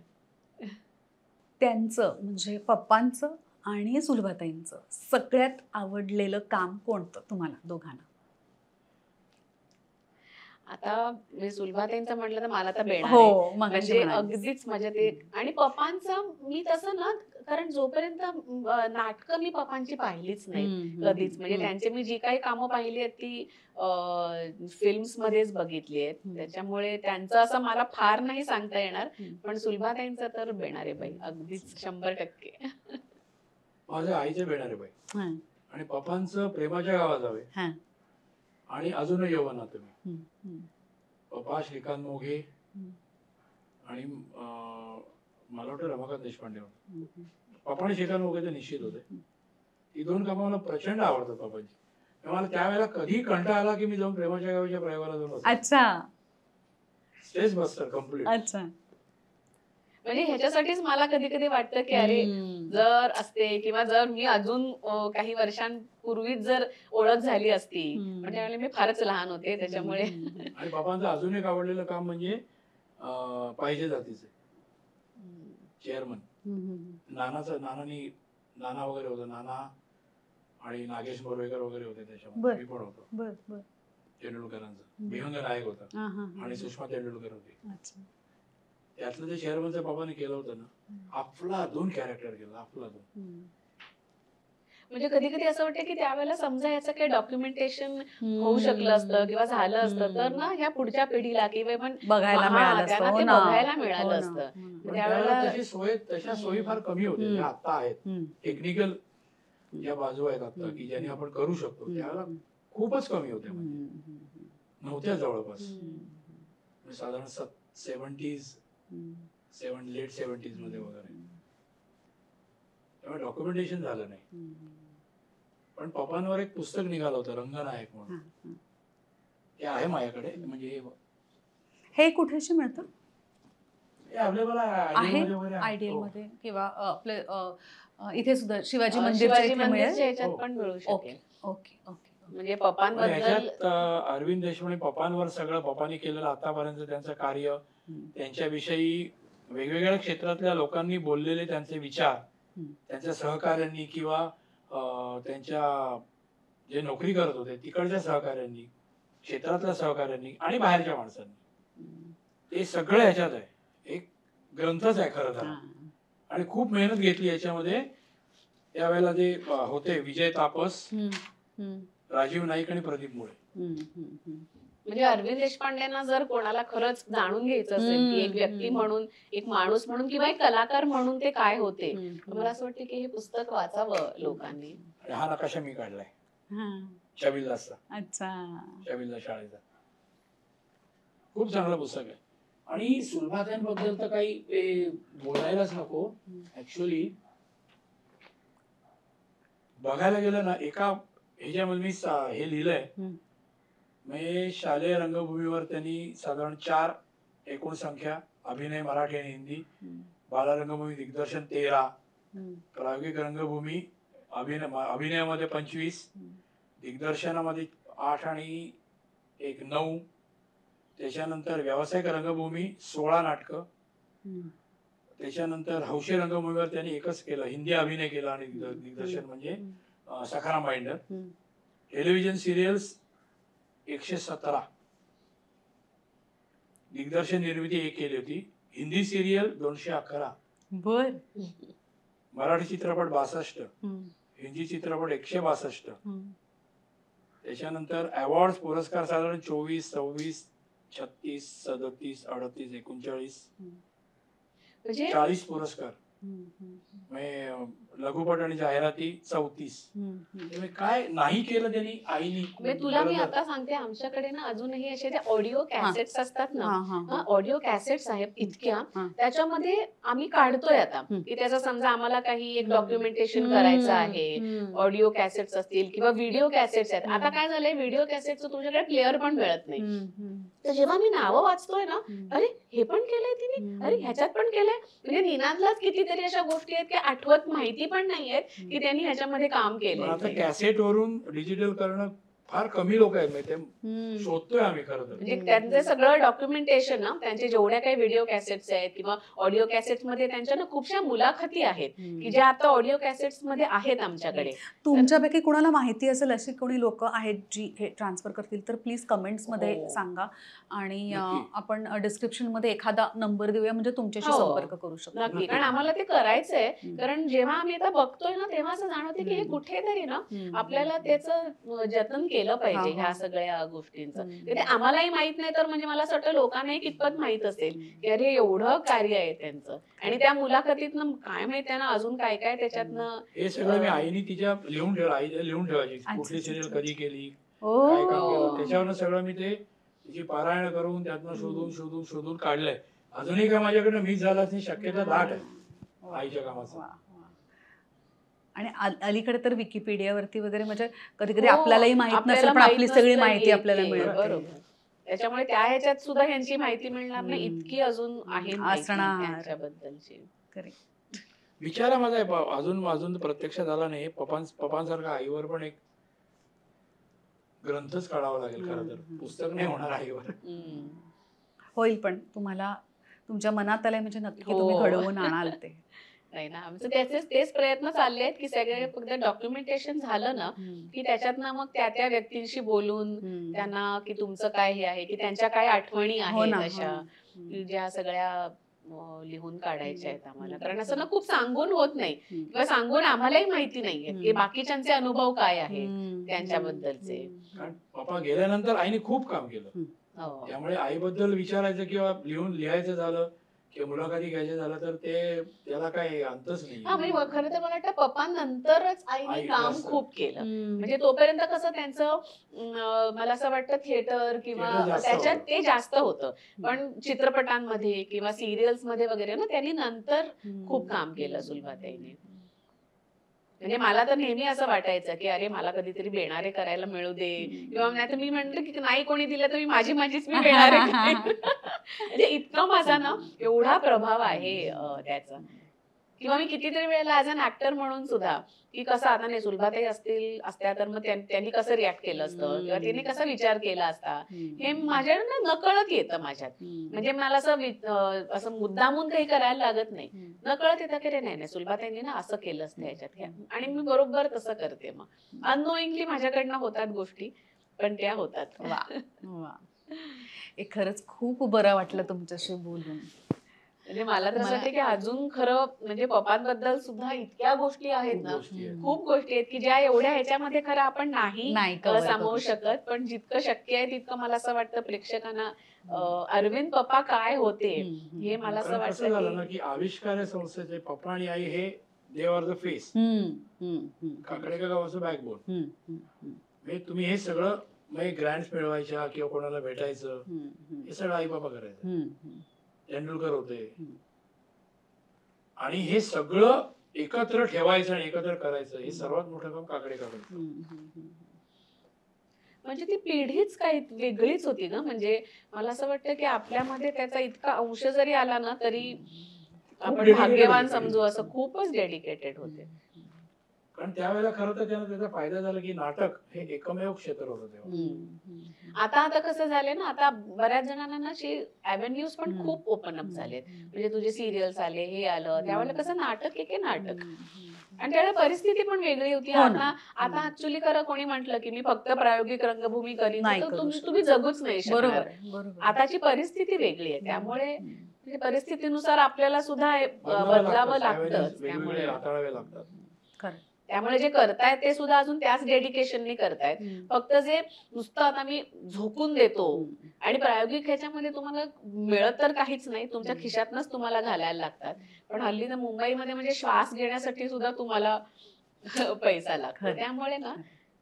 त्यांचं म्हणजे पप्पांचं आणि सुलभाताईंचं सगळ्यात आवडलेलं काम कोणतं तुम्हाला दोघांना? आता सुलभाताईंचं म्हटलं तर मला तर बेणार आहे, म्हणजे अगदीच माझ्या ते. आणि पप्पांचं मी तसं ना, कारण जोपर्यंत नाटकं मी पप्पांची पाहिलीच नाही कधीच, म्हणजे त्यांचे मी जी काही कामं पाहिली आहेत ती फिल्म्स मध्येच बघितली आहेत. त्याच्यामुळे त्यांचं असं मला फार नाही सांगता येणार, पण सुलभाताईंचं तर बेणार आहे बाई, अगदीच 100%. माझ्या आईचे बेणार आहे बाई, आणि पप्पांचं प्रेमाच्या गावात जावे, आणि अजूनही यवनात तुम्ही. पप्पा श्रीकांत मोघे आणि मला वाटतं रमाकांत देशपांडे होते. पप्पा आणि श्रीकांत मोघे तर निश्चित होते. ही 2 कामं मला प्रचंड आवडतात पप्पांची. मला त्यावेळेला कधी कंटाळा आला की मी जाऊन प्रेमाच्या गावाच्या प्रयोगाला जाऊन अच्छा स्ट्रेस बस्टर कम्प्लीट. अच्छा. म्हणजे ह्याच्यासाठीच मला कधी कधी वाटतं की अरे जर असते किंवा जर मी अजून काही वर्षांपूर्वीच जर ओळख झाली असती, पण त्यावेळी मी फारच लहान होते त्याच्यामुळे. आणि बाबांचं अजून एक आवडलेलं काम म्हणजे पाहिजे जातीचे चेअरमन. नाना वगैरे होतं, नाना आणि नागेश बोरवेकर वगैरे होते त्याच्यामध्ये, मी पण होतो. तेंडुलकरांचं विहंग नायक होता आणि सुषमा तेंडुलकर होती. त्यातलं ते चेअरमनचं बाबाने केलं होतं ना, अफलातून कॅरेक्टर केलं, अफलातून. म्हणजे कधी कधी असं वाटतं की त्यावेळेला समजा याचं काही डॉक्युमेंटेशन होऊ शकलं असतं किंवा झालं असतं तर ना ह्या पुढच्या पिढीला किंवा पण बघायला मिळालं त्यांना असतं. ते हो ना. बघायला मिळालं हो ना. असतं. पण त्यावेळेला त्यावेळेला तशा सोयी फार कमी होत्या ज्या आता आहेत. टेक्निकल ज्या बाजू आहेत आता की ज्याने आपण करू शकतो, त्यावेळेला खूपच कमी होत्या, म्हणजे नव्हत्या जवळपास. साधारण 70s लेट 70s मध्ये वगैरे. त्यामुळे डॉक्युमेंटेशन झालं नाही. पण पप्पांवर एक पुस्तक निघालं होतं रंगनायक म्हणून, ते आहे माझ्याकडे. म्हणजे हे कुठेशी मिळतं? हे अवेलेबल आहे आहे आयडियल मध्ये किंवा आपले इथे सुद्धा शिवाजी शिवाजी मंदिरच्या मंदिरच्या ह्याच्यात हो. पण मिळू ओके शकेल. Okay okay. म्हणजे पप्पांबद्दल ह्याच्यात अरविंद देशमुख पप्पांवर सगळं पप्पांनी केलेलं आतापर्यंत त्यांचं कार्य, त्यांच्याविषयी वेगवेगळ्या क्षेत्रातल्या लोकांनी बोललेले त्यांचे विचार, त्यांच्या सहकार्यांनी किंवा त्यांच्या जे नोकरी करत होते तिकडच्या सहकार्यांनी, क्षेत्रातल्या सहकार्यांनी आणि बाहेरच्या माणसांनी, ते सगळं ह्याच्यात आहे. एक ग्रंथच आहे खरं तर. आणि खूप मेहनत घेतली याच्यामध्ये. त्यावेळेला जे होते विजय तापस, राजीव नाईक आणि प्रदीप मुळे. म्हणजे अरविंद देशपांडेंना जर कोणाला खरंच जाणून घ्यायचं असेल की एक व्यक्ती म्हणून, एक माणूस म्हणून किंवा एक कलाकार म्हणून ते काय होते, तर मला असं वाटतं की हे पुस्तक वाचावं लोकांनी. आणि हा नकाशा मी काढलाय छबिलदासचा. अच्छा. छबिलदास शाळेचा. खूप चांगलं पुस्तक आहे. आणि सुलभाताईंबद्दल तर काही बोलायलाच नको. ऍक्च्युअली बघायला गेलं ना, एका ह्याच्यामध्ये मी हे लिहिलंय, म्हणजे शालेय रंगभूमीवर त्यांनी साधारण 4 एकूण संख्या, अभिनय मराठी आणि हिंदी, बालरंगभूमी दिग्दर्शन 13, प्रायोगिक रंगभूमी अभिनयामध्ये 25, दिग्दर्शनामध्ये 8 आणि 1 9, त्याच्यानंतर व्यावसायिक रंगभूमी 16 नाटकं, त्याच्यानंतर हौशी रंगभूमीवर त्यांनी एकच केलं, हिंदी अभिनय केला आणि दिग्दर्शन म्हणजे सखाराम बाइंडर. टेलिव्हिजन सिरियल्स 117, दिग्दर्शन निर्मिती 1 केली होती, हिंदी सिरियल 211, बर. मराठी चित्रपट 62, हिंदी चित्रपट 162, त्याच्यानंतर अवॉर्ड पुरस्कार साधारण 24, 26, 36, 37, 38, 39, म्हणजे 40 पुरस्कार. लघुपट आणि जाहिराती 34. काय नाही केलं त्यांनी आईनी. तुला मी आता सांगते, आमच्याकडे ना अजूनही असे ते ऑडिओ कॅसेट्स असतात ना, ऑडिओ कॅसेट्स आहेत इतक्या, त्याच्यामध्ये आम्ही काढतोय आता की त्याचा समजा आम्हाला काही एक डॉक्युमेंटेशन करायचं आहे, ऑडिओ कॅसेट्स असतील किंवा व्हिडिओ कॅसेट्स आहेत. आता काय झालंय, व्हिडिओ कॅसेटचं तुझ्याकडे प्लेअर पण मिळत नाही. तर जेव्हा मी नावं वाचतोय ना, अरे हे पण केलंय तिने, अरे ह्याच्यात पण केलंय, म्हणजे निनादलाच कितीतरी अशा गोष्टी आहेत की आठवत माहिती पण नाहीयेत की त्यांनी ह्याच्यामध्ये काम केलंय. आता कॅसेट वरून डिजिटल करणं फार कमी लोक आहेत, ते शोधतोय आम्ही खरं तर. म्हणजे त्यांचं सगळं डॉक्युमेंटेशन ना, त्यांचे जेवढ्या काही व्हिडिओ कॅसेट्स आहेत किंवा ऑडिओ कॅसेट्स मध्ये त्यांच्या ना खूपशा मुलाखती आहेत की ज्या आता ऑडिओ कॅसेट्स मध्ये आहेत आमच्याकडे. तुमच्यापैकी कोणाला माहिती असेल अशी कोणी लोक आहेत जी हे ट्रान्सफर करतील तर प्लीज कमेंट्स मध्ये सांगा. आणि आपण डिस्क्रिप्शन मध्ये एखादा नंबर देऊया, म्हणजे तुमच्याशी संपर्क करू शकतो. नक्की, कारण आम्हाला ते करायचंय. कारण जेव्हा आम्ही आता बघतोय ना, तेव्हा असं जाणवते की हे कुठेतरी ना आपल्याला त्याचं जतन केलं पाहिजे ह्या सगळ्या गोष्टींचं. ते आम्हालाही माहित नाही, तर म्हणजे मला असं वाटतं लोकांनाही कितपत माहित असेल की अरे एवढं कार्य आहे त्यांचं. आणि त्या मुलाखतीतनं काय माहित त्यांना अजून काय काय त्याच्यातनं. हे सगळं मी आईनी तिच्या लिहून ठेवायची, कुठली सिरियल कधी केली, काय काम केलं, त्याच्यावरनं सगळं मी ते तिची पारायण करून त्यातनं शोधून शोधून शोधून काढलंय. अजूनही काय माझ्याकडनं मिस झाला नाही, शक्यता दाट आहे आईच्या कामाचं. आणि अलीकडे तर विकिपीडियावरती वगैरे म्हणजे कधी कधी आपल्यालाही माहित नसेल पण आपली सगळी माहिती आपल्याला मिळते. त्याच्यामुळे त्या ह्याच्यात सुद्धा ह्यांची माहिती मिळणार नाही इतकी अजून आहे माहिती असणार. त्यांच्याबद्दलची. विचारा माझा अजून प्रत्यक्षात आला नाही. पप्पांसारखा आईवर पण एक ग्रंथच काढावा लागेल खरं तर. पुस्तक नाही होणार आईवर. होईल, पण तुम्हाला तुमच्या मनात आलंय म्हणजे नक्की हो. तुम्ही घडवून आणाल ते. नाही ना, आमचं तेच प्रयत्न चालले आहेत की सगळे फक्त डॉक्युमेंटेशन झालं ना की त्याच्यातनं मग त्या व्यक्तींशी बोलून त्यांना की तुमचं काय हे आहे, की त्यांच्या काय आठवणी हो आहेत ना, अशा हो. की ज्या सगळ्या लिहून काढायच्या आहेत आम्हाला. कारण असं ना खूप सांगून होत नाही किंवा सांगून आम्हालाही माहिती नाहीये की बाकीच्यांचे अनुभव काय आहेत त्यांच्याबद्दलचे. कारण पप्पा गेल्यानंतर आईने खूप काम केलं. हो. त्यामुळे आईबद्दल विचारायचं किंवा लिहायचं झालं किंवा मुलाखती घ्यायचं झालं तर त्याला काही अंतच नाही. हा, म्हणजे खरं तर मला वाटतं पप्पांनंतरच आईने आई काम जास्त. खूप केलं. म्हणजे तोपर्यंत कसं त्यांचं मला असं वाटतं थिएटर किंवा थिएटर जास्त त्याच्यात होतं. ते जास्त होतं. पण चित्रपटांमध्ये किंवा सिरियल्स मध्ये वगैरे ना त्यांनी नंतर खूप काम केलं सुलभाताईने. म्हणजे मला तर नेहमी असं वाटायचं की अरे मला कधीतरी बेणारे करायला मिळू दे, किंवा नाही तर मी म्हणते की नाही कोणी दिलं तर माझीच मी बेणारे करेन. म्हणजे इतका माझा ना एवढा प्रभाव आहे त्याचा. किंवा मी कितीतरी वेळेला ऍज अन ऍक्टर म्हणून सुद्धा की कसं आता नाही सुलभाताई असत्या तर मग त्यांनी कसं रिॲक्ट केलं असतं किंवा त्यांनी कसा विचार केला असता हे माझ्या नकळत येतं माझ्यात. म्हणजे मला असं मुद्दामून काही करायला लागत नाही, नकळत येतं की रे नाही सुलभाताईंनी ना असं केलं असतं ह्याच्यात, आणि मी बरोबर तसं करते. मग अननोईंगली माझ्याकडनं होतात गोष्टी, पण त्या होतात. वा, हे खरंच खूप बरं वाटलं तुमच्याशी बोलून. म्हणजे मला तर असं वाटतं की अजून खरं म्हणजे पप्पांबद्दल सुद्धा इतक्या गोष्टी आहेत ना, खूप गोष्टी आहेत की ज्या एवढ्या ह्याच्यामध्ये खरं आपण नाही cover सामावू करू शकत. पण जितकं शक्य आहे तितकं मला असं वाटतं प्रेक्षकांना अरविंद पप्पा काय होते हे मला असं कारण कसं झालं ना वाटतं की आविष्कार या संस्थेचे पप्पा आणि आई हे दे आर द फेस, काकडेका गावाचं बॅकबोन. म्हणजे तुम्ही हे सगळं म्हणजे ग्रँड्स मिळवायच्या किंवा कोणाला भेटायचं हे सगळं आई बाबा करायचं. तेंडुलकर होते, आणि हे सगळं एकत्र ठेवायचं आणि एकत्र करायचं हे सर्वात मोठं काम काकडेका करायचं. म्हणजे ती पिढीच काही वेगळीच होती ना. म्हणजे मला असं वाटतं की आपल्यामध्ये त्याचा इतका अंश जरी आला ना तरी आपण dedicated भाग्यवान होते. समजू. असं खूपच डेडिकेटेड होते. कारण त्यावेळेला खरं तर त्याचा फायदा झाला की नाटक हे एकमेव क्षेत्र होतं तेव्हा. आता कसं झालंय ना, आता बऱ्याच जणांना ना अव्हेन्यूज पण खूप ओपन अप झालेत. म्हणजे तुझे सिरियल्स आले, हे आलं, त्यावेळेला कसं नाटक एक नाटक, आणि त्यावेळेला परिस्थिती पण वेगळी होती. आता ऍक्च्युली खरं कोणी म्हटलं की मी फक्त प्रायोगिक रंगभूमी करीन तर तुम्ही जगूच नाही शकणार. आताची परिस्थिती वेगळी आहे, त्यामुळे म्हणजे परिस्थितीनुसार आपल्याला सुद्धा बदलावं लागतं. वेगवेगळे हाताळावे लागतात. त्यामुळे जे करतायत ते सुद्धा अजून त्याच डेडिकेशनने करतायत. फक्त जे नुसतं आता मी झोकून देतो आणि प्रायोगिक ह्याच्यामध्ये तुम्हाला मिळत तर काहीच नाही, तुमच्या खिशातनच तुम्हाला घालायला लागतात. पण हल्ली तर मुंबईमध्ये म्हणजे श्वास घेण्यासाठी सुद्धा तुम्हाला पैसा लागतो. त्यामुळे ना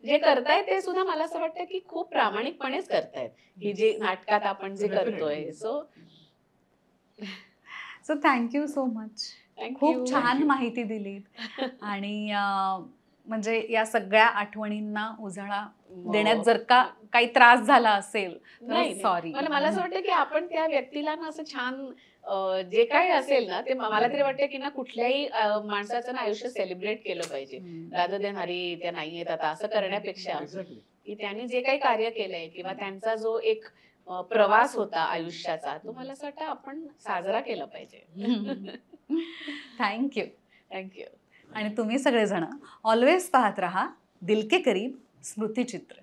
जे करतायत ते सुद्धा मला असं वाटतं की खूप प्रामाणिकपणेच करतायत, ही जे नाटकात आपण जे करतोय. So thank you so much. खूप छान माहिती दिलीत, आणि म्हणजे या सगळ्या आठवणींना उजाळा देण्यात जर का काही त्रास झाला असेल तर सॉरी. मला असं वाटतं की आपण त्या व्यक्तीला ना असं छान जे काही असेल ना ते मला तरी वाटतं की ना कुठल्याही माणसाचं ना आयुष्य सेलिब्रेट केलं पाहिजे, रादर देन हरी त्या नाहीयेत आता असं करण्यापेक्षा की त्यांनी जे काही कार्य केलंय किंवा त्यांचा जो एक प्रवास होता आयुष्याचा तो मला असं वाटतं आपण साजरा केला पाहिजे. थँक्यू. थँक्यू. आणि तुम्ही सगळेजण ऑलवेज पाहत राहा दिल के करीब स्मृतिचित्र.